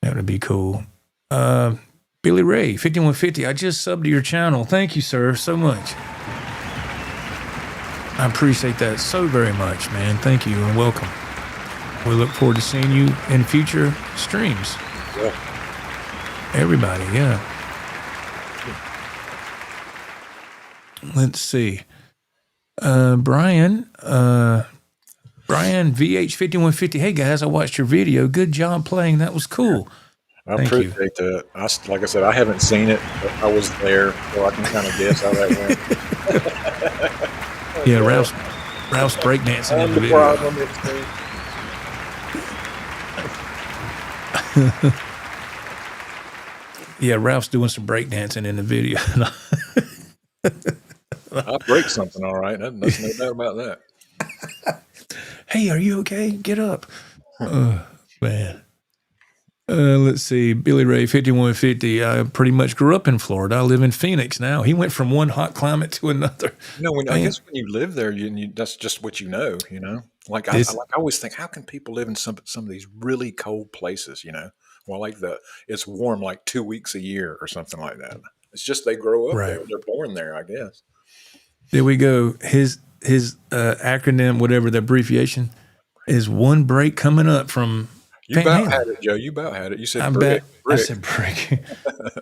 Speaker 1: That would be cool. Billy Ray, 5150. I just subbed to your channel. Thank you, sir, so much. I appreciate that so very much, man. Thank you and welcome. We look forward to seeing you in future streams.
Speaker 2: Yeah.
Speaker 1: Everybody, yeah. Let's see. Brian VH 5150. Hey guys, I watched your video. Good job playing. That was cool.
Speaker 2: I appreciate that. Like I said, I haven't seen it, but I was there, so I can kind of guess how that went.
Speaker 1: Yeah, Ralph's breakdancing in the video. Yeah, Ralph's doing some breakdancing in the video.
Speaker 2: I'll break something, all right. There's no doubt about that.
Speaker 1: Hey, are you okay? Get up. Man. Let's see. Billy Ray, 5150. I pretty much grew up in Florida. I live in Phoenix now. He went from one hot climate to another.
Speaker 2: I guess when you live there, that's just what you know. Like I always think, how can people live in some of these really cold places? Well, it's warm like 2 weeks a year or something like that. It's just they grow up there. They're born there, I guess.
Speaker 1: There we go. His acronym, whatever the abbreviation, is one break coming up from.
Speaker 2: You about had it, Joe. You about had it. You said brick.
Speaker 1: I said brick.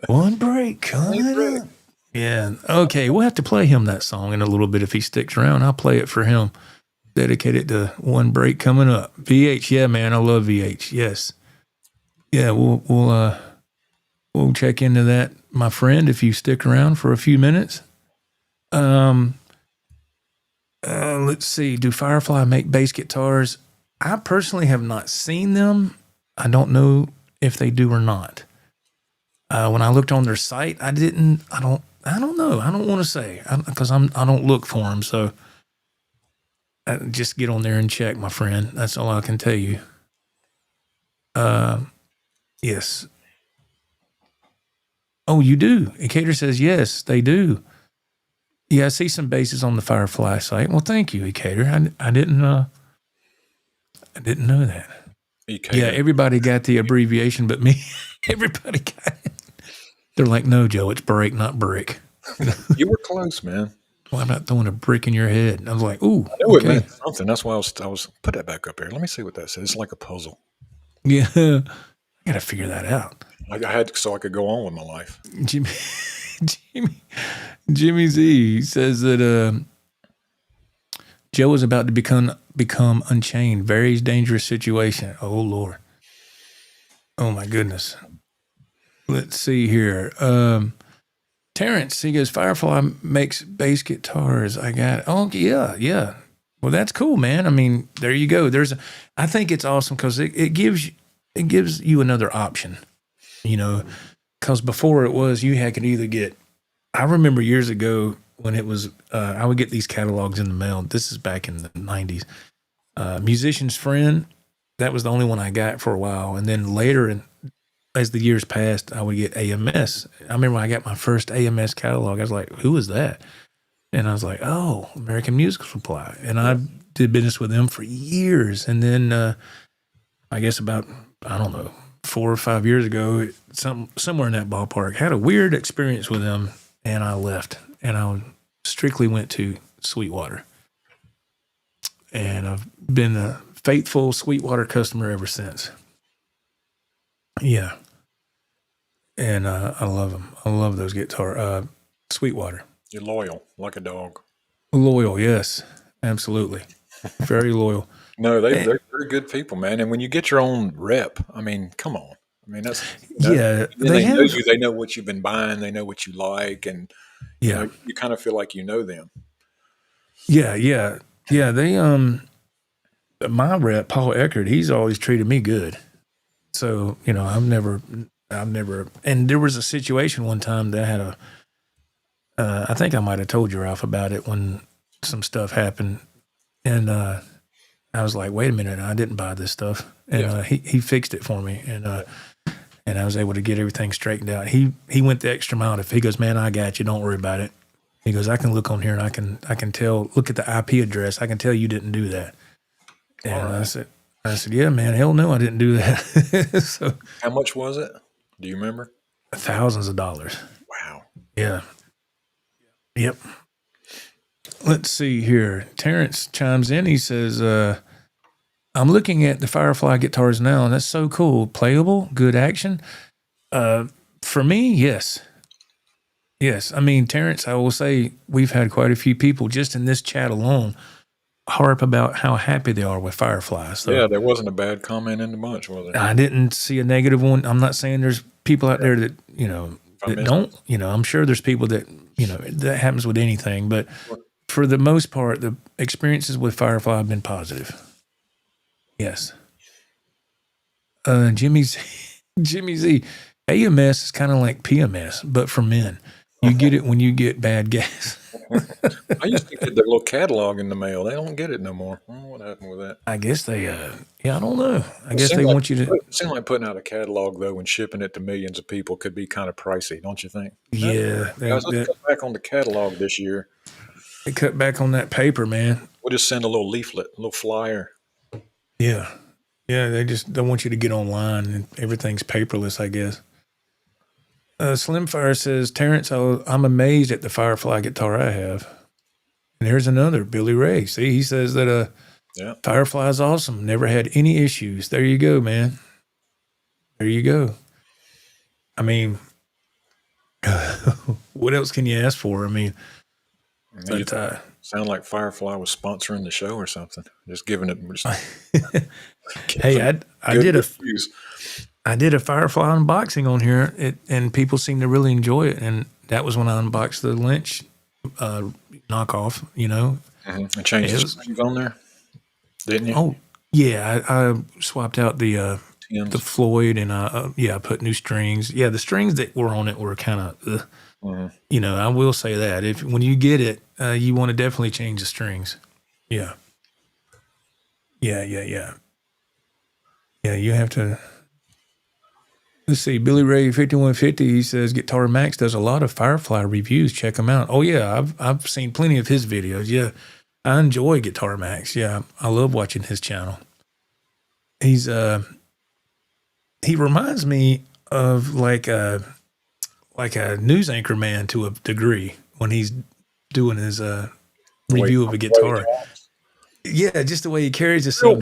Speaker 1: One break coming up. Yeah. Okay. We'll have to play him that song in a little bit if he sticks around. I'll play it for him. Dedicate it to one break coming up. VH. Yeah, man. I love VH. Yes. Yeah. We'll check into that, my friend, if you stick around for a few minutes. Let's see. Do Firefly make bass guitars? I personally have not seen them. I don't know if they do or not. When I looked on their site, I don't know. I don't want to say because I don't look for them. So just get on there and check, my friend. That's all I can tell you. Yes. Oh, you do. Ecater says yes, they do. Yeah, I see some basses on the Firefly site. Well, thank you, Ecater. I didn't know that. Yeah, everybody got the abbreviation, but me. Everybody got it. They're like, no, Joe, it's break, not brick.
Speaker 2: You were close, man.
Speaker 1: Well, I'm not throwing a brick in your head. I was like, ooh.
Speaker 2: I knew it meant something. That's why I was put that back up here. Let me see what that says. It's like a puzzle.
Speaker 1: Yeah, I got to figure that out.
Speaker 2: I had so I could go on with my life.
Speaker 1: Jimmy Z says that Joe is about to become unchained. Very dangerous situation. Oh, Lord. Oh, my goodness. Let's see here. Terrence, he goes, Firefly makes bass guitars. I got it. Oh, yeah. Well, that's cool, man. I mean, there you go. I think it's awesome because it gives you another option, because before it was could either get, I remember years ago when it was, I would get these catalogs in the mail. This is back in the 90s. Musician's Friend, that was the only one I got for a while. And then later, as the years passed, I would get AMS. I remember when I got my first AMS catalog, I was like, who is that? And I was like, oh, American Musical Supply. And I did business with them for years. And then I guess about, I don't know, 4 or 5 years ago, somewhere in that ballpark. Had a weird experience with them, and I left, and I strictly went to Sweetwater, and I've been a faithful Sweetwater customer ever since. Yeah, and I love them. I love those guitar. Sweetwater.
Speaker 2: You're loyal, like a dog.
Speaker 1: Loyal, yes, absolutely, very loyal.
Speaker 2: No, they're good people, man. And when you get your own rep, I mean, come on. I mean, that's
Speaker 1: Yeah,
Speaker 2: they know you. They know what you've been buying. They know what you like, and
Speaker 1: yeah,
Speaker 2: you kind of feel like you know them.
Speaker 1: yeah. They my rep Paul Eckert, he's always treated me good. So I've never. And there was a situation one time that I had I think I might have told you, Ralph, about it when some stuff happened, and I was like, wait a minute, I didn't buy this stuff. And he fixed it for me. And I was able to get everything straightened out. He went the extra mile. If he goes, man, I got you. Don't worry about it. He goes, I can look on here and I can tell, look at the IP address. I can tell you didn't do that. And I said, yeah, man, hell no, I didn't do that. So
Speaker 2: how much was it? Do you remember?
Speaker 1: Thousands of dollars.
Speaker 2: Wow.
Speaker 1: Yeah. Yep. Let's see here. Terrence chimes in. He says, I'm looking at the Firefly guitars now, and that's so cool. Playable, good action. For me, yes. Yes. I mean, Terrence, I will say we've had quite a few people just in this chat alone harp about how happy they are with Firefly. So
Speaker 2: yeah, there wasn't a bad comment in the bunch, was there?
Speaker 1: I didn't see a negative one. I'm not saying there's people out there that, that don't, I'm sure there's people that, that happens with anything, but for the most part, the experiences with Firefly have been positive. Yes. Jimmy Z, AMS is kind of like PMS, but for men. You get it when you get bad gas.
Speaker 2: I used to get their little catalog in the mail. They don't get it no more. I don't know what happened with that.
Speaker 1: I guess they, I don't know. I guess they want you to.
Speaker 2: It seemed like putting out a catalog, though, and shipping it to millions of people could be kind of pricey, don't you think?
Speaker 1: Yeah.
Speaker 2: Guys, let's cut back on the catalog this year.
Speaker 1: They cut back on that paper, man.
Speaker 2: We'll just send a little leaflet, a little flyer.
Speaker 1: Yeah. Yeah, they just don't want you to get online and everything's paperless, I guess. Slimfire says, Terrence, I'm amazed at the Firefly guitar I have. And here's another, Billy Ray. See, he says that Firefly is awesome. Never had any issues. There you go, man. There you go. I mean, what else can you ask for? I mean, but,
Speaker 2: sound like Firefly was sponsoring the show or something. Just giving it.
Speaker 1: Hey, I did a Firefly unboxing on here, and people seem to really enjoy it. And that was when I unboxed the Lynch knockoff,
Speaker 2: And changed the strings on there, didn't you?
Speaker 1: Oh, yeah. I swapped out the Floyd, and I put new strings. Yeah, the strings that were on it were kind of, I will say that. When you get it, you want to definitely change the strings. Yeah. Yeah, you have to. Let's see, Billy Ray 5150, he says Guitar Max does a lot of Firefly reviews. Check him out. Oh yeah, I've seen plenty of his videos. Yeah, I enjoy Guitar Max. Yeah, I love watching his channel. He reminds me of like a news anchor man to a degree when he's doing his review of a guitar. Yeah, just the way he carries himself.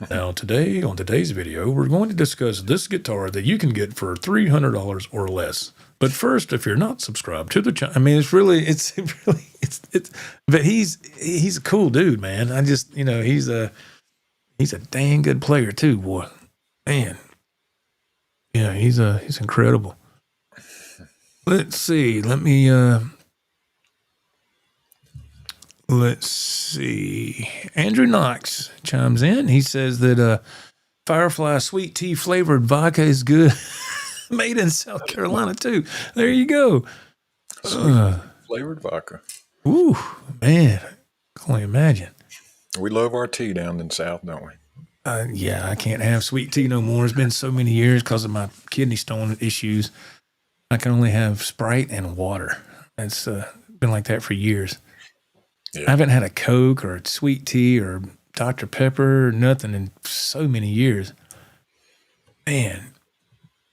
Speaker 1: Now, on today's video, we're going to discuss this guitar that you can get for $300 or less. But first, if you're not subscribed to the channel, I mean, but he's a cool dude, man. I just, he's a dang good player too, boy. Man. Yeah, he's incredible. Let's see. Let's see. Andrew Knox chimes in. He says that Firefly sweet tea flavored vodka is good. Made in South Carolina, too. There you go.
Speaker 2: Flavored vodka.
Speaker 1: Ooh, man. I can only imagine.
Speaker 2: We love our tea down in the South, don't we?
Speaker 1: Yeah, I can't have sweet tea no more. It's been so many years because of my kidney stone issues. I can only have Sprite and water. It's been like that for years. Yeah. I haven't had a Coke or a sweet tea or Dr. Pepper or nothing in so many years. Man,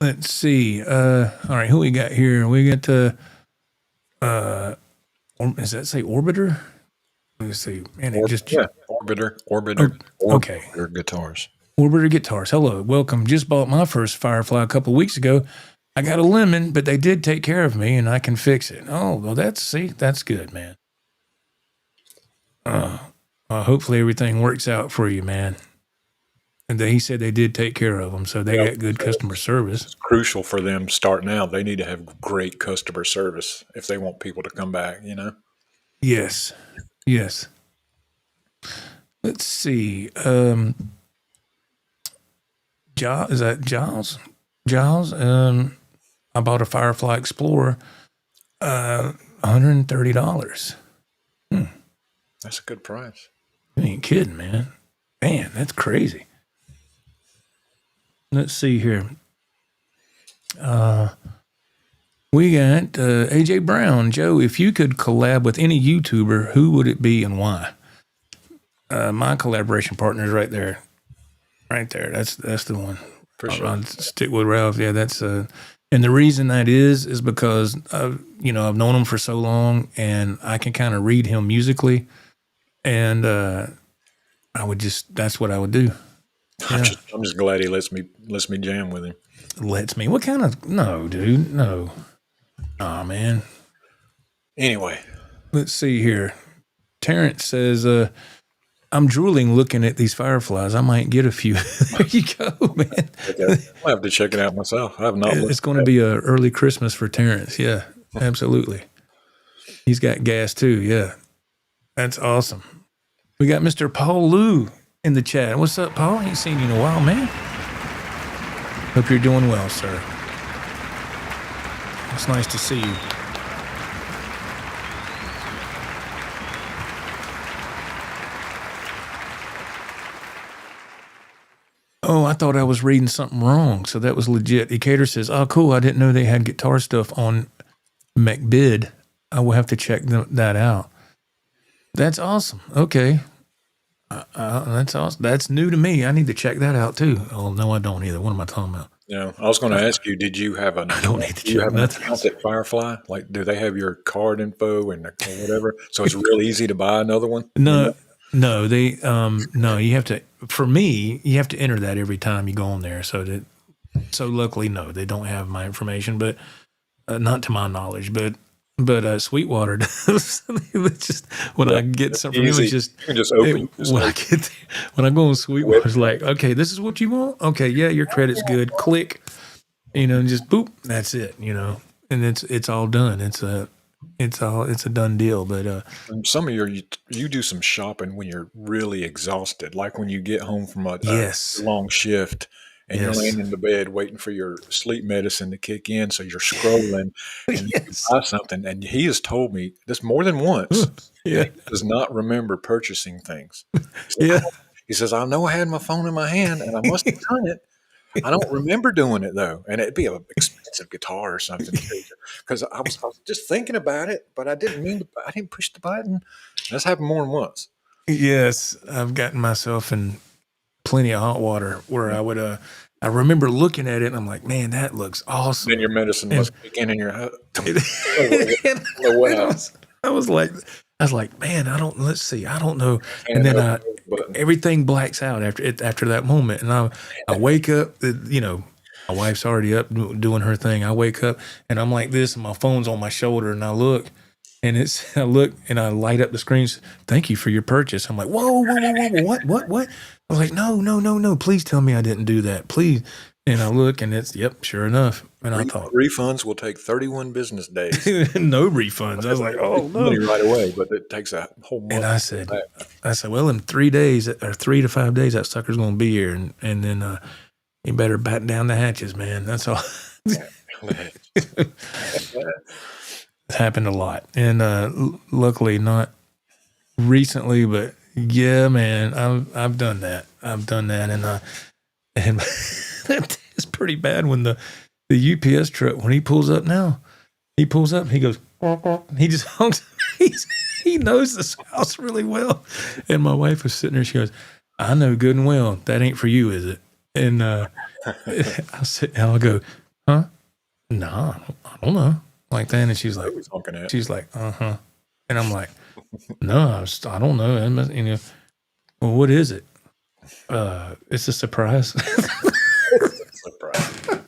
Speaker 1: let's see. All right, who we got here? We got does that say Orbiter? Let's see. Man, it just
Speaker 2: Orbiter,
Speaker 1: okay.
Speaker 2: Orbiter guitars.
Speaker 1: Orbiter Guitars. Hello, welcome. Just bought my first Firefly a couple weeks ago. I got a lemon, but they did take care of me, and I can fix it. Oh, well, that's good, man. Hopefully everything works out for you, man. And he said they did take care of them, so they got good customer service.
Speaker 2: It's crucial for them starting out. They need to have great customer service if they want people to come back, you know?
Speaker 1: Yes. Let's see. Is that Giles? Giles? I bought a Firefly Explorer, $130.
Speaker 2: That's a good price.
Speaker 1: You ain't kidding, man. Man, that's crazy. Let's see here. We got AJ Brown. Joe, if you could collab with any YouTuber, who would it be and why? My collaboration partner is right there. Right there. That's the one.
Speaker 2: For sure.
Speaker 1: I'll stick with Ralph. Yeah, that's and the reason that is because I've known him for so long, and I can kind of read him musically, and that's what I would do. Yeah.
Speaker 2: I'm just glad he lets me jam with him.
Speaker 1: Lets me? What kind of? No, dude, no. Aw, man.
Speaker 2: Anyway,
Speaker 1: let's see here. Terrence says, I'm drooling looking at these Fireflies. I might get a few. There you go, man.
Speaker 2: I'll have to check it out myself. I have not.
Speaker 1: It's going to be a early Christmas for Terrence. Yeah, absolutely. He's got gas too. Yeah, that's awesome. We got Mr. Paul Lou in the chat. What's up, Paul? Ain't seen you in a while, man. Hope you're doing well, sir. It's nice to see you. Oh, I thought I was reading something wrong. So that was legit. Ecator says, oh, cool. I didn't know they had guitar stuff on McBid. I will have to check that out. That's awesome. Okay. That's awesome. That's new to me. I need to check that out too. Oh, no, I don't either. What am I talking about?
Speaker 2: Yeah, I was going to ask you, did you have I don't need to check nothing. Account at Firefly? Like, do they have your card info and whatever? So it's real easy to buy another one?
Speaker 1: No, they, no, you have to, for me, you have to enter that every time you go on there. So luckily, no, they don't have my information, but not to my knowledge, but Sweetwater does. It's just when I get something new, it's just
Speaker 2: you can just open.
Speaker 1: When I go on Sweetwater, it's like, okay, this is what you want. Okay, yeah, your credit's good. Click, and just boop. That's it, and it's all done. It's a done deal. But
Speaker 2: some of you do some shopping when you're really exhausted, like when you get home from a long shift. And you're laying in the bed waiting for your sleep medicine to kick in, so you're scrolling and you buy something. And he has told me this more than once. He does not remember purchasing things. He says, I know I had my phone in my hand and I must have done it. I don't remember doing it though. And it'd be an expensive guitar or something. Because I was just thinking about it, but I didn't push the button. That's happened more than once.
Speaker 1: Yes, I've gotten myself in plenty of hot water where I would I remember looking at it and I'm like, man, that looks awesome.
Speaker 2: Then your medicine must begin in your head.
Speaker 1: I was like, man, I don't know. And then everything blacks out after that moment. And I wake up, my wife's already up doing her thing. I wake up and I'm like this and my phone's on my shoulder and I look and I light up the screens. Thank you for your purchase. I'm like, whoa, what? I was like, no, please tell me I didn't do that, please. And I look and it's, sure enough. And I thought
Speaker 2: refunds will take 31 business days.
Speaker 1: No refunds. I was like, oh no,
Speaker 2: money right away, but it takes a whole month.
Speaker 1: And I said, well, in 3 days or 3 to 5 days, that sucker's going to be here. And then you better batten down the hatches, man. That's all. It's happened a lot. And luckily not recently, but yeah, man, I've done that. And it's pretty bad when the UPS truck, when he pulls up now, he goes, he just honks. He knows this house really well. And my wife was sitting there. She goes, I know good and well that ain't for you, is it? And I'll go, huh? Nah, I don't know. Like that. And she's like,
Speaker 2: Who was honking at?
Speaker 1: uh-huh. And I'm like, no, I don't know. You know, well, what is it? It's a surprise.
Speaker 2: Surprise.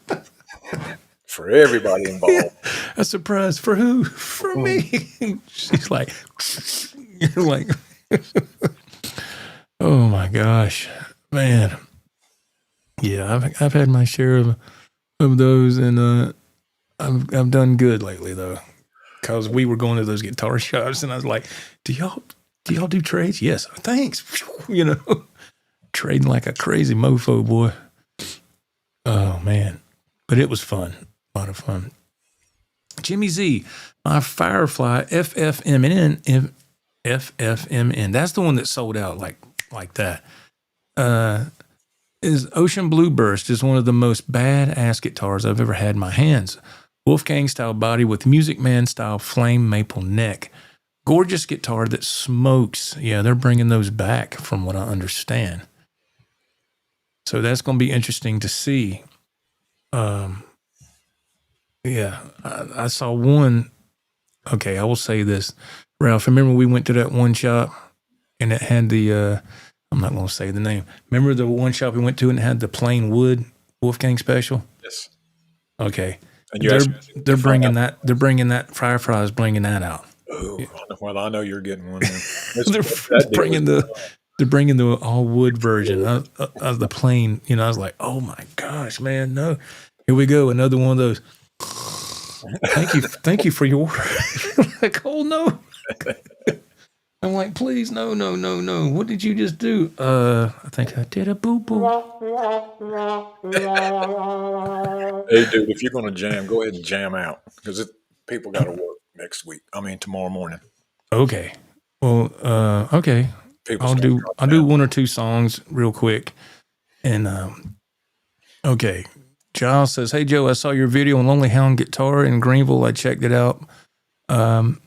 Speaker 2: For everybody involved.
Speaker 1: A surprise for who? For me. She's like, like, oh my gosh, man. Yeah, I've had my share of those, and I've done good lately though, because we were going to those guitar shops, and I was like, do y'all do trades? Yes, thanks. You know, trading like a crazy mofo, boy. Oh man, but it was fun, a lot of fun. Jimmy Z, my Firefly FFMN. That's the one that sold out like that. Is Ocean Blue Burst is one of the most badass guitars I've ever had in my hands. Wolfgang style body with Music Man style flame maple neck. Gorgeous guitar that smokes. Yeah, they're bringing those back from what I understand. So that's going to be interesting to see. Yeah, I saw one. Okay, I will say this. Ralph, remember we went to that one shop and it had the, I'm not going to say the name. Remember the one shop we went to and it had the plain wood Wolfgang special?
Speaker 2: Yes.
Speaker 1: Okay.
Speaker 2: And
Speaker 1: they're bringing that Firefly is bringing that out.
Speaker 2: Oh, well, I know you're getting one.
Speaker 1: They're bringing the all wood version of the plain. You know, I was like, oh my gosh, man, no. Here we go, another one of those. Thank you for your order. Like, oh no. I'm like, please, no. What did you just do? I think I did a boo boo.
Speaker 2: Hey, dude, if you're going to jam, go ahead and jam out because people got to work next week. I mean, tomorrow morning.
Speaker 1: Okay. Well, okay. I'll do one or two songs real quick. And okay. Giles says, "Hey Joe, I saw your video on Lonely Hound guitar in Greenville. I checked it out. And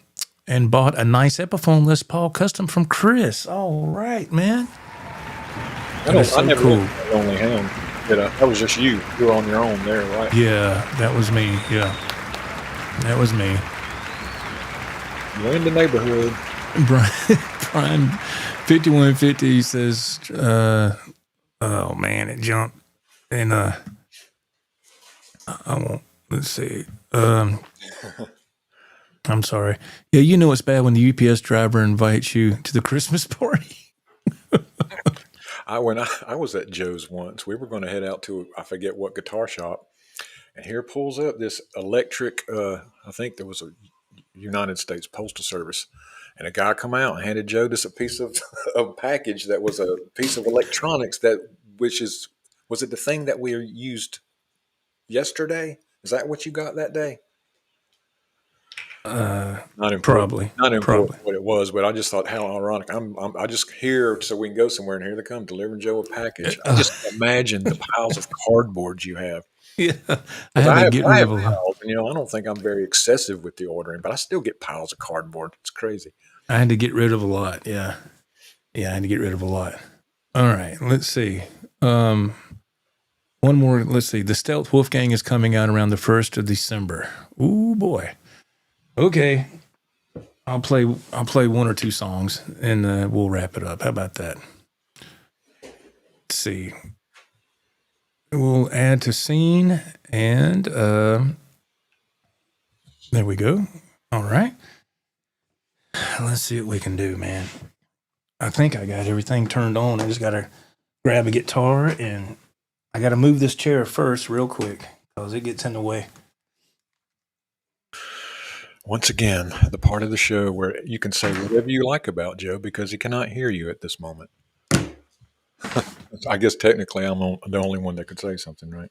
Speaker 1: bought a nice Epiphone Les Paul custom from Chris. All right, man.
Speaker 2: I never cool. Lonely Hound. That was just you. You were on your own there, right?
Speaker 1: Yeah, that was me. Yeah, that was me.
Speaker 2: You're in the neighborhood.
Speaker 1: Brian 5150 says, "Oh man, it jumped." And I won't. Let's see. I'm sorry. Yeah, you know it's bad when the UPS driver invites you to the Christmas party.
Speaker 2: When I was at Joe's once, we were going to head out to, I forget what guitar shop, and here pulls up this electric, I think there was a United States Postal Service, and a guy come out and handed Joe this a piece of a package that was a piece of electronics was it the thing that we used yesterday? Is that what you got that day? Not important what it was, but I just thought how ironic. I just here so we can go somewhere, and here they come delivering Joe a package. I just imagine the piles of cardboard you have.
Speaker 1: Yeah, I have
Speaker 2: piles, and, I don't think I'm very excessive with the ordering, but I still get piles of cardboard. It's crazy.
Speaker 1: I had to get rid of a lot. Yeah, I had to get rid of a lot. All right, let's see. One more. Let's see. The Stealth Wolfgang is coming out around the 1st of December. Ooh boy. Okay, I'll play one or two songs and we'll wrap it up. How about that? Let's see. We'll add to scene and there we go. All right. Let's see what we can do, man. I think I got everything turned on. I just got to grab a guitar and I got to move this chair first real quick because it gets in the way.
Speaker 2: Once again, the part of the show where you can say whatever you like about Joe because he cannot hear you at this moment. I guess technically I'm the only one that could say something, right?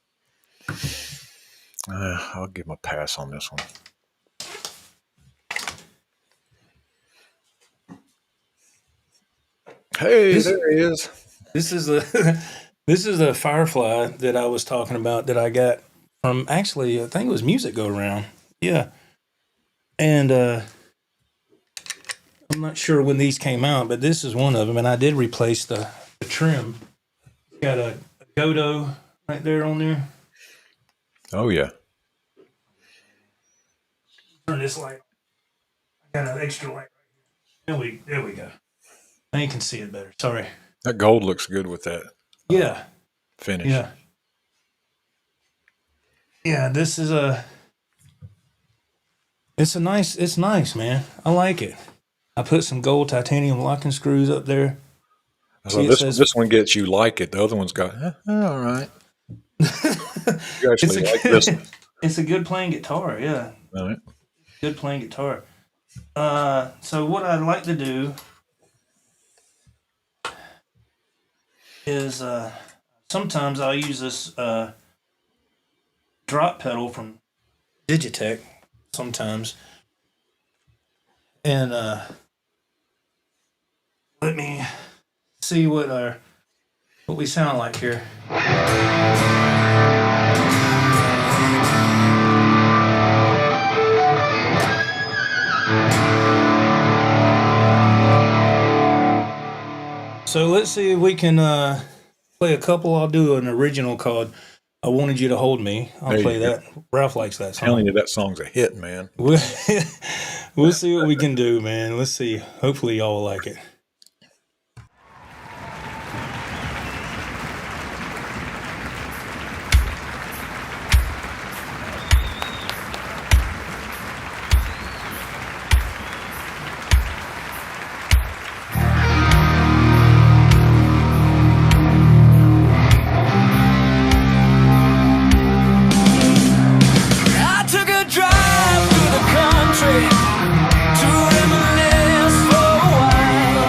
Speaker 2: I'll give him a pass on this one. Hey, there he is.
Speaker 1: This is a Firefly that I was talking about that I got from actually, I think it was Music Go Around. Yeah. And I'm not sure when these came out, but this is one of them. And I did replace the trim. Got a Godo right there on there.
Speaker 2: Oh yeah.
Speaker 1: Turn this light. I got an extra light right here. There we go. Now you can see it better. Sorry.
Speaker 2: That gold looks good with that
Speaker 1: Yeah.
Speaker 2: finish.
Speaker 1: Yeah. Yeah, this is it's nice, man. I like it. I put some gold titanium locking screws up there.
Speaker 2: So this one gets you like it. The other one's got, all right. You actually like this one.
Speaker 1: It's a good playing guitar, yeah.
Speaker 2: All right.
Speaker 1: Good playing guitar. So what I'd like to do is sometimes I'll use this drop pedal from Digitech sometimes. And let me see what we sound like here. So let's see if we can play a couple. I'll do an original called I Wanted You to Hold Me. I'll play that. Ralph likes that song.
Speaker 2: I'm telling you, that song's a hit, man.
Speaker 1: We'll see what we can do, man. Let's see. Hopefully y'all will like it.
Speaker 3: Drive through the country to reminisce for a while.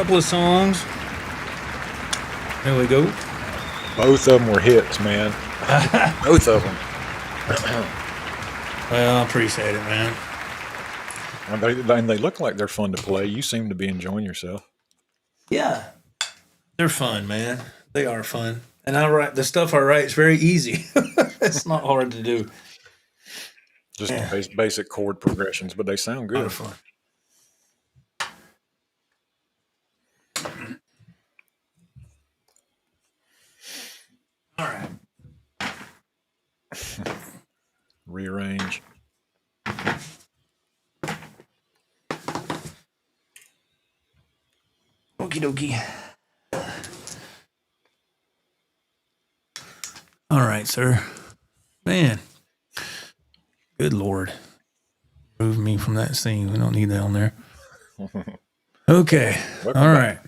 Speaker 1: couple of songs. There we go.
Speaker 2: Both of them were hits, man. Both of them.
Speaker 1: Well, I appreciate it, man.
Speaker 2: And they look like they're fun to play. You seem to be enjoying yourself.
Speaker 1: Yeah. They're fun, man. They are fun. And I write the stuff I write is very easy. It's not hard to do.
Speaker 2: Just basic chord progressions, but they sound good.
Speaker 1: Fun. All right.
Speaker 2: Rearrange.
Speaker 1: Okie dokie. All right, sir. Man. Good Lord. Remove me from that scene. We don't need that on there. Okay. All right.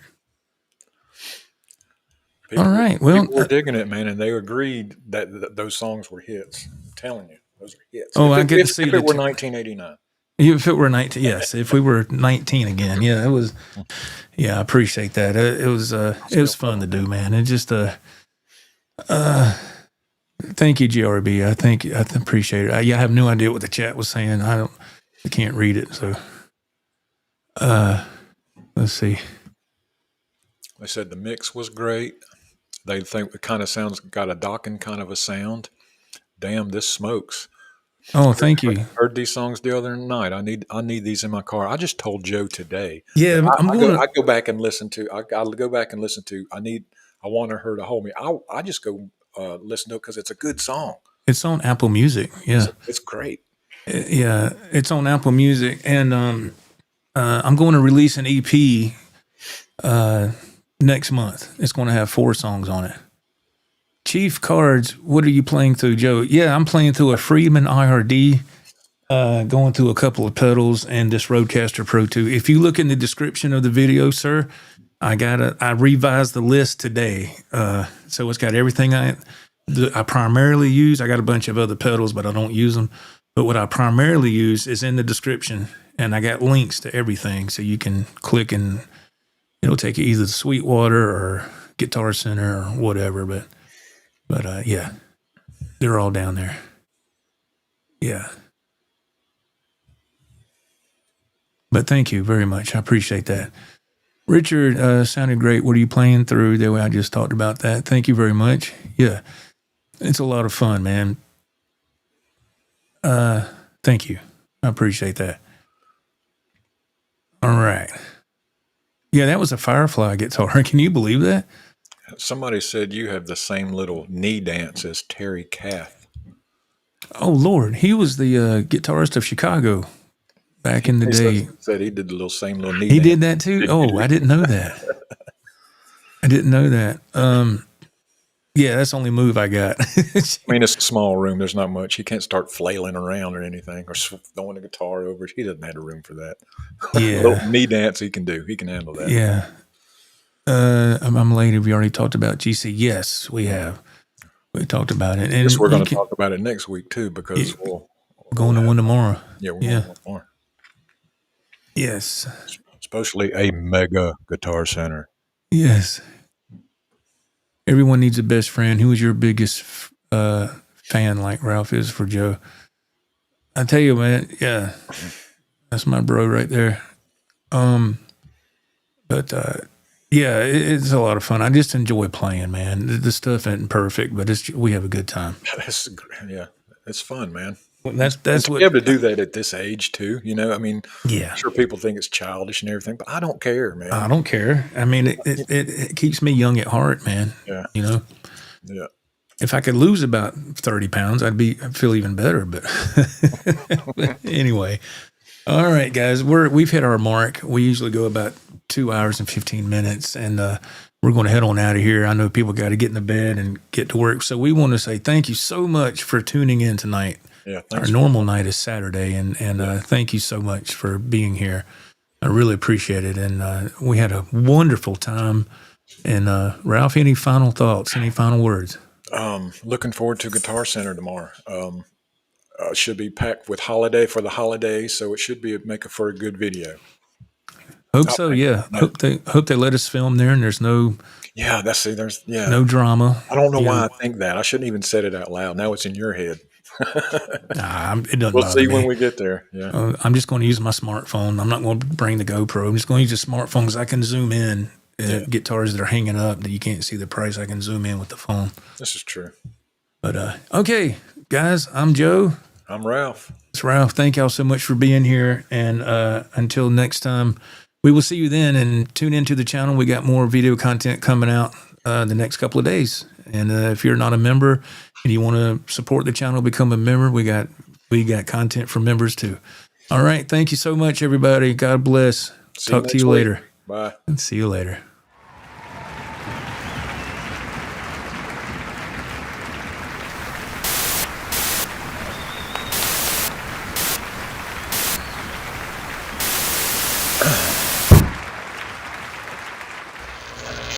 Speaker 1: All right. Well,
Speaker 2: people were digging it, man, and they agreed that those songs were hits. I'm telling you, those are hits.
Speaker 1: Oh,
Speaker 2: I
Speaker 1: get to see
Speaker 2: if it were 1989.
Speaker 1: If it were 19, yes. If we were 19 again, yeah, it was. Yeah, I appreciate that. It was fun to do, man. It just thank you, GRB. I appreciate it. I have no idea what the chat was saying. I can't read it. So, let's see.
Speaker 2: They said the mix was great. They think it kind of got a docking kind of a sound. Damn, this smokes.
Speaker 1: Oh, thank you.
Speaker 2: I heard these songs the other night. I need these in my car. I just told Joe today.
Speaker 1: Yeah,
Speaker 2: I go back and listen to. I'll go back and listen to. I want her to hold me. I just go listen to it because it's a good song.
Speaker 1: It's on Apple Music. Yeah,
Speaker 2: it's great.
Speaker 1: Yeah, it's on Apple Music, and I'm going to release an EP next month. It's going to have 4 songs on it. Chief Cards, what are you playing through, Joe? Yeah, I'm playing through a Friedman IR-D, going through a couple of pedals and this Rodecaster Pro 2. If you look in the description of the video, sir, I revised the list today. So it's got everything I primarily use. I got a bunch of other pedals, but I don't use them. But what I primarily use is in the description, and I got links to everything. So you can click and it'll take you either to Sweetwater or Guitar Center or whatever, but yeah, they're all down there. Yeah. But thank you very much. I appreciate that. Richard, sounded great. What are you playing through? The way I just talked about that. Thank you very much. Yeah. It's a lot of fun, man. Thank you. I appreciate that. All right. Yeah, that was a Firefly guitar. Can you believe that?
Speaker 2: Somebody said you have the same little knee dance as Terry Kath.
Speaker 1: Oh, Lord. He was the guitarist of Chicago back in the day.
Speaker 2: Said he did the same little knee
Speaker 1: He
Speaker 2: dance.
Speaker 1: did that too? Oh, I didn't know that. I didn't know that. Yeah, that's the only move I got.
Speaker 2: I mean, it's a small room. There's not much. He can't start flailing around or anything or throwing a guitar over. He doesn't have the room for that.
Speaker 1: Yeah.
Speaker 2: Little knee dance he can do. He can handle that.
Speaker 1: Yeah. I'm late. Have you already talked about GC? Yes, we have. We talked about it. And
Speaker 2: we're going to talk about it next week too, because we're
Speaker 1: going to one tomorrow.
Speaker 2: Yeah, we're going to one more.
Speaker 1: Yes.
Speaker 2: Especially a mega guitar center.
Speaker 1: Yes. Everyone needs a best friend. Who is your biggest fan like Ralph is for Joe? I tell you, man, yeah, that's my bro right there. But yeah, it's a lot of fun. I just enjoy playing, man. The stuff isn't perfect, but we have a good time.
Speaker 2: Yeah, it's fun, man.
Speaker 1: That's what
Speaker 2: be able to do that at this age too. You know, I mean,
Speaker 1: yeah,
Speaker 2: I'm sure people think it's childish and everything, but I don't care, man.
Speaker 1: I don't care. I mean, it keeps me young at heart, man.
Speaker 2: Yeah,
Speaker 1: you know.
Speaker 2: Yeah.
Speaker 1: If I could lose about 30 pounds, I'd feel even better. But anyway, all right, guys, we've hit our mark. We usually go about 2 hours and 15 minutes, and we're going to head on out of here. I know people got to get in the bed and get to work, so we want to say thank you so much for tuning in tonight.
Speaker 2: Yeah,
Speaker 1: our normal night is Saturday, and thank you so much for being here. I really appreciate it, and we had a wonderful time. And Ralph, any final thoughts? Any final words?
Speaker 2: Looking forward to Guitar Center tomorrow. Should be packed with holiday for the holidays, so it should make for a good video.
Speaker 1: Hope so. Yeah.
Speaker 2: No.
Speaker 1: Hope they let us film there, and there's no drama.
Speaker 2: I don't know why I think that. I shouldn't even said it out loud. Now it's in your head.
Speaker 1: It doesn't
Speaker 2: We'll
Speaker 1: bother
Speaker 2: see
Speaker 1: me.
Speaker 2: when we get there. Yeah.
Speaker 1: I'm just going to use my smartphone. I'm not going to bring the GoPro. I'm just going to use the smartphone because I can zoom in at guitars that are hanging up that you can't see the price. I can zoom in with the phone.
Speaker 2: This is true.
Speaker 1: But okay, guys, I'm Joe.
Speaker 2: I'm Ralph.
Speaker 1: It's Ralph. Thank y'all so much for being here. And until next time, we will see you then. And tune into the channel. We got more video content coming out the next couple of days. And if you're not a member and you want to support the channel, become a member. We got content for members too. All right. Thank you so much, everybody. God bless. Talk to you later.
Speaker 2: Bye.
Speaker 1: See you later.